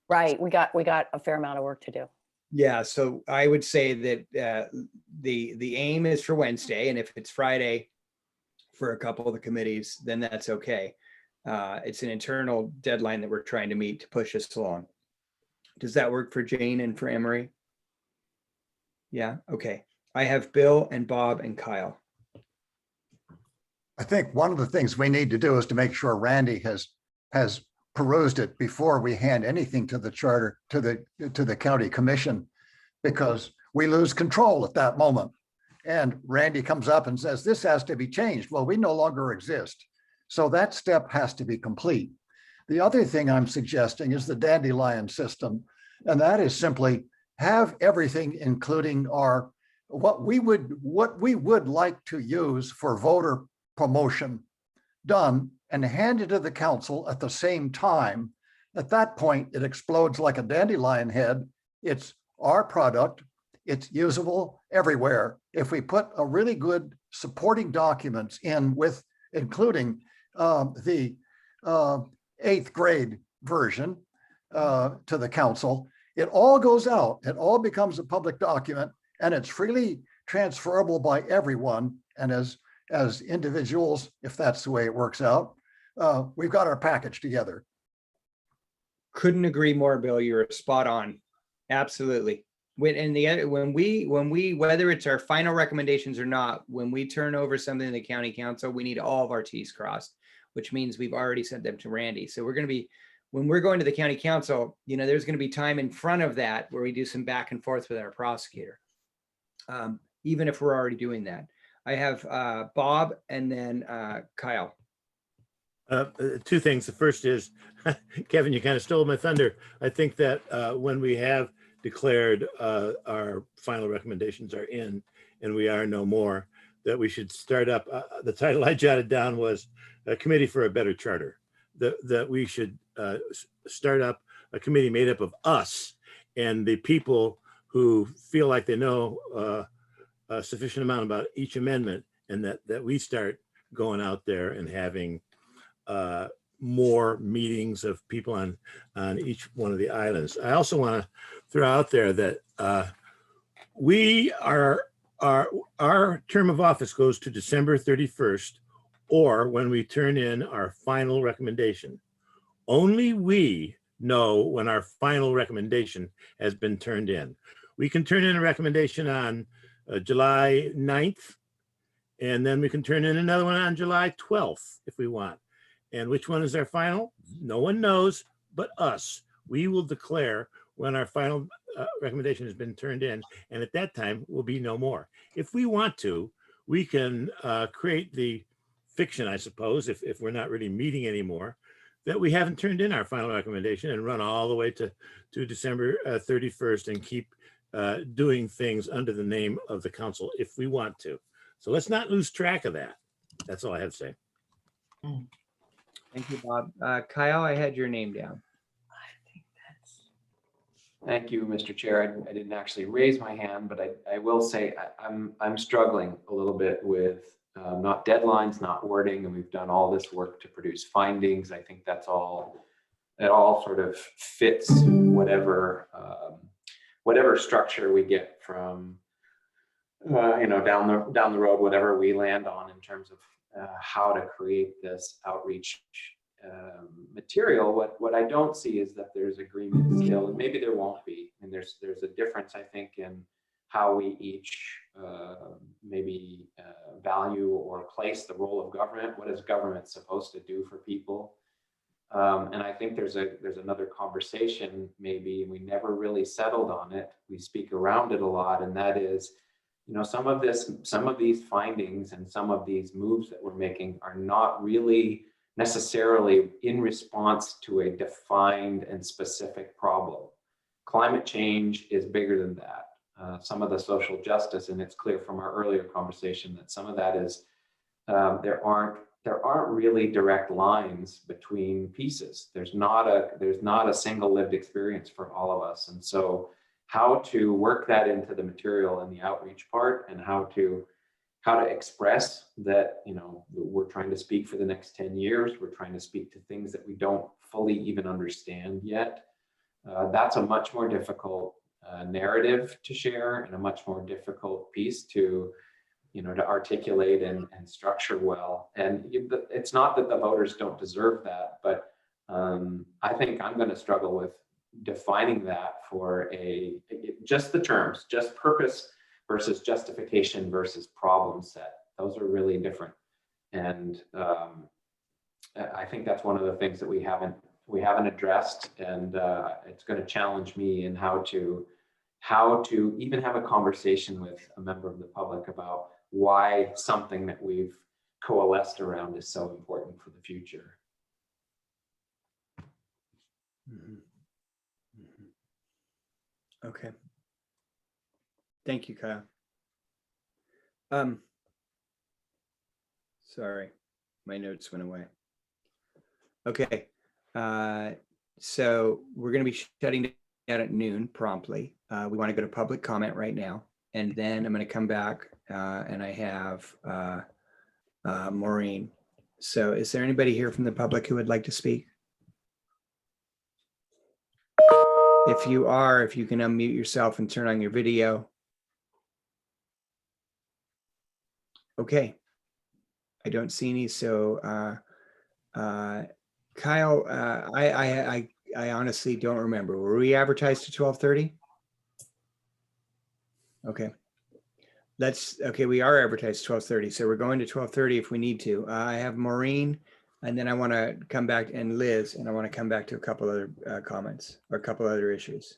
Right, we got a fair amount of work to do. Yeah, so I would say that the aim is for Wednesday, and if it's Friday for a couple of the committees, then that's okay. It's an internal deadline that we're trying to meet to push us along. Does that work for Jane and for Emery? Yeah, okay. I have Bill and Bob and Kyle. I think one of the things we need to do is to make sure Randy has perused it before we hand anything to the charter, to the county commission, because we lose control at that moment. And Randy comes up and says, this has to be changed. Well, we no longer exist. So that step has to be complete. The other thing I'm suggesting is the dandelion system. And that is simply have everything, including what we would like to use for voter promotion, done and handed to the council at the same time. At that point, it explodes like a dandelion head. It's our product. It's usable everywhere. If we put a really good supporting documents in with, including the 8th grade version to the council, it all goes out. It all becomes a public document, and it's freely transferable by everyone. And as individuals, if that's the way it works out, we've got our package together. Couldn't agree more, Bill. You're spot on. Absolutely. When we whether it's our final recommendations or not, when we turn over something to the county council, we need all of our T's crossed, which means we've already sent them to Randy. So we're going to be, when we're going to the county council, there's going to be time in front of that where we do some back and forth with our prosecutor, even if we're already doing that. I have Bob and then Kyle. 2 things. The first is, Kevin, you kind of stole my thunder. I think that when we have declared our final recommendations are in and we are no more, that we should start up, the title I jotted down was a committee for a better charter, that we should start up a committee made up of us and the people who feel like they know a sufficient amount about each amendment, and that we start going out there and having more meetings of people on each one of the islands. I also want to throw out there that our term of office goes to December 31st, or when we turn in our final recommendation. Only we know when our final recommendation has been turned in. We can turn in a recommendation on July 9th, and then we can turn in another one on July 12th if we want. And which one is our final? No one knows but us. We will declare when our final recommendation has been turned in, and at that time will be no more. If we want to, we can create the fiction, I suppose, if we're not really meeting anymore, that we haven't turned in our final recommendation and run all the way to December 31st and keep doing things under the name of the council if we want to. So let's not lose track of that. That's all I have to say. Thank you, Bob. Kyle, I had your name down. Thank you, Mr. Chair. I didn't actually raise my hand, but I will say I'm struggling a little bit with not deadlines, not wording, and we've done all this work to produce findings. I think it all sort of fits whatever structure we get from down the road, whatever we land on in terms of how to create this outreach material. What I don't see is that there's agreement still, and maybe there won't be. And there's a difference, I think, in how we each maybe value or place the role of government. What is government supposed to do for people? And I think there's another conversation, maybe we never really settled on it. We speak around it a lot, and that is, some of these findings and some of these moves that we're making are not really necessarily in response to a defined and specific problem. Climate change is bigger than that. Some of the social justice, and it's clear from our earlier conversation that some of that is there aren't really direct lines between pieces. There's not a single lived experience for all of us, and so how to work that into the material and the outreach part, and how to express that, we're trying to speak for the next 10 years. We're trying to speak to things that we don't fully even understand yet. That's a much more difficult narrative to share, and a much more difficult piece to articulate and structure well. And it's not that the voters don't deserve that, but I think I'm going to struggle with defining that for just the terms, just purpose versus justification versus problem set. Those are really different. And I think that's one of the things that we haven't addressed, and it's going to challenge me in how to even have a conversation with a member of the public about why something that we've coalesced around is so important for the future. Okay. Thank you, Kyle. Sorry, my notes went away. Okay, so we're going to be shutting down at noon promptly. We want to go to public comment right now, and then I'm going to come back and I have Maureen. So is there anybody here from the public who would like to speak? If you can unmute yourself and turn on your video. Okay, I don't see any. So Kyle, I honestly don't remember. Were we advertised to 12:30? Okay. We are advertised 12:30. So we're going to 12:30 if we need to. I have Maureen, and then I want to come back, and Liz, and I want to come back to a couple other comments or a couple other issues.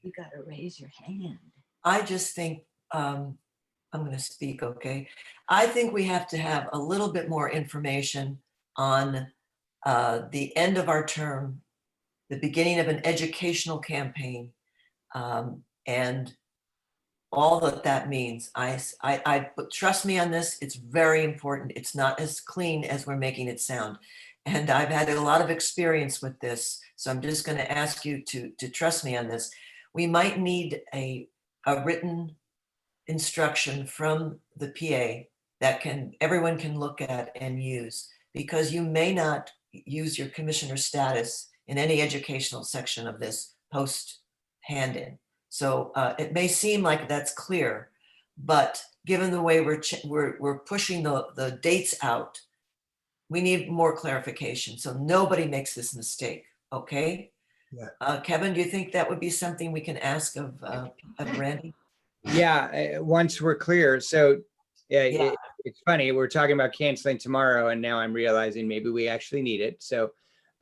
You got to raise your hand. I just think, I'm going to speak, okay? I think we have to have a little bit more information on the end of our term, the beginning of an educational campaign, and all that means. But trust me on this, it's very important. It's not as clean as we're making it sound. And I've had a lot of experience with this, so I'm just going to ask you to trust me on this. We might need a written instruction from the PA that everyone can look at and use, because you may not use your commissioner status in any educational section of this post hand-in. So it may seem like that's clear, but given the way we're pushing the dates out, we need more clarification so nobody makes this mistake. Okay. Yeah. Kevin, do you think that would be something we can ask of Randy? Yeah, once we're clear. So yeah. It's funny, we're talking about canceling tomorrow, and now I'm realizing maybe we actually need it. So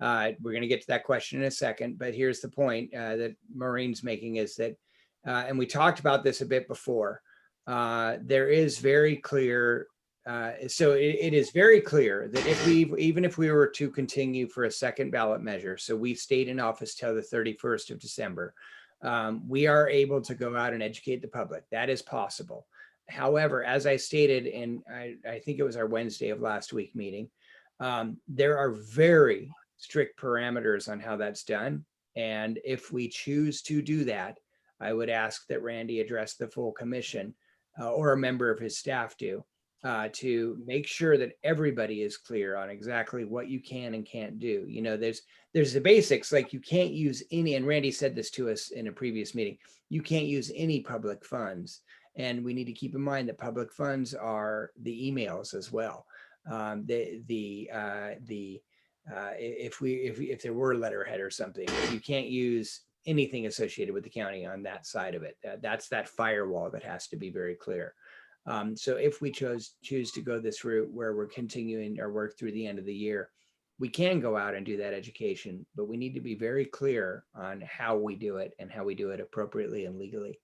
we're going to get to that question in a second, but here's the point that Maureen's making is that, and we talked about this a bit before, there is very clear so it is very clear that even if we were to continue for a second ballot measure, so we stayed in office till the 31st of December, we are able to go out and educate the public. That is possible. However, as I stated in, I think it was our Wednesday of last week meeting, there are very strict parameters on how that's done. And if we choose to do that, I would ask that Randy address the full commission or a member of his staff do to make sure that everybody is clear on exactly what you can and can't do. You know, there's the basics, like you can't use any, and Randy said this to us in a previous meeting, you can't use any public funds. And we need to keep in mind that public funds are the emails as well. If there were a letterhead or something, you can't use anything associated with the county on that side of it. That's that firewall that has to be very clear. So if we choose to go this route where we're continuing our work through the end of the year, we can go out and do that education, but we need to be very clear on how we do it and how we do it appropriately and legally.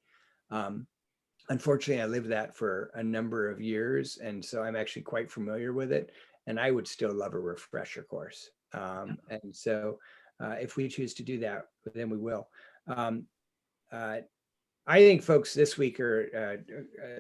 Unfortunately, I lived that for a number of years, and so I'm actually quite familiar with it, and I would still love a refresher course. And so if we choose to do that, then we will. I think folks this week are,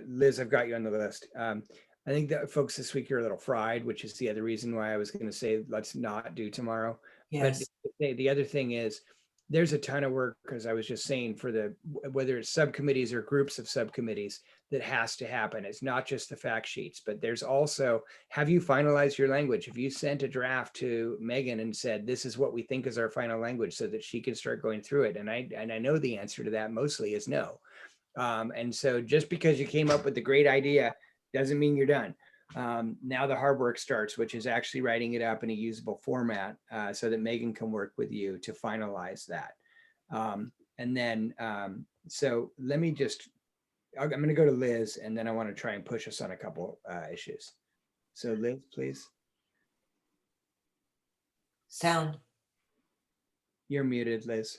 Liz, I've got you on the list. I think that folks this week are a little fried, which is the other reason why I was going to say, let's not do tomorrow. Yes. But the other thing is, there's a ton of work, as I was just saying, for whether it's subcommittees or groups of subcommittees, that has to happen. It's not just the fact sheets, but there's also, have you finalized your language? Have you sent a draft to Megan and said, this is what we think is our final language, so that she can start going through it? And I know the answer to that mostly is no. And so just because you came up with a great idea doesn't mean you're done. Now the hard work starts, which is actually writing it up in a usable format so that Megan can work with you to finalize that. And then, so let me just, I'm going to go to Liz, and then I want to try and push us on a couple issues. So Liz, please. Sound. You're muted, Liz.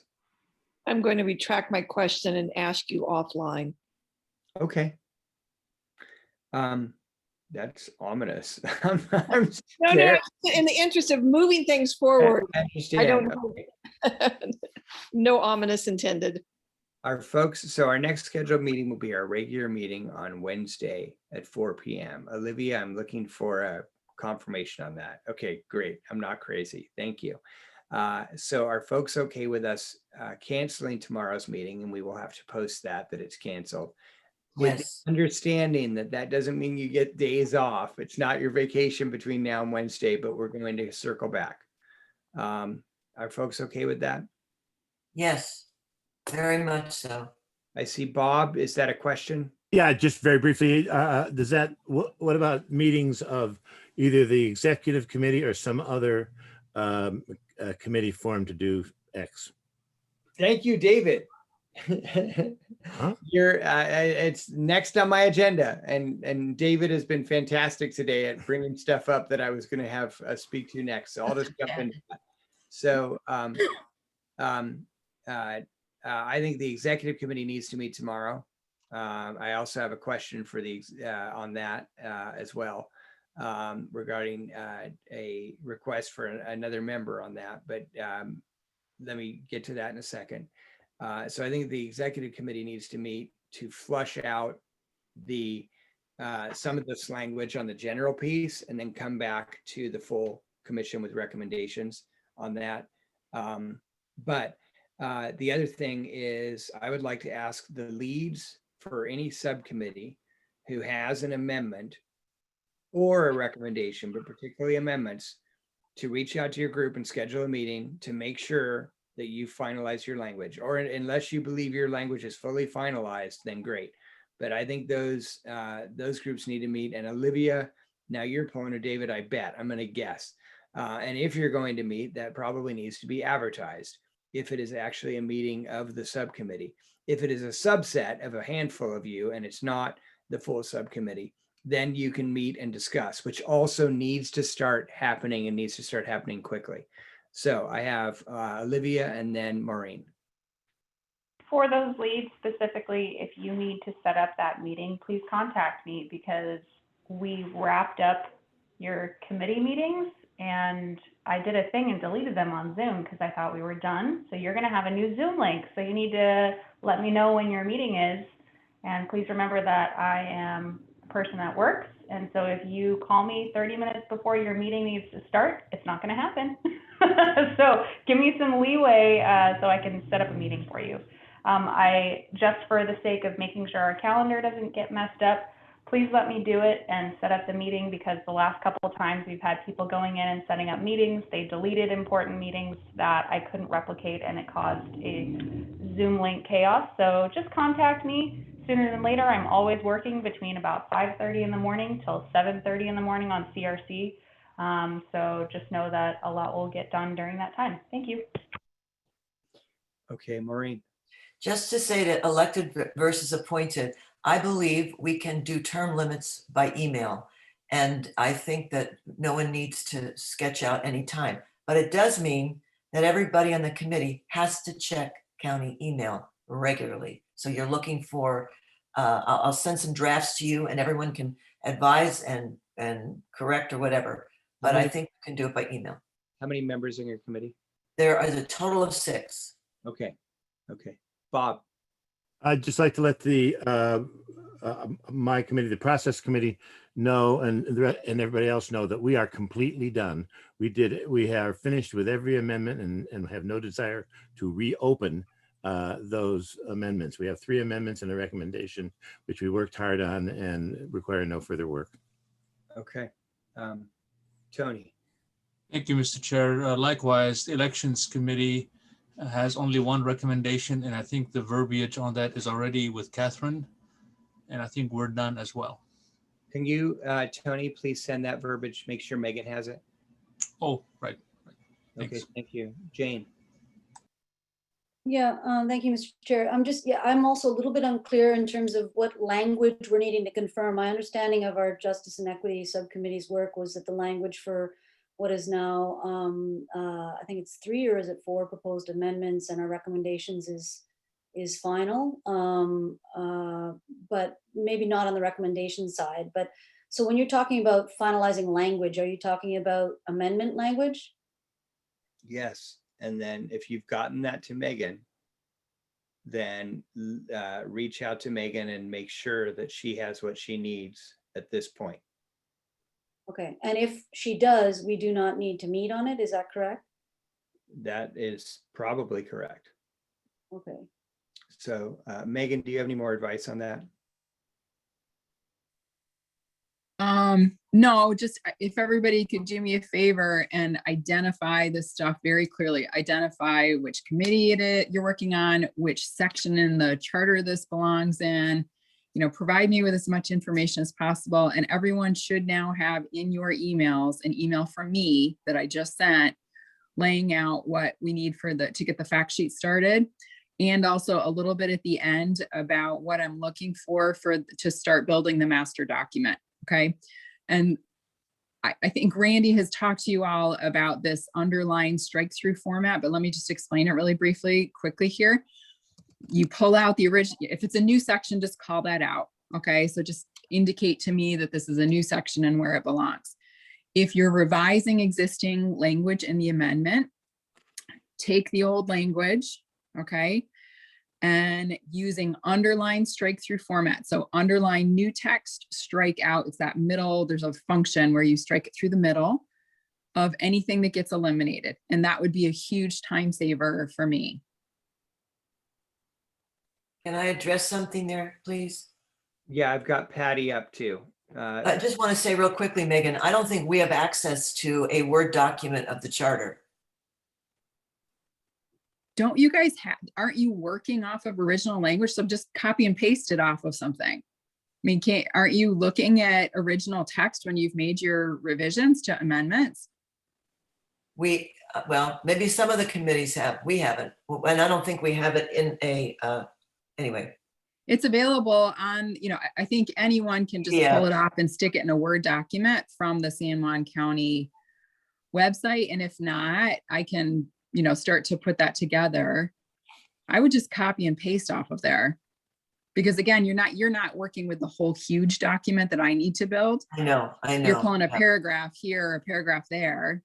I'm going to retract my question and ask you offline. Okay. That's ominous. No, in the interest of moving things forward, I don't know. No ominous intended. Our folks, so our next scheduled meeting will be our regular meeting on Wednesday at 4 p.m. Olivia, I'm looking for a confirmation on that. Okay, great. I'm not crazy. Thank you. So are folks okay with us canceling tomorrow's meeting, and we will have to post that it's canceled? With Yes. the understanding that doesn't mean you get days off. It's not your vacation between now and Wednesday, but we're going to circle back. Are folks okay with that? Yes, very much so. I see Bob. Is that a question? Yeah, just very briefly, does that, what about meetings of either the executive committee or some other committee formed to do X? Thank you, David. Huh? It's next on my agenda, and David has been fantastic today at bringing stuff up that I was going to have speak to next. So I'll just jump into that. So I think the executive committee needs to meet tomorrow. I also have a question for the on that as well regarding a request for another member on that, but let me get to that in a second. So I think the executive committee needs to meet to flush out the some of this language on the general piece, and then come back to the full commission with recommendations on that. But the other thing is, I would like to ask the leads for any subcommittee who has an amendment or a recommendation, but particularly amendments, to reach out to your group and schedule a meeting to make sure that you finalize your language, or unless you believe your language is fully finalized, then great. But I think those groups need to meet. And Olivia, now you're pulling, or David, I bet, I'm going to guess. And if you're going to meet, that probably needs to be advertised if it is actually a meeting of the subcommittee. If it is a subset of a handful of you and it's not the full subcommittee, then you can meet and discuss, which also needs to start happening, and needs to start happening quickly. So I have Olivia and then Maureen. For those leads specifically, if you need to set up that meeting, please contact me, because we wrapped up your committee meetings, and I did a thing and deleted them on Zoom because I thought we were done. So you're going to have a new Zoom link. So you need to let me know when your meeting is. And please remember that I am a person that works. And so if you call me 30 minutes before your meeting needs to start, it's not going to happen. So give me some leeway so I can set up a meeting for you. I, just for the sake of making sure our calendar doesn't get messed up, please let me do it and set up the meeting, because the last couple of times we've had people going in and setting up meetings, they deleted important meetings that I couldn't replicate, and it caused a Zoom link chaos. So just contact me sooner than later. I'm always working between about 5:30 in the morning till 7:30 in the morning on CRC. So just know that a lot will get done during that time. Thank you. Okay, Maureen. Just to say that elected versus appointed, I believe we can do term limits by email. And I think that no one needs to sketch out any time. But it does mean that everybody on the committee has to check county email regularly. So you're looking for, I'll send some drafts to you and everyone can advise and correct or whatever. But I think you can do it by email. How many members in your committee? There is a total of 6. Okay, okay. Bob. I'd just like to let the my committee, the process committee, know, and everybody else know that we are completely done. We have finished with every amendment and have no desire to reopen those amendments. We have 3 amendments and a recommendation, which we worked hard on and require no further work. Okay. Tony. Thank you, Mr. Chair. Likewise, the Elections Committee has only one recommendation, and I think the verbiage on that is already with Catherine, and I think we're done as well. Can you, Tony, please send that verbiage, make sure Megan has it? Oh, right. Okay, Thanks. thank you. Jane. Yeah, thank you, Mr. Chair. I'm also a little bit unclear in terms of what language we're needing to confirm. My understanding of our Justice and Equity Subcommittee's work was that the language for what is now, I think it's 3 or is it 4 proposed amendments, and our recommendations is final, but maybe not on the recommendation side. But so when you're talking about finalizing language, are you talking about amendment language? Yes. And then if you've gotten that to Megan, then reach out to Megan and make sure that she has what she needs at this point. Okay, and if she does, we do not need to meet on it, is that correct? That is probably correct. Okay. So Megan, do you have any more advice on that? No, just if everybody could do me a favor and identify this stuff very clearly, identify which committee you're working on, which section in the charter this belongs in, provide me with as much information as possible. And everyone should now have in your emails an email from me that I just sent, laying out what we need to get the fact sheet started. And also a little bit at the end about what I'm looking for to start building the master document. Okay. And I think Randy has talked to you all about this underlined strike through format, but let me just explain it really quickly here. You pull out the original, if it's a new section, just call that out. Okay. So just indicate to me that this is a new section and where it belongs. If you're revising existing language in the amendment, take the old language, okay, and using underline strike through format. So underline new text, strike out, it's that middle, there's a function where you strike it through the middle of anything that gets eliminated. And that would be a huge time saver for me. Can I address something there, please? Yeah, I've got Patty up too. I just want to say real quickly, Megan, I don't think we have access to a Word document of the charter. Don't you guys aren't you working off of original language? So just copy and paste it off of something. I mean, aren't you looking at original text when you've made your revisions to amendments? Well, maybe some of the committees have, we haven't. And I don't think we have it in anyway. It's available on, I think anyone can just pull it off and stick it in a Word document from the San Juan County website. And if not, I can start to put that together. I would just copy and paste off of there. Because again, you're not working with the whole huge document that I need to build. I know. You're pulling a Yeah. paragraph here, a paragraph there.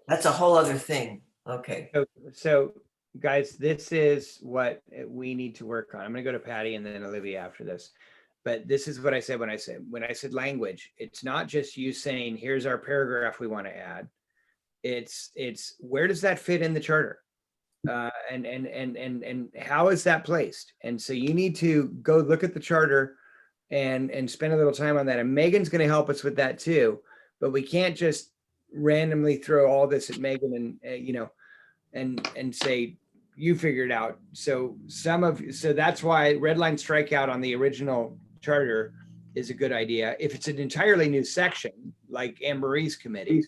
That's a whole other thing. Okay. So guys, this is what we need to work on. I'm going to go to Patty and then Olivia after this. But this is what I said when I said language. It's not just you saying, here's our paragraph we want to add. It's where does that fit in the charter? And how is that placed? And so you need to go look at the charter and spend a little time on that. And Megan's going to help us with that too. But we can't just randomly throw all this at Megan and say, you figure it out. So that's why red line strikeout on the original charter is a good idea. If it's an entirely new section, like Anne Marie's committee,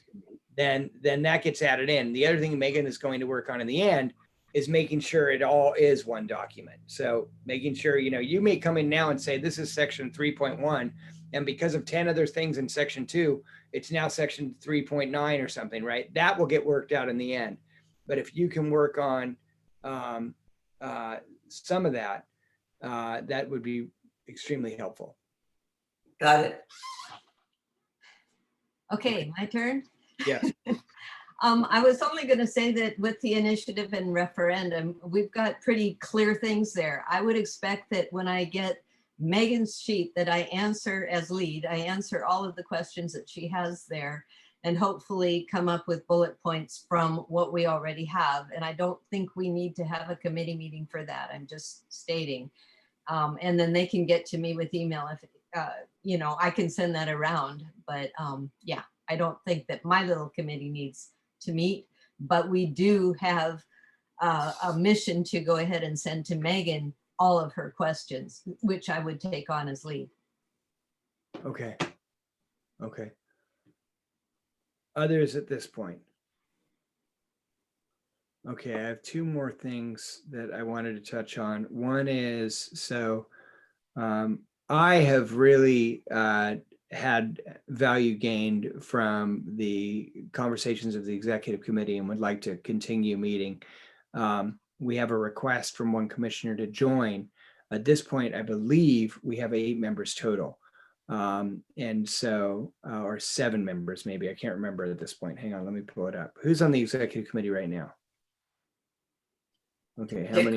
then that gets added in. The other thing Megan is going to work on in the end is making sure it all is one document. So making sure, you may come in now and say, this is section 3.1. And because of 10 other things in section 2, it's now section 3.9 or something, right? That will get worked out in the end. But if you can work on some of that, that would be extremely helpful. Got it. Okay, my turn. Yes. I was only going to say that with the initiative and referendum, we've got pretty clear things there. I would expect that when I get Megan's sheet that I answer as lead, I answer all of the questions that she has there and hopefully come up with bullet points from what we already have. And I don't think we need to have a committee meeting for that. I'm just stating. And then they can get to me with email if, I can send that around. But yeah, I don't think that my little committee needs to meet, but we do have a mission to go ahead and send to Megan all of her questions, which I would take on as lead. Okay. Others at this point. Okay, I have two more things that I wanted to touch on. One is, I have really had value gained from the conversations of the executive committee and would like to continue meeting. We have a request from one commissioner to join. At this point, I believe we have 8 members total. And so, or 7 members, maybe, I can't remember at this point. Hang on, let me pull it up. Who's on the executive committee right now? Okay, how many?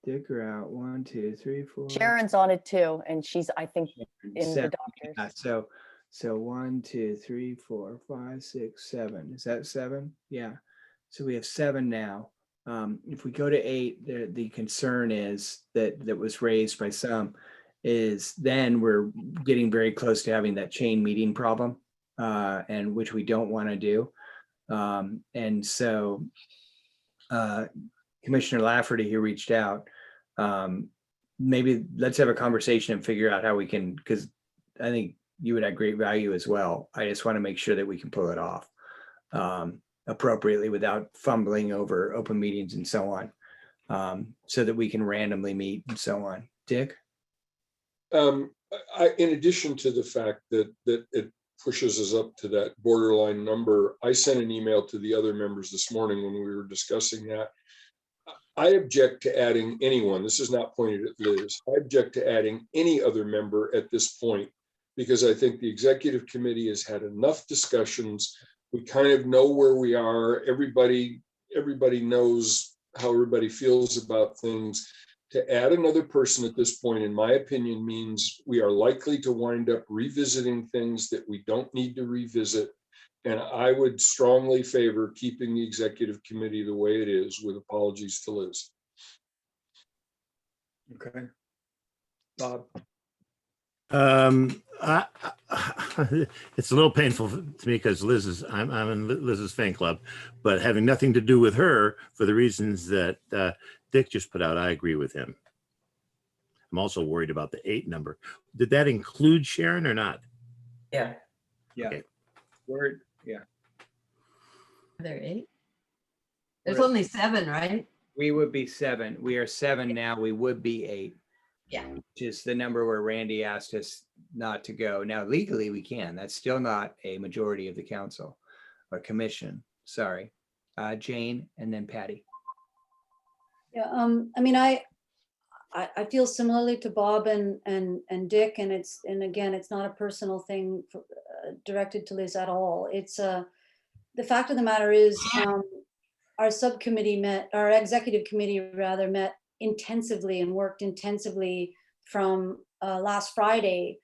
Dick Rout, 1, 2, 3, 4. Sharon's on it too, and she's, I think, in 7. the doctors. Yeah, so 1, 2, 3, 4, 5, 6, 7. Is that 7? Yeah. So we have 7 now. If we go to 8, the concern is that was raised by some is then we're getting very close to having that chain meeting problem, and which we don't want to do. And so Commissioner Lafferty, who reached out, maybe let's have a conversation and figure out how we can, because I think you would have great value as well. I just want to make sure that we can pull it off appropriately without fumbling over open meetings and so on, so that we can randomly meet and so on. Dick? In addition to the fact that it pushes us up to that borderline number, I sent an email to the other members this morning when we were discussing that. I object to adding anyone. This is not pointed at Liz. I object to adding any other member at this point, because I think the executive committee has had enough discussions. We kind of know where we are. Everybody knows how everybody feels about things. To add another person at this point, in my opinion, means we are likely to wind up revisiting things that we don't need to revisit. And I would strongly favor keeping the executive committee the way it is, with apologies to Liz. Okay. Bob? It's a little painful to me because I'm in Liz's fan club, but having nothing to do with her for the reasons that Dick just put out, I agree with him. I'm also worried about the 8 number. Did that include Sharon or not? Yeah. Yeah. Okay. Word. Yeah. Are there 8? There's only 7, right? We would be 7. We are 7 now. We would be 8. Yeah. Which is the number where Randy asked us not to go. Now, legally, we can. That's still not a majority of the council or commission. Sorry. Jane and then Patty. Yeah, I mean, I feel similarly to Bob and Dick, and again, it's not a personal thing directed to Liz at all. It's the fact of the matter is, our executive committee rather met intensively and worked intensively from last Friday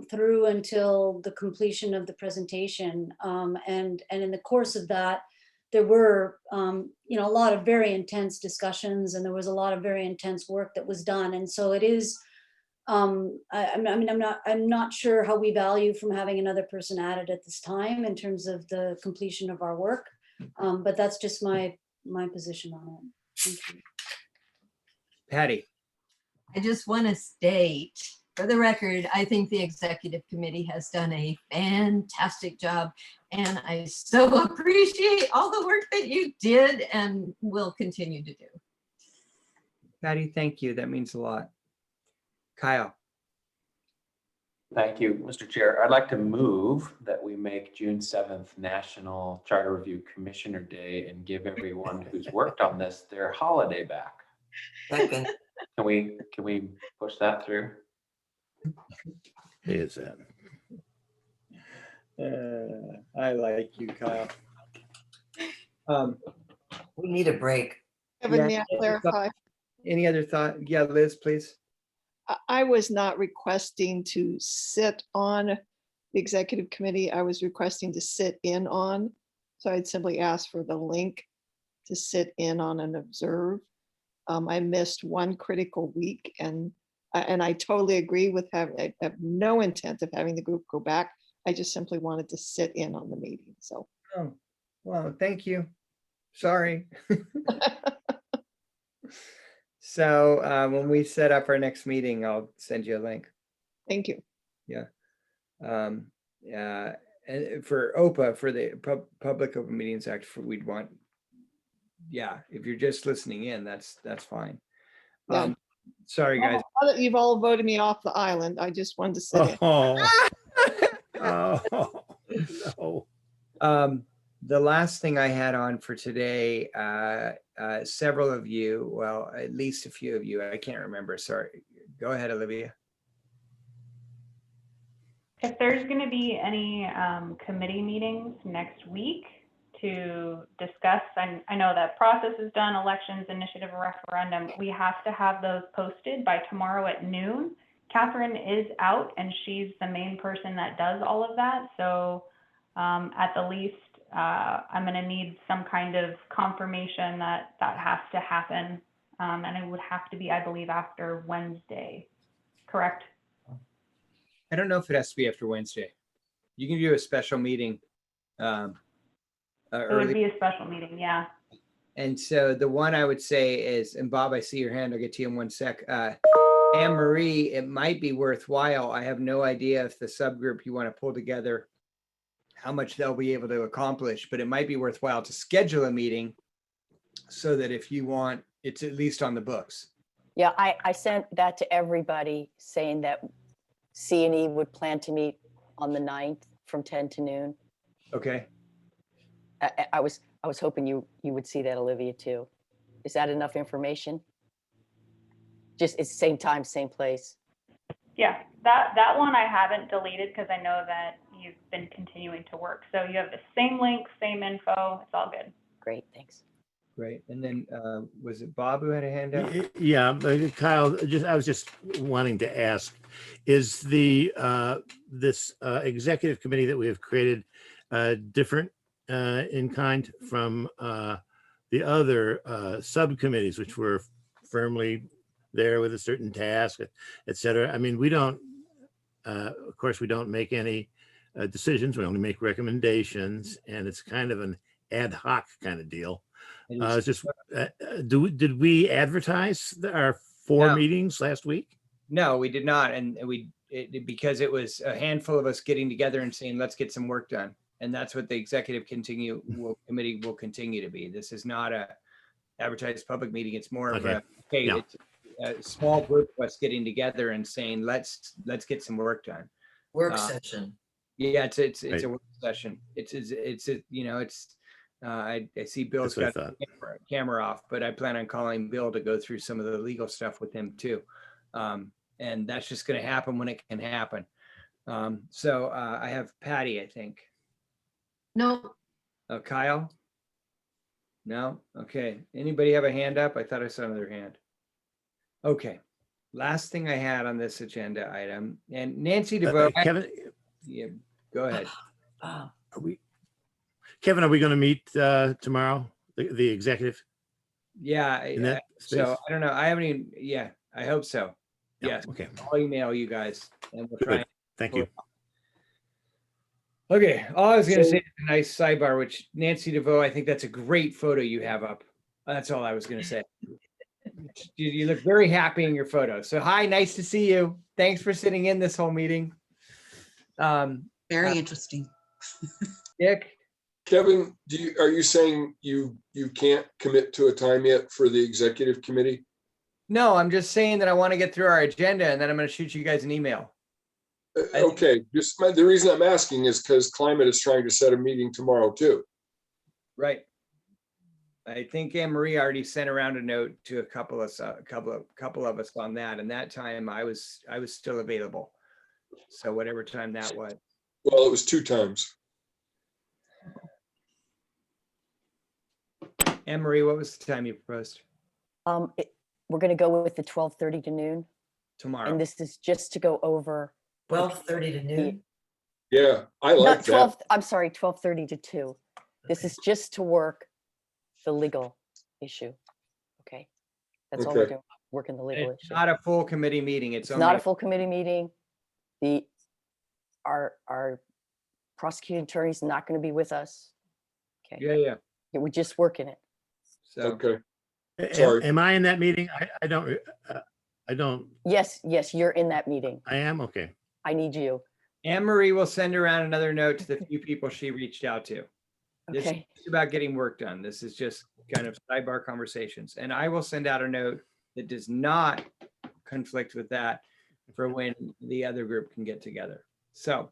through until the completion of the presentation. And in the course of that, there were, a lot of very intense discussions, and there was a lot of very intense work that was done. And so it is, I'm not sure how we value from having another person added at this time in terms of the completion of our work. But that's just my position on it. Thank you. Patty. I just want to state, for the record, I think the executive committee has done a fantastic job, and I so appreciate all the work that you did and will continue to do. Patty, thank you. That means a lot. Kyle. Thank you, Mr. Chair. I'd like to move that we make June 7th National Charter Review Commissioner Day and give everyone who's worked on this their holiday back. Second. Can we push that through? Is that? I like you, Kyle. We need a break. Kevin, may I clarify? Any other thought? Yeah, Liz, please. I was not requesting to sit on the executive committee. I was requesting to sit in on. So I'd simply ask for the link to sit in on and observe. I missed one critical week, and I totally agree with I have no intent of having the group go back. I just simply wanted to sit in on the meeting. So. Oh, well, thank you. Sorry. So when we set up our next meeting, I'll send you a link. Thank you. Yeah. And for OPA, for the Public Open Meetings Act, we'd want, yeah, if you're just listening in, that's fine. Yeah. Sorry, guys. Now that you've all voted me off the island, I just wanted to sit in. Oh, no. The last thing I had on for today, several of you, well, at least a few of you, I can't remember. Sorry. Go ahead, Olivia. If there's going to be any committee meetings next week to discuss, I know that process is done, elections, initiative, referendum, we have to have those posted by tomorrow at noon. Catherine is out, and she's the main person that does all of that. So at the least, I'm going to need some kind of confirmation that has to happen. And it would have to be, I believe, after Wednesday, correct? I don't know if it has to be after Wednesday. You can do a special meeting. It would Early. be a special meeting, yeah. And so the one I would say is, and Bob, I see your hand. I'll get to you in one sec. Anne Marie, it might be worthwhile. I have no idea if the subgroup you want to pull together, how much they'll be able to accomplish, but it might be worthwhile to schedule a meeting so that if you want, it's at least on the books. Yeah, I sent that to everybody saying that C&E would plan to meet on the 9th from 10 to noon. Okay. I was hoping you would see that, Olivia, too. Is that enough information? Just it's same time, same place. Yeah, that one I haven't deleted because I know that you've been continuing to work. So you have the same link, same info. It's all good. Great, thanks. Great. And then was it Bob who had a hand up? Yeah, but Kyle, I was just wanting to ask, is the this executive committee that we have created different in kind from the other subcommittees, which were firmly there with a certain task, et cetera? I mean, we don't, of course, we don't make any decisions. We only make recommendations, and it's kind of an ad hoc kind of deal. Just did we advertise our 4 meetings last week? No, we did not, and because it was a handful of us getting together and saying, let's get some work done, and that's what the executive committee will continue to be. This is not a advertised public meeting. It's more of it's a small group of us getting together and saying, let's get some work done. Work session. Yeah, it's a work session. It's I see Bill's That's got what I the camera off, but I plan on calling Bill to go through some of the legal stuff with him too. And that's just going to happen when it can happen. So I have Patty, I think. No, Kyle? No? Okay. Anybody have a hand up? I thought I saw another hand. Okay. Last thing I had on this agenda item, and Nancy DeVoe. Kevin, Yeah, go ahead. Kevin, are we going to meet tomorrow, the executive? Yeah. In that So space? I don't know. I haven't even, yeah, I hope so. Yeah, Yes. okay. I'll email you guys and we'll try. Good. Thank you. Okay. All I was going to So- say is a nice sidebar, which Nancy DeVoe, I think that's a great photo you have up. That's all I was going to say. You look very happy in your photo. So hi, nice to see you. Thanks for sitting in this whole meeting. Very interesting. Dick? Kevin, are you saying you can't commit to a time yet for the executive committee? No, I'm just saying that I want to get through our agenda and then I'm going to shoot you guys an email. Okay, the reason I'm asking is because Climate is trying to set a meeting tomorrow too. Right. I think Anne Marie already sent around a note to a couple of us on that. And that time I was still available. So whatever time that was. Well, it was 2 times. Anne Marie, what was the time you proposed? We're going to go with the 12:30 to noon. Tomorrow. And this is just to go over 12:30 to noon. Yeah, I like not 12, that. I'm sorry, 12:30 to 2. This is just to work the legal issue. Okay. That's all we're Okay. doing, working the legal It's issue. not a full committee meeting. It's It's not a full committee meeting. Our prosecuting attorney is not going to be with us. Okay. Yeah. We're just working it. So Okay. Am- Sorry. Am I in that meeting? I don't, Yes, you're in that meeting. I am? Okay. I need you. Anne Marie will send around another note to the few people she reached out to. This is Okay. about getting work done. This is just kind of sidebar conversations. And I will send out a note that does not conflict with that for when the other group can get together. So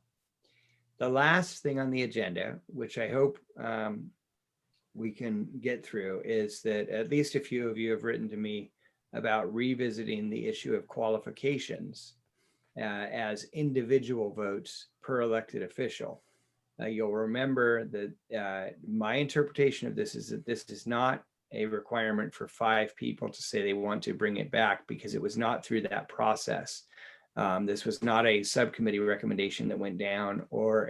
the last thing on the agenda, which I hope we can get through, is that at least a few of you have written to me about revisiting the issue of qualifications as individual votes per elected official. You'll remember that my interpretation of this is that this is not a requirement for 5 people to say they want to bring it back, because it was not through that process. This was not a subcommittee recommendation that went down or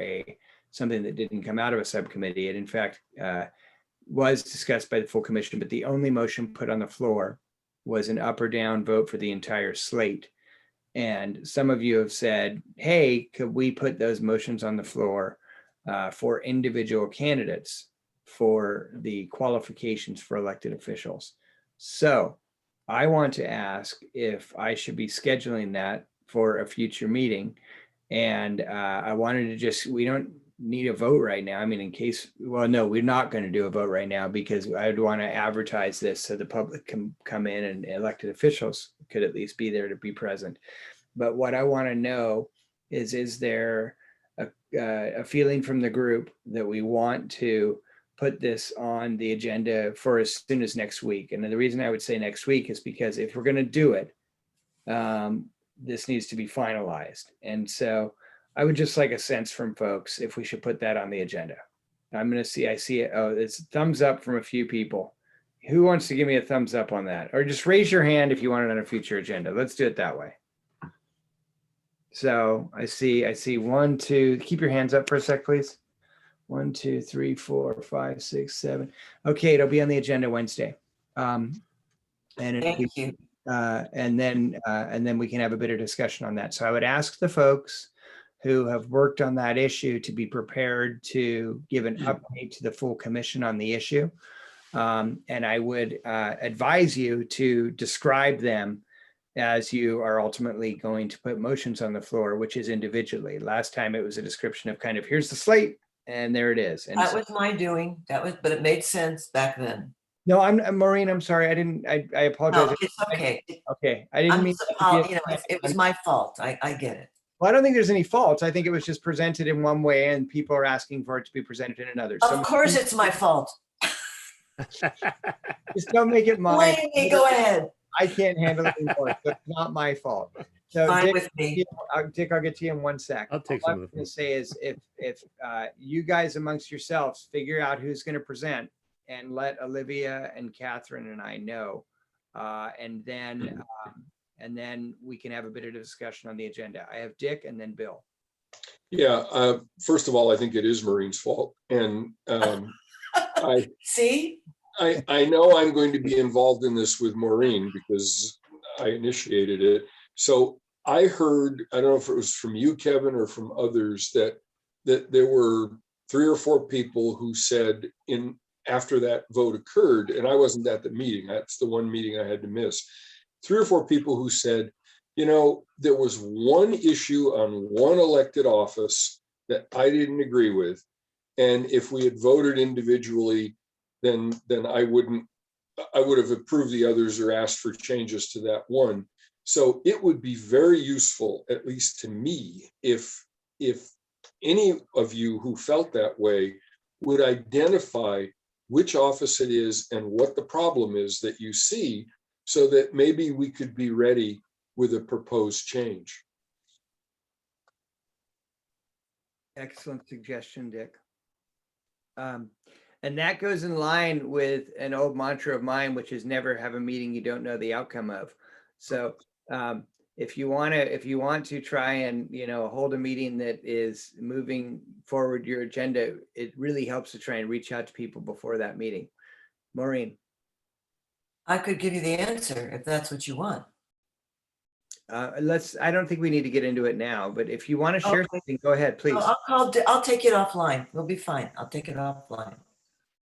something that didn't come out of a subcommittee. It in fact was discussed by the full commission, but the only motion put on the floor was an up or down vote for the entire slate. And some of you have said, hey, could we put those motions on the floor for individual candidates for the qualifications for elected officials? So I want to ask if I should be scheduling that for a future meeting. And I wanted to we don't need a vote right now. I mean, in case, well, no, we're not going to do a vote right now, because I'd want to advertise this so the public can come in and elected officials could at least be there to be present. But what I want to know is there a feeling from the group that we want to put this on the agenda for as soon as next week? And the reason I would say next week is because if we're going to do it, this needs to be finalized. And so I would just like a sense from folks if we should put that on the agenda. I'm going to see, I see it. Oh, it's thumbs up from a few people. Who wants to give me a thumbs up on that? Or just raise your hand if you want it on a future agenda. Let's do it that way. So I see 1, 2, keep your hands up for a sec, please. 1, 2, 3, 4, 5, 6, 7. Okay, it'll be on the agenda Wednesday. And Thank you. And then we can have a bit of discussion on that. So I would ask the folks who have worked on that issue to be prepared to give an update to the full commission on the issue. And I would advise you to describe them as you are ultimately going to put motions on the floor, which is individually. Last time it was a description of kind of, here's the slate, and there it is. And That so, was my doing. But it made sense back then. no, I'm Maureen, I'm sorry. I apologize. No, it's okay. Okay. I didn't mean it was my fault. I get it. Well, I don't think there's any faults. I think it was just presented in one way and people are asking for it to be presented in another. Of course it's my fault. Just don't make it mine. Blame me, go ahead. I can't handle it anymore. So it's not my fault. So Fine Dick, with me. Dick, I'll get to you in 1 sec. I'll take All some I'm of going it. to say is if you guys amongst yourselves figure out who's going to present and let Olivia and Catherine and I know, and then we can have a bit of a discussion on the agenda. I have Dick and then Bill. Yeah, first of all, I think it is Maureen's fault. And See? I know I'm going to be involved in this with Maureen because I initiated it. So I heard, I don't know if it was from you, Kevin, or from others, that there were 3 or 4 people who said after that vote occurred, and I wasn't at the meeting, that's the one meeting I had to miss, 3 or 4 people who said, you know, there was one issue on one elected office that I didn't agree with. And if we had voted individually, then I would have approved the others or asked for changes to that one. So it would be very useful, at least to me, if any of you who felt that way would identify which office it is and what the problem is that you see, so that maybe we could be ready with a proposed change. Excellent suggestion, Dick. And that goes in line with an old mantra of mine, which is never have a meeting you don't know the outcome of. So if you want to try and, you know, hold a meeting that is moving forward your agenda, it really helps to try and reach out to people before that meeting. Maureen. I could give you the answer if that's what you want. I don't think we need to get into it now, but if you want to share something, go ahead, please. I'll take it offline. We'll be fine. I'll take it offline.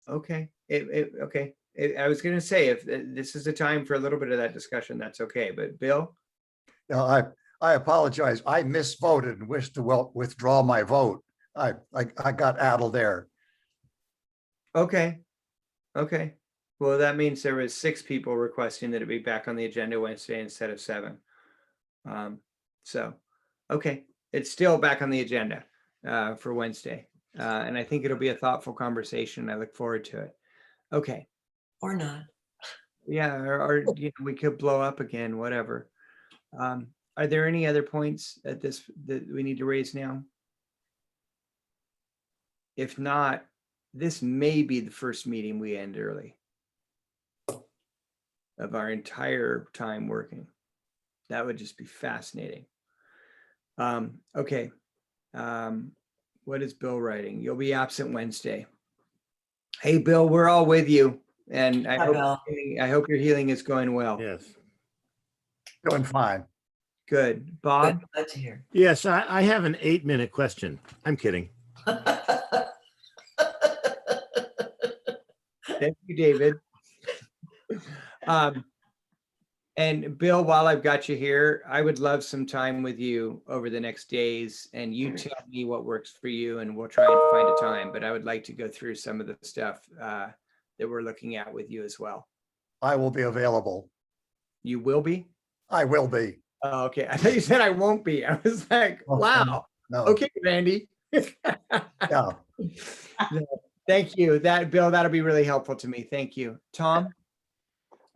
Okay. Okay. I was going to say, if this is the time for a little bit of that discussion, that's okay. But Bill? No, I apologize. I misvoted and wish to withdraw my vote. I got addled there. Okay. Okay. Well, that means there was 6 people requesting that it be back on the agenda Wednesday instead of 7. So, okay, it's still back on the agenda for Wednesday. And I think it'll be a thoughtful conversation. I look forward to it. Okay. Or not. Yeah, or you know, we could blow up again, whatever. Are there any other points that we need to raise now? If not, this may be the first meeting we end early of our entire time working. That would just be fascinating. Okay. What is Bill writing? You'll be absent Wednesday. Hey, Bill, we're all with you. And I hope your healing is going well. Yes. Doing fine. Good. Bob? Good, glad to hear. Yes, I have an 8-minute question. I'm kidding. Thank you, David. And Bill, while I've got you here, I would love some time with you over the next days, and you tell me what works for you and we'll try and find a time, but I would like to go through some of the stuff that we're looking at with you as well. I will be available. You will be? I will be. Oh, okay. I thought you said I won't be. I was like, wow. No. Okay, Randy. Yeah. Thank you. Bill, that'll be really helpful to me. Thank you. Tom?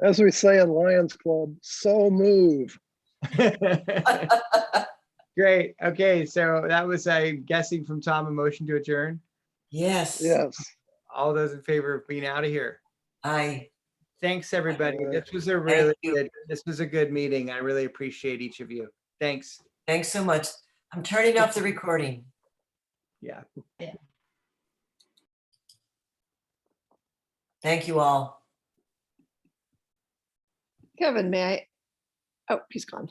As we say in Lions Club, so move. Great. Okay, so that was, I'm guessing from Tom, a motion to adjourn. Yes. Yes. All those in favor of being out of here. Aye. Thanks, everybody. This was a good meeting. I really appreciate each of you. Thanks. Thanks so much. I'm turning off the recording. Yeah. Thank you all. Kevin, may I? Oh, he's gone.